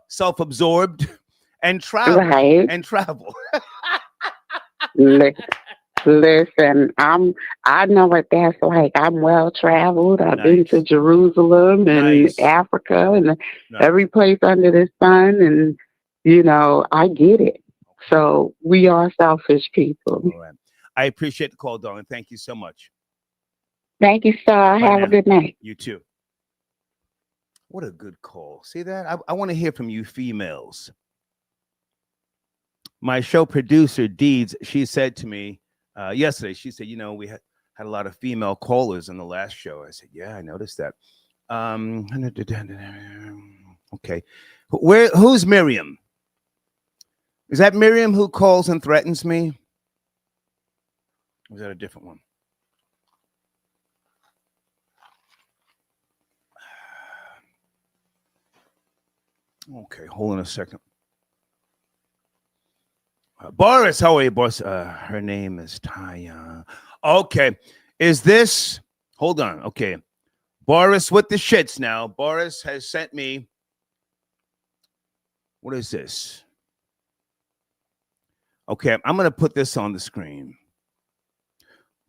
self-absorbed. And travel. Right. And travel. Listen, I know what that's like. I'm well traveled. I've been to Jerusalem and Africa and every place under the sun, and I get it. So we are selfish people. All right. I appreciate the call, darling. Thank you so much. Thank you, sir. Bye Have now. a good night. You too. What a good call. See that? I want to hear from you females. My show producer, Deeds, she said to me yesterday, she said, we had a lot of female callers in the last show. I said, yeah, I noticed that. Okay. Who's Miriam? Is that Miriam who calls and threatens me? Or is that a different one? Okay, hold on a second. Boris, how are you, Boris? Her name is Taya. Okay, is this? Hold on. Okay, Boris with the shits now. Boris has sent me. What is this? Okay, I'm going to put this on the screen.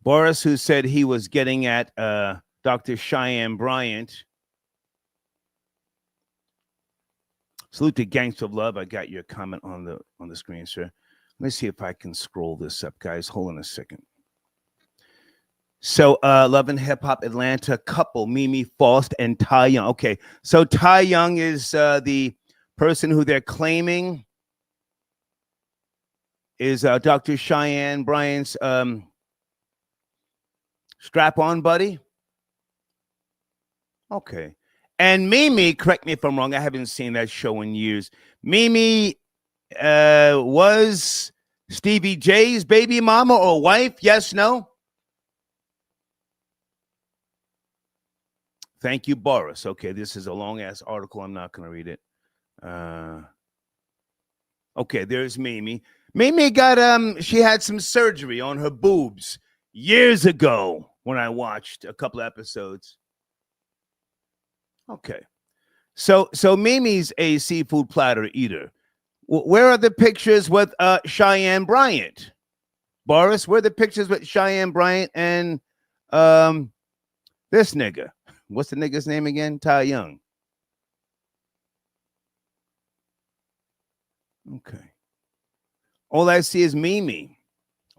Boris, who said he was getting at Dr. Cheyenne Bryant. Salute to Gangster of Love. I got your comment on the screen, sir. Let me see if I can scroll this up, guys. Hold on a second. So, Love and Hip Hop Atlanta couple, Mimi Faust and Ty Young. Okay, so Ty Young is the person who they're claiming is Dr. Cheyenne Bryant's strap-on buddy. Okay. And Mimi, correct me if I'm wrong, I haven't seen that show in years. Mimi was Stevie J's baby mama or wife? Yes, no? Thank you, Boris. Okay, this is a long-ass article. I'm not going to read it. Okay, there's Mimi. Mimi got, she had some surgery on her boobs years ago when I watched a couple episodes. Okay. So Mimi's a seafood platter eater. Where are the pictures with Cheyenne Bryant? Boris, where are the pictures with Cheyenne Bryant and this nigga? What's the nigga's name again? Ty Young. Okay. All I see is Mimi.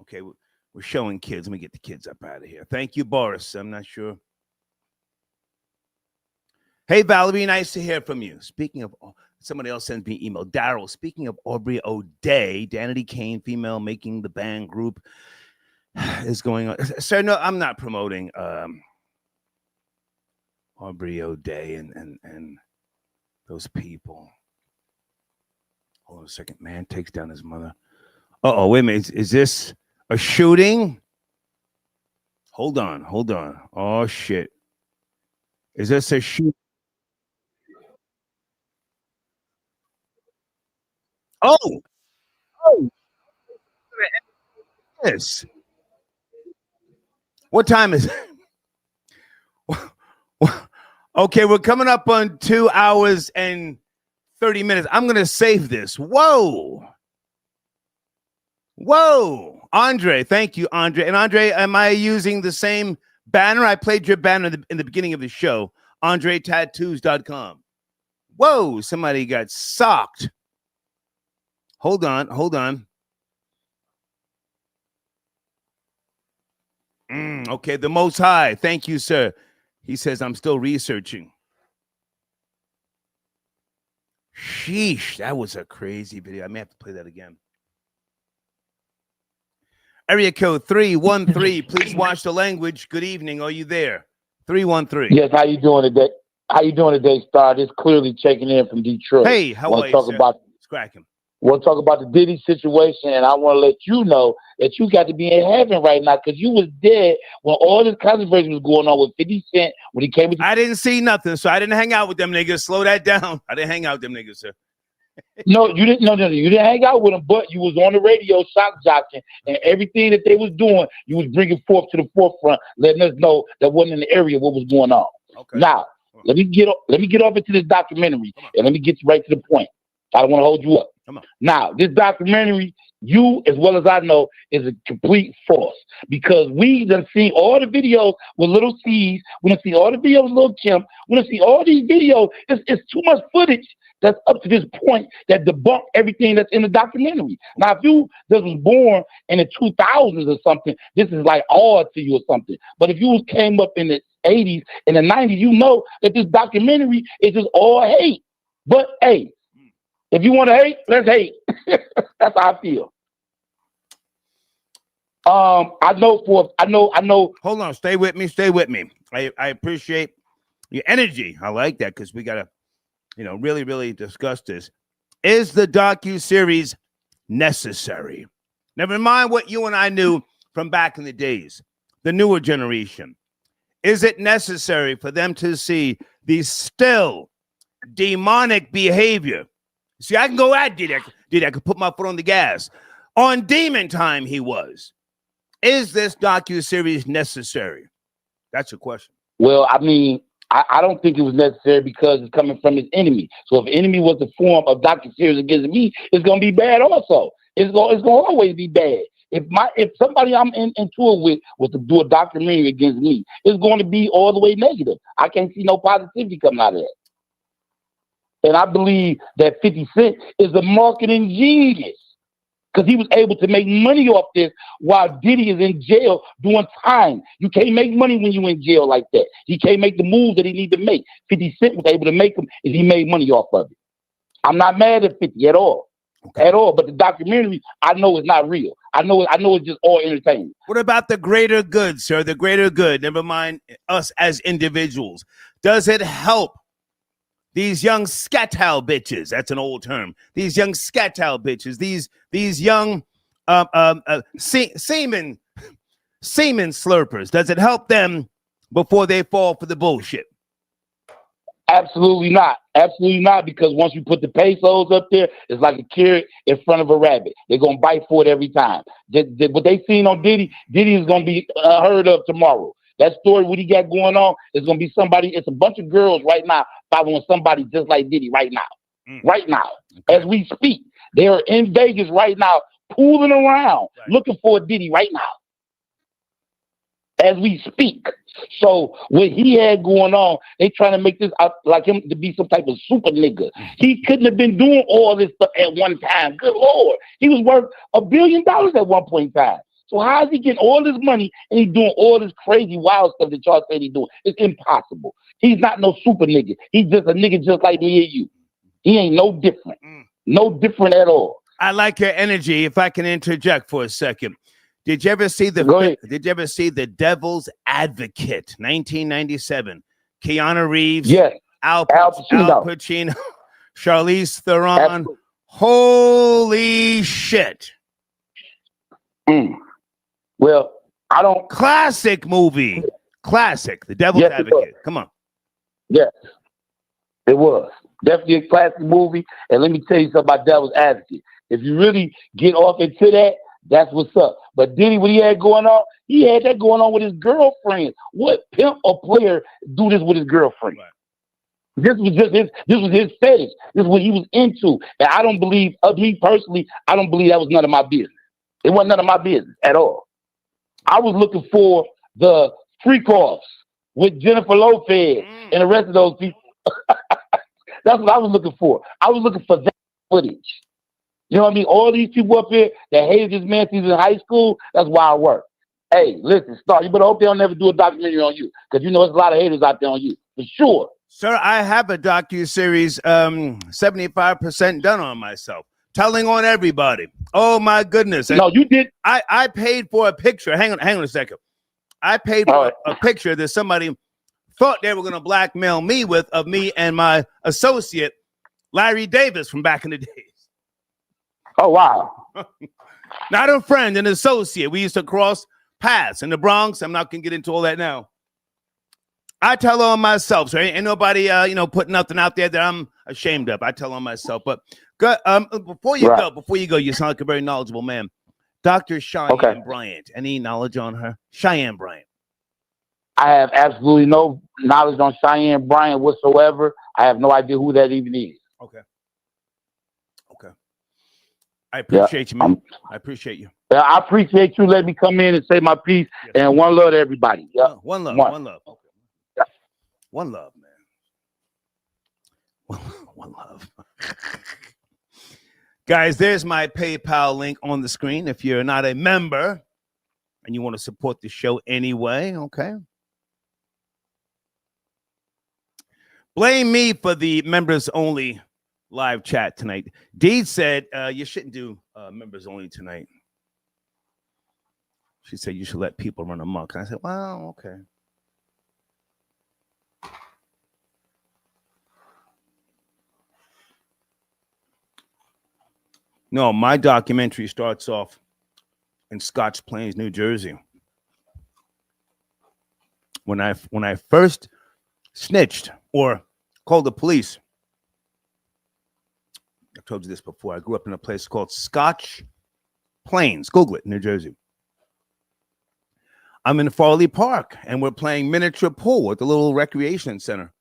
Okay, we're showing kids. Let me get the kids up out of here. Thank you, Boris. I'm not sure. Hey, Valerie, nice to hear from you. Speaking of, somebody else sends me an email. Daryl, speaking of Aubrey O'Day, Danity Kane, female making the band group is going on. Sir, no, I'm not promoting Aubrey O'Day and those people. Hold on a second. Man takes down his mother. Uh-oh, wait a minute. Is this a shooting? Hold on. Oh, shit. Is this a shoot? Oh. Yes. What time is it? Okay, we're coming up on 2 hours and 30 minutes. I'm going to save this. Whoa. Andre, thank you, Andre. And Andre, am I using the same banner? I played your banner in the beginning of the show. AndreTattoos.com. Whoa, somebody got socked. Hold on. Okay, the Most High. Thank you, sir. He says, I'm still researching. Sheesh, that was a crazy video. I may have to play that again. Area code 313. Please watch the language. Good evening. Are you there? 313. Yes, how you doing today? Star? This clearly checking in from Detroit. Hey, how are you, sir? It's cracking. Want to talk about the Diddy situation, and I want to let you know that you got to be in heaven right now because you was dead when all this controversy was going on with 50 Cent when he came with. I didn't see nothing, so I didn't hang out with them niggas. Slow that down. I didn't hang out with them niggas, sir. No, you didn't. No, you didn't hang out with them, but you was on the radio, shock jocking, and everything that they was doing, you was bringing forth to the forefront, letting us know that wasn't in the area what was going on. Okay. Now, let me get off into this documentary, and let me get right to the point. I don't want to hold you up. Now, this documentary you, as well as I know, is a complete farce because we done seen all the videos with Little C's. We done see all the videos with Lil Kim. We done see all these videos. It's too much footage that's up to this point that debunk everything that's in the documentary. Now, if you just was born in the 2000s or something, this is like odd to you or something. But if you came up in the 80s and the 90s, you know that this documentary is just all hate. But hey, if you want to hate, let's hate. That's how I feel. I know. Hold on, stay with me. I appreciate your energy. I like that because we gotta, really discuss this. Is the docuseries necessary? Never mind what you and I knew from back in the days, the newer generation. Is it necessary for them to see the still demonic behavior? See, I can go at Diddy. I could put my foot on the gas. On demon time, he was. Is this docuseries necessary? That's a question. Well, I mean, I don't think it was necessary because it's coming from his enemy. So if enemy was the form of docuseries against me, it's gonna be bad also. It's gonna always be bad. If somebody I'm in tour with was to do a documentary against me, it's going to be all the way negative. I can't see no positivity coming out of that. And I believe that 50 Cent is a marketing genius because he was able to make money off this while Diddy is in jail doing time. You can't make money when you're in jail like that. He can't make the moves that he need to make. 50 Cent was able to make them and he made money off of it. I'm not mad at 50 at all. Okay. At all. But the documentary, I know it's not real. I know it's just all entertainment. What about the greater good, sir? The greater good, never mind us as individuals. Does it help these young scatal bitches? That's an old term. These young scatal bitches, these young semen slurpers. Does it help them before they fall for the bullshit? Absolutely not. Absolutely not, because once you put the pesos up there, it's like a carrot in front of a rabbit. They're going to bite for it every time. What they seen on Diddy is going to be heard of tomorrow. That story, what he got going on, is going to be somebody. It's a bunch of girls right now following somebody just like Diddy right now. Right now. Okay. As we speak. They are in Vegas right now, pooling around, looking for a Diddy right now. As we speak. So what he had going on, they trying to make this out like him to be some type of super nigga. He couldn't have been doing all this stuff at one time. Good Lord. He was worth $1 billion at one point in time. So how is he getting all this money and he's doing all this crazy wild stuff that y'all say he's doing? It's impossible. He's not no super nigga. He's just a nigga just like me and you. He ain't no different. No different at all. I like your energy. If I can interject for a second. Did you ever see the Devil's Advocate, 1997? Keanu Reeves, yes. Al Pacino, Charlize Theron. Absolutely. Holy shit. Well, I don't. Classic movie. Classic. The Devil's Advocate. Come on. Yes, it was. Definitely a classic movie. And let me tell you something about Devil's Advocate. If you really get off into that, that's what's up. But Diddy, what he had going on, he had that going on with his girlfriend. What pimp or player do this with his girlfriend? Right. This was his fetish. This is what he was into. And I don't believe, me personally, I don't believe that was none of my business. It wasn't none of my business at all. I was looking for the freak-offs with Jennifer Lopez and the rest of those people. That's what I was looking for. I was looking for that footage. You know what I mean? All these people up here that hated this man since in high school, that's why I work. Hey, listen, Star, you better hope they don't never do a documentary on you, because you know there's a lot of haters out there on you, for sure. Sir, I have a docuseries 75% done on myself, telling on everybody. Oh, my goodness. No, you did. I paid for a picture. Hang on a second. I paid for a picture that somebody thought they were going to blackmail me with, of me and my associate, Larry Davis, from back in the days. Oh, wow. Not a friend, an associate. We used to cross paths in the Bronx. I'm not going to get into all that now. I tell on myself, so ain't nobody, putting nothing out there that I'm ashamed of. I tell on myself. But before you go, you sound like a very knowledgeable man. Dr. Cheyenne Bryant, any knowledge on her? Cheyenne Bryant. I have absolutely no knowledge on Cheyenne Bryant whatsoever. I have no idea who that even is. Okay. I appreciate you, man. I appreciate you. I appreciate you letting me come in and say my piece. Yes. And one love to everybody. Yeah. One love. One love. Okay. Yeah. One love, man. One love. Guys, there's my PayPal link on the screen. If you're not a member and you want to support the show anyway, okay? Blame me for the members only live chat tonight. Dee said you shouldn't do members only tonight. She said you should let people run amok. And I said, well, okay. No, my documentary starts off in Scotch Plains, New Jersey. When I first snitched or called the police, I told you this before. I grew up in a place called Scotch Plains. Google it, New Jersey. I'm in Farley Park, and we're playing miniature pool at the little recreation center.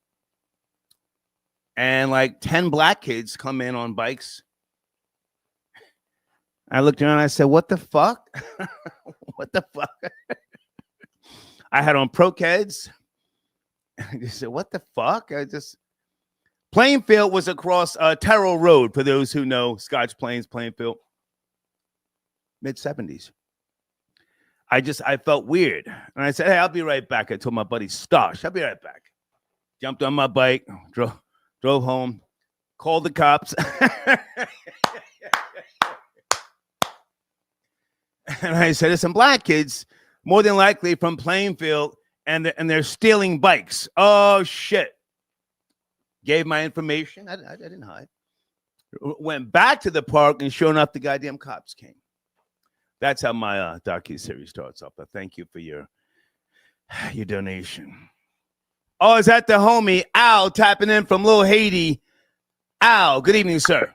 And like 10 black kids come in on bikes. I looked around and I said, what the fuck? What the fuck? I had on Pro-Keds. I just said, what the fuck? Plainfield was across Terrell Road, for those who know Scotch Plains, Plainfield. Mid-70s. I felt weird. And I said, hey, I'll be right back. I told my buddy Stosh, I'll be right back. Jumped on my bike, drove home, called the cops. And I said, there's some black kids, more than likely from Plainfield, and they're stealing bikes. Oh, shit. Gave my information. I didn't hide. Went back to the park, and sure enough, the goddamn cops came. That's how my docuseries starts off. But thank you for your donation. Oh, is that the homie Al tapping in from Little Haiti? Al, good evening, sir.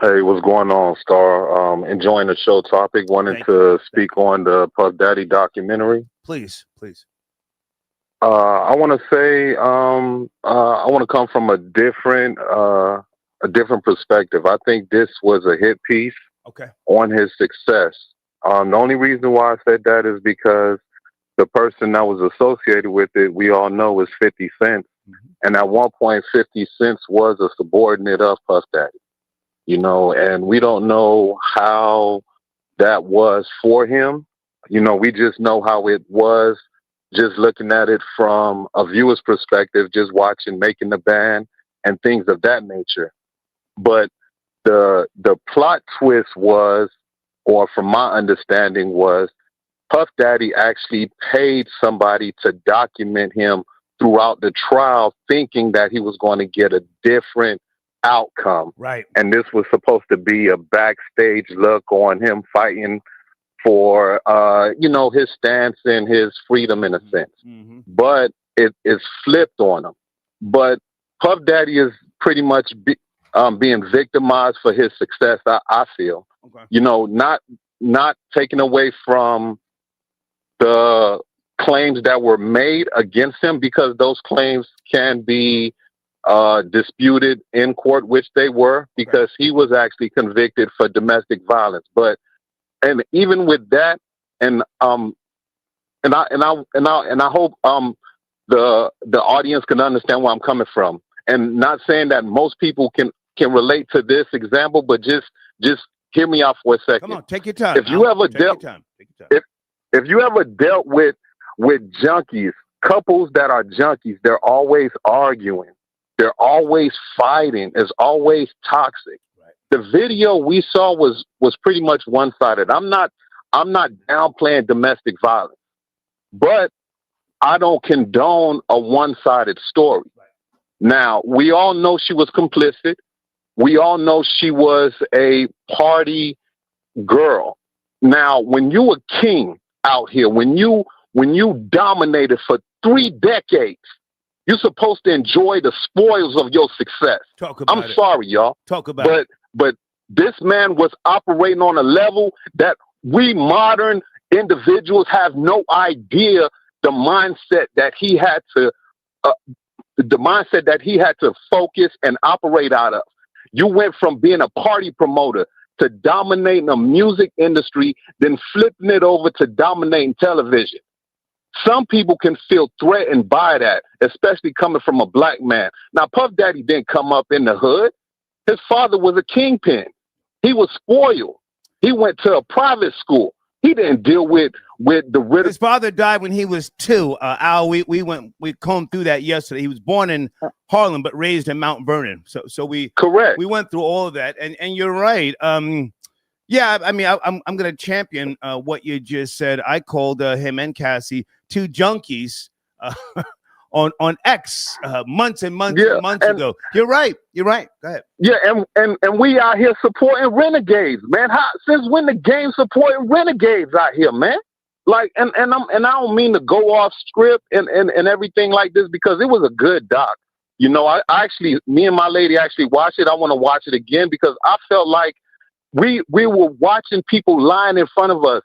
Hey, what's going on, Star? Enjoying the show topic. Wanted to speak on the Puff Daddy documentary. Please. I want to say I want to come from a different perspective. I think this was a hit piece. Okay. On his success. The only reason why I said that is because the person that was associated with it, we all know, is 50 Cent. Mm-hmm. And at one point, 50 Cent was a subordinate of Puff Daddy. You know, and we don't know how that was for him. You know, we just know how it was, just looking at it from a viewer's perspective, just watching Making the Band and things of that nature. But the plot twist was, or from my understanding was, Puff Daddy actually paid somebody to document him throughout the trial, thinking that he was going to get a different outcome. Right. And this was supposed to be a backstage look on him fighting for, his stance and his freedom in a sense. Mm-hmm. But it's flipped on him. But Puff Daddy is pretty much being victimized for his success, I feel. Okay. You know, not taken away from the claims that were made against him, because those claims can be disputed in court, which they were, because he was actually convicted for domestic violence. But and even with that, and I hope the audience can understand where I'm coming from, and not saying that most people can relate to this example, but just hear me out for a second. Come on, take your time. If you ever dealt, if you ever dealt with junkies, couples that are junkies, they're always arguing. They're always fighting. It's always toxic. Right. The video we saw was pretty much one-sided. I'm not downplaying domestic violence, but I don't condone a one-sided story. Right. Now, we all know she was complicit. We all know she was a party girl. Now, when you a king out here, when you dominated for 3 decades, you're supposed to enjoy the spoils of your success. I'm sorry, y'all. But this man was operating on a level that we modern individuals have no idea the mindset that he had to focus and operate out of. You went from being a party promoter to dominating the music industry than flipping it over to dominating television. Some people can feel threatened by that, especially coming from a black man. Now, Puff Daddy didn't come up in the hood. His father was a kingpin. He was spoiled. He went to a private school. He didn't deal with the His father died when he was 2. Al, we combed through that yesterday. He was born in Harlem but raised in Mount Vernon. So we went through all of that. And you're right. Yeah, I mean, I'm going to champion what you just said. I called him and Cassie 2 junkies on X months and months and months ago. You're right. Go ahead. Yeah, and we out here supporting renegades, man. Since when the game supporting renegades out here, man? Like, and I don't mean to go off script and everything like this, because it was a good doc. You know, I actually, me and my lady actually watched it. I want to watch it again because I felt like we were watching people lying in front of us.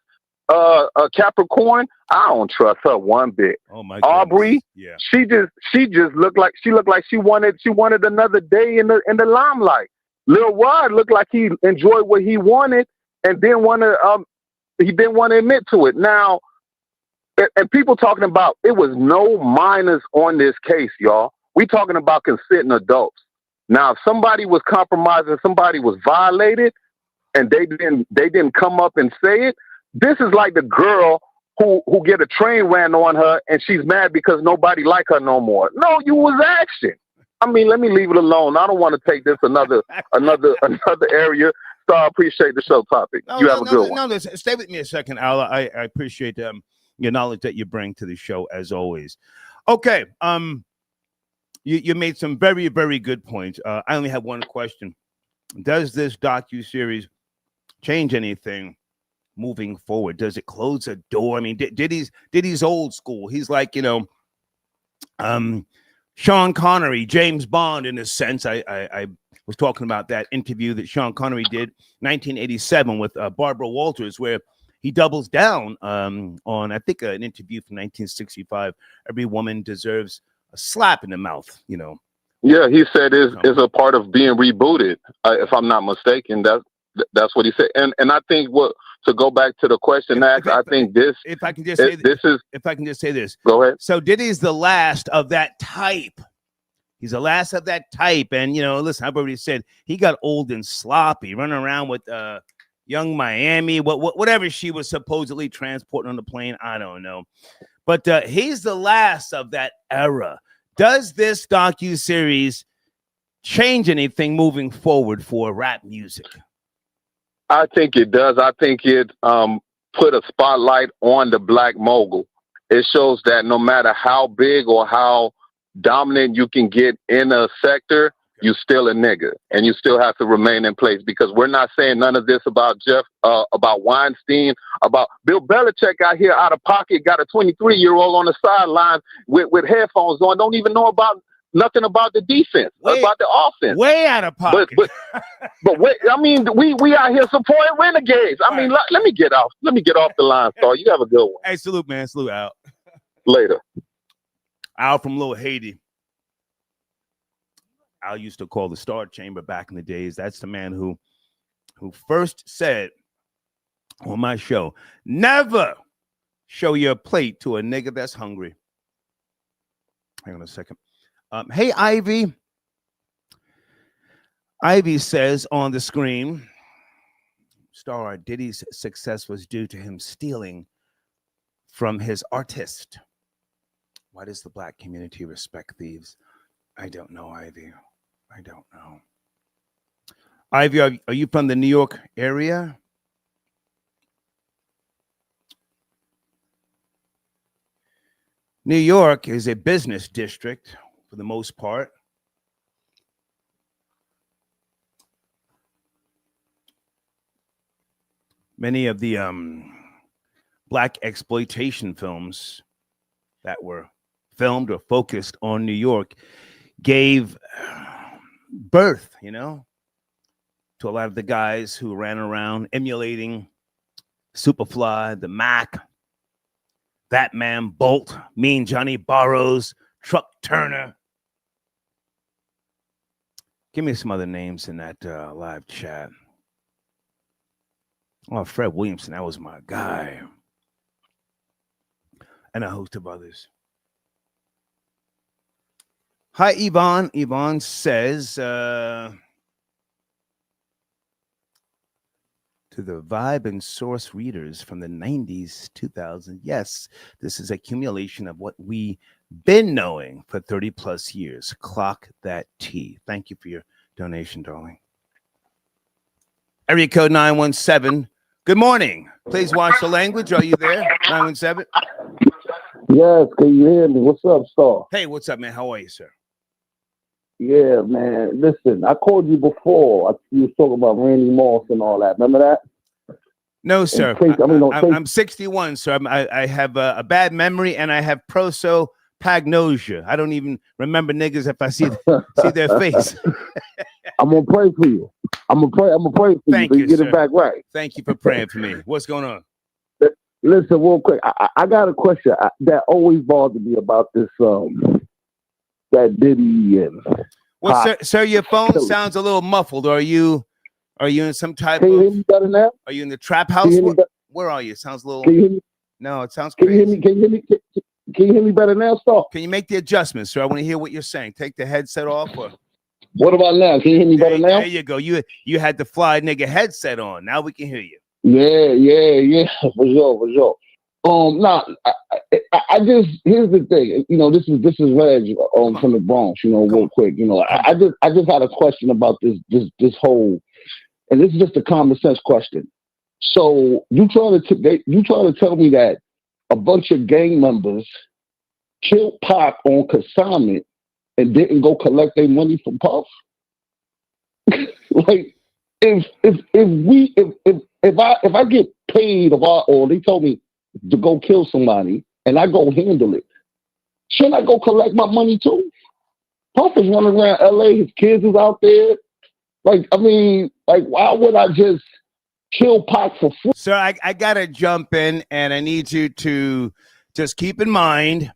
Capricorn, I don't trust her one bit. Oh my Aubrey, yeah. She just looked like she wanted another day in the limelight. Lil Rod looked like he enjoyed what he wanted and didn't want to admit to it. Now, and people talking about it was no minors on this case, y'all. We talking about consenting adults. Now, if somebody was compromising, somebody was violated, and they didn't come up and say it. This is like the girl who get a train ran on her and she's mad because nobody like her no more. No, you was action. I mean, let me leave it alone. I don't want to take this another area. So I appreciate the show topic. You have a good one. No, listen, stay with me a second, Al. I appreciate your knowledge that you bring to the show as always. Okay. You made some very, very good points. I only have one question. Does this docuseries change anything moving forward? Does it close a door? I mean, Diddy's old school. He's like, Sean Connery, James Bond in a sense. I was talking about that interview that Sean Connery did 1987 with Barbara Walters, where he doubles down on, I think, an interview from 1965. Every woman deserves a slap in the mouth, Yeah, he said is a part of being rebooted, if I'm not mistaken. That's what he said. And I think to go back to the question asked, I think this. If I can just say this. Go ahead. So Diddy's the last of that type. He's the last of that type. And listen, I've already said he got old and sloppy, running around with young Miami, whatever she was supposedly transporting on the plane. I don't know. But he's the last of that era. Does this docuseries change anything moving forward for rap music? I think it does. I think it put a spotlight on the black mogul. It shows that no matter how big or how dominant you can get in a sector, you still a nigga, and you still have to remain in place, because we're not saying none of this about about Weinstein, about Bill Belichick out here out of pocket, got a 23-year-old on the sideline with headphones on, don't even know nothing about the defense, about the offense. Way out of pocket. But wait, I mean, we out here supporting renegades. I mean, let me get off the line, Star. You have a good one. Hey, salute, man. Salute, Al. Later. Al from Little Haiti. Al used to call the Star Chamber back in the days. That's the man who first said on my show, never show your plate to a nigga that's hungry. Hang on a second. Hey, Ivy. Ivy says on the screen, Star, Diddy's success was due to him stealing from his artist. Why does the black community respect thieves? I don't know, Ivy. I don't know. Ivy, are you from the New York area? New York is a business district for the most part. Many of the black exploitation films that were filmed or focused on New York gave birth, to a lot of the guys who ran around emulating Superfly, the Mac, That Man Bolt, Mean Johnny Burrows, Truck Turner. Give me some other names in that live chat. Oh, Fred Williamson, that was my guy. And a host of others. Hi, Yvonne. Yvonne says, to the Vibe and Source readers from the 90s, 2000, yes, this is accumulation of what we been knowing for 30 plus years. Clock that T. Thank you for your donation, darling. Area code 917. Good morning. Please watch the language. Are you there? 917. Yes, can you hear me? What's up, Star? Hey, what's up, man? How are you, sir? Yeah, man. Listen, I called you before. You was talking about Randy Moss and all that. Remember that? No, sir. Tracy, I'm 61, sir. I have a bad memory and I have prosopagnosia. I don't even remember niggas if I see their face. I'm gonna pray for you. I'm gonna pray for Thank you. you, Get sir. it back right. Thank you for praying for me. What's going on? Listen, real quick. I got a question that always bothered me about this. That Diddy and. Well, sir, your phone sounds a little muffled. Are you in some type Can you of? hear me better now? Are you in the trap house? Where are you? It sounds a little. Can you hear me? No, it sounds Can crazy. you hear me? Can you hear me? Can you hear me better now, Star? Can you make the adjustment, sir? I want to hear what you're saying. Take the headset off, or what about now? Can you hear me better now? There you go. You had the fly nigga headset on. Now we can hear you. Yeah, for sure. I just here's the thing. You know, this is Reg from the Bronx. You know, real quick. You know, I just had a question about this whole, and this is just a common sense question. So you trying to tell me that a bunch of gang members killed Pop on consignment and didn't go collect their money from Puff? Like, if I get paid or they told me to go kill somebody and I go handle it, shouldn't I go collect my money too? Puff is running around LA, his kids is out there. Like, I mean, like, why would I just kill Pac for free? Sir, I gotta jump in, and I need you to just keep in mind,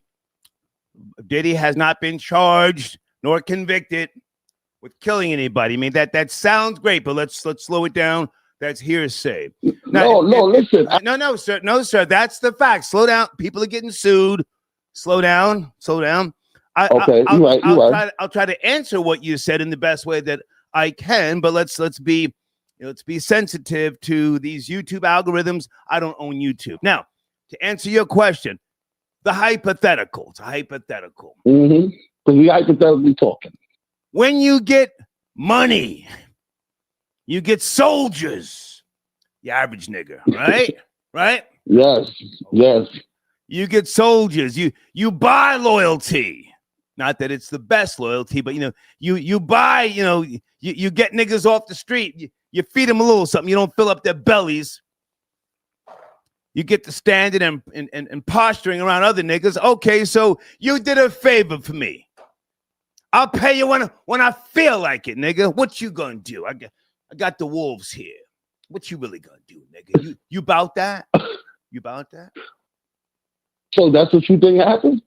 Diddy has not been charged nor convicted with killing anybody. I mean, that sounds great, but let's slow it down. That's hearsay. Listen. No, sir. That's the fact. Slow down. People are getting sued. Slow down. Okay, you're right. I'll try to answer what you said in the best way that I can, but let's be sensitive to these YouTube algorithms. I don't own YouTube. Now, to answer your question, the hypothetical. It's a hypothetical. Mm-hmm. Because we hypothetically talking. When you get money, you get soldiers. The average nigga, right? Right? Yes. You get soldiers. You buy loyalty. Not that it's the best loyalty, but you buy. You get niggas off the street. You feed them a little something. You don't fill up their bellies. You get to standing and posturing around other niggas. Okay, so you did a favor for me. I'll pay you when I feel like it, nigga. What you gonna do? I got the wolves here. What you really gonna do, nigga? You about that? You about that? So that's what you think happened?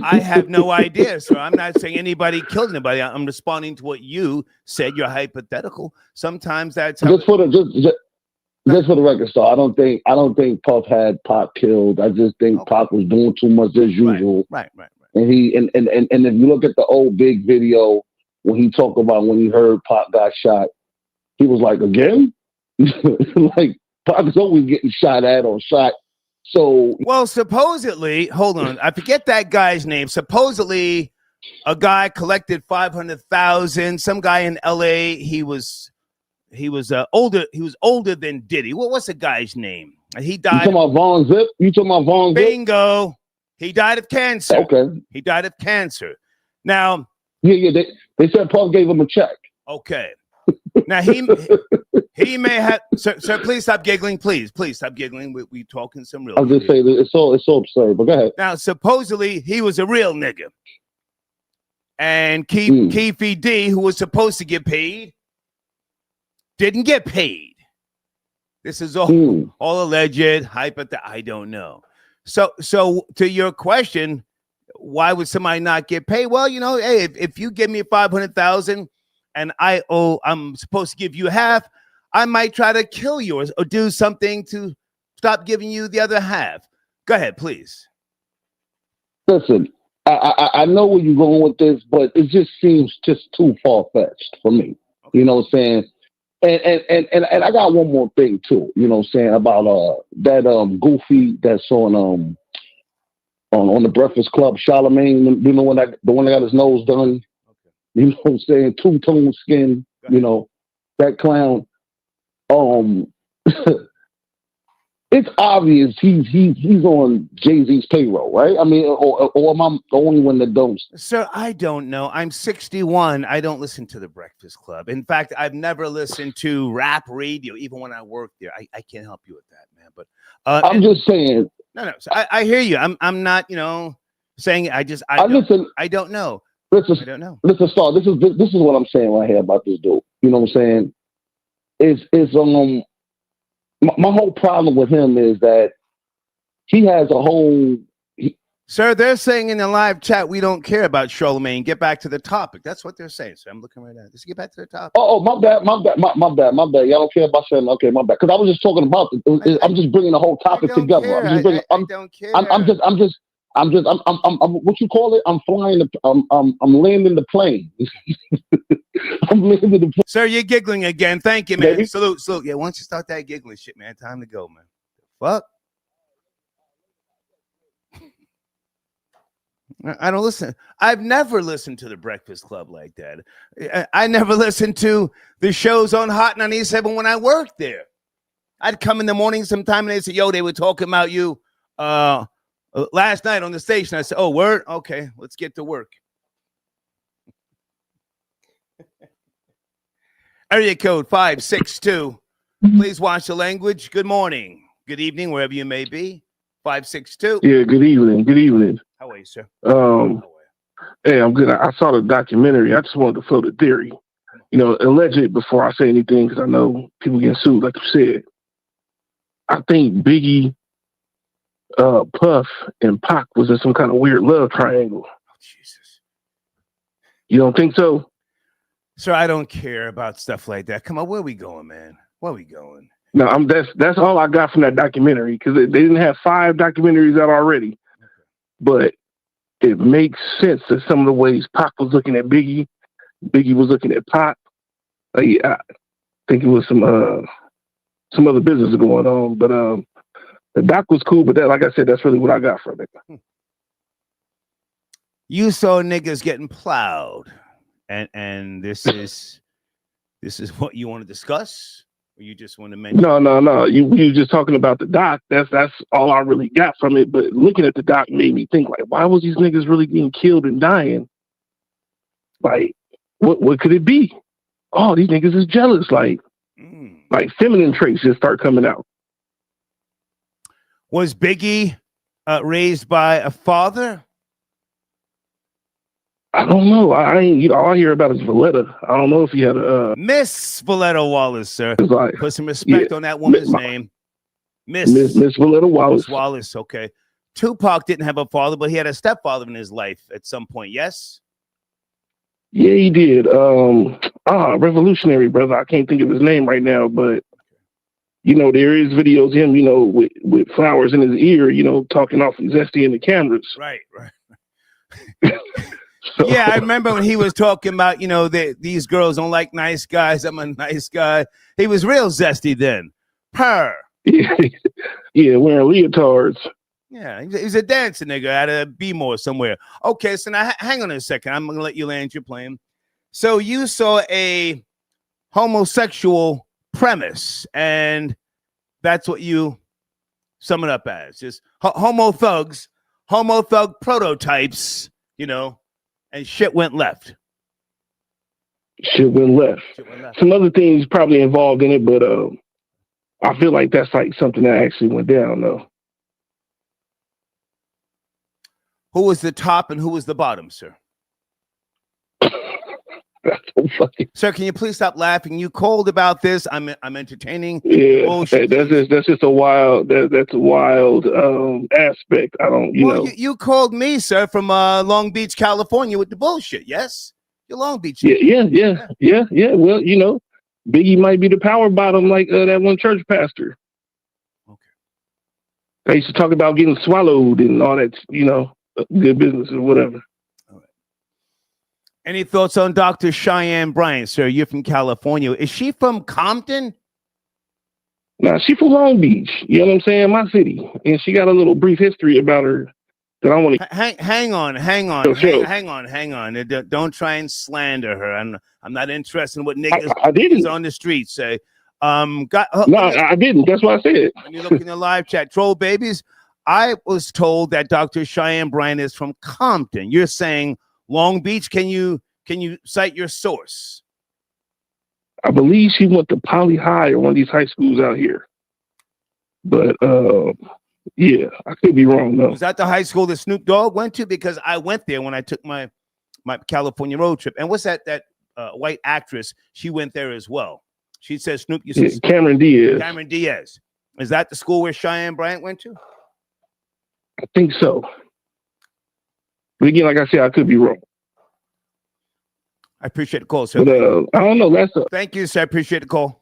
I have no idea, sir. I'm not saying anybody killed anybody. I'm responding to what you said. You're hypothetical. Sometimes that's how just for the record, Star. I don't think Puff had Pop killed. I just think Pop was doing too much as usual. Right. And if you look at the old big video when he talked about when he heard Pop got shot, he was like, again? Like, Pop is always getting shot at or shot. So, well, supposedly, hold on, I forget that guy's name. Supposedly, a guy collected $500,000. Some guy in LA. He was older. He was older than Diddy. What's the guy's name? He died. You talking about Von Zip? Zip? Bingo. He died of cancer. Okay. He died of cancer. Now. Yeah. They said Puff gave him a check. Okay. Now he may have. Sir, please stop giggling. Please stop giggling. We talking some real. I'll just say that it's so absurd. But go ahead. Now, supposedly he was a real nigga, and Keefy D, who was supposed to get paid, didn't get paid. This is all alleged, I don't know. So to your question, why would somebody not get paid? Well, hey, if you give me $500,000 and I'm supposed to give you half, I might try to kill yours or do something to stop giving you the other half. Go ahead, please. Listen, I know where you're going with this, but it just seems just too far-fetched for me. You know what I'm saying? And I got one more thing too, you know what I'm saying, about that Goofy that's on the Breakfast Club, Charlemagne, you know, the one that got his nose done, you know what I'm saying, two-tone skin, you know, that clown. It's obvious he's on Jay-Z's payroll, right? I mean, or am I the only one that don't? Sir, I don't know. I'm 61. I don't listen to the Breakfast Club. In fact, I've never listened to rap radio, even when I worked there. I can't help you with that, man. But I'm just saying. No. So I hear you. I'm not, you know, saying I don't know. I don't know. Listen, Star. This is what I'm saying right here about this dude. You know what I'm saying? My whole problem with him is that he has a whole. Sir, they're saying in the live chat, we don't care about Charlemagne. Get back to the topic. That's what they're saying. So I'm looking right at it. Just get back to the topic. Oh, my bad. Y'all don't care about Charlemagne. Okay, my bad. Because I was just talking about it. I'm just bringing the whole topic together. I don't care. I'm what you call it? I'm flying. I'm landing the plane. I'm landing the plane. Sir, you're giggling again. Thank you, man. Baby. Salute. Yeah, why don't you start that giggling shit, man? Time to go, man. Fuck. I don't listen. I've never listened to the Breakfast Club like that. I never listened to the shows on Hot 97 when I worked there. I'd come in the morning sometime and they'd say, yo, they were talking about you last night on the station. I said, oh, word? Okay, let's get to work. Area code 562. Please watch the language. Good morning. Good evening, wherever you may be. 562. Yeah, good evening. Good evening. How are you, sir? Hey, I'm good. I saw the documentary. I just wanted to float a theory. You know, alleged before I say anything, because I know people getting sued, like you said. I think Biggie, Puff, and Pac was in some kind of weird love triangle. Oh, Jesus. You don't think so? Sir, I don't care about stuff like that. Come on, where we going, man? Where we going? No, that's all I got from that documentary, because they didn't have 5 documentaries out already. But it makes sense that some of the ways Pac was looking at Biggie, Biggie was looking at Pac. I think it was some other business going on. But the doc was cool, but that, like I said, that's really what I got from it. You saw niggas getting plowed, and this is what you want to discuss, or you just want to mention? No. You were just talking about the doc. That's all I really got from it. But looking at the doc made me think, like, why was these niggas really getting killed and dying? Like, what could it be? Oh, these niggas is jealous. Like feminine traits just start coming out. Was Biggie raised by a father? I don't know. All I hear about is Valletta. I don't know if he had a Miss Valletta Wallace, sir. Like, put some respect on that woman's name. Miss Valletta Wallace. Miss Wallace, okay. Tupac didn't have a father, but he had a stepfather in his life at some point, yes? Yeah, he did. Revolutionary brother. I can't think of his name right now, but you know, there is videos of him, you know, with flowers in his ear, you know, talking off Zesty in the cameras. Right. So. Yeah, I remember when he was talking about, you know, these girls don't like nice guys. I'm a nice guy. He was real zesty then. Purr. Yeah, wearing leotards. Yeah, he's a dancing nigga at a B-more somewhere. Okay, so now hang on a second. I'm going to let you land your plane. So you saw a homosexual premise, and that's what you sum it up as. Just homo thug prototypes, you know, and shit went left. Shit went left. Some other things probably involved in it, but I feel like that's like something that actually went down, though. Who was the top and who was the bottom, sir? Sir, can you please stop laughing? You called about this. I'm entertaining. Yeah, bullshit. that's just a wild. That's a wild aspect. I don't, you know. You called me, sir, from Long Beach, California, with the bullshit. Yes, you're Long Beach. Yeah. Well, you know, Biggie might be the power bottom like that one church pastor. Okay. They used to talk about getting swallowed and all that, good business or whatever. Any thoughts on Dr. Cheyenne Bryant, sir? You're from California. Is she from Compton? Nah, she from Long Beach. You know what I'm saying? My city. And she got a little brief history about her that I want to. Hang on. Don't try and slander her. I'm not interested in what niggas on the street say. No, I didn't. That's what I said. When you look in the live chat, troll babies, I was told that Dr. Cheyenne Bryant is from Compton. You're saying Long Beach. Can you cite your source? I believe she went to Poly High or one of these high schools out here. But yeah, I could be wrong though. Was that the high school that Snoop Dogg went to? Because I went there when I took my California road trip. And what's that white actress? She went there as well. She said Snoop. You said Cameron Diaz. Cameron Diaz. Is that the school where Cheyenne Bryant went to? I think so. But again, like I said, I could be wrong. I appreciate the call, sir. But I don't know. Thank you, sir. I appreciate the call.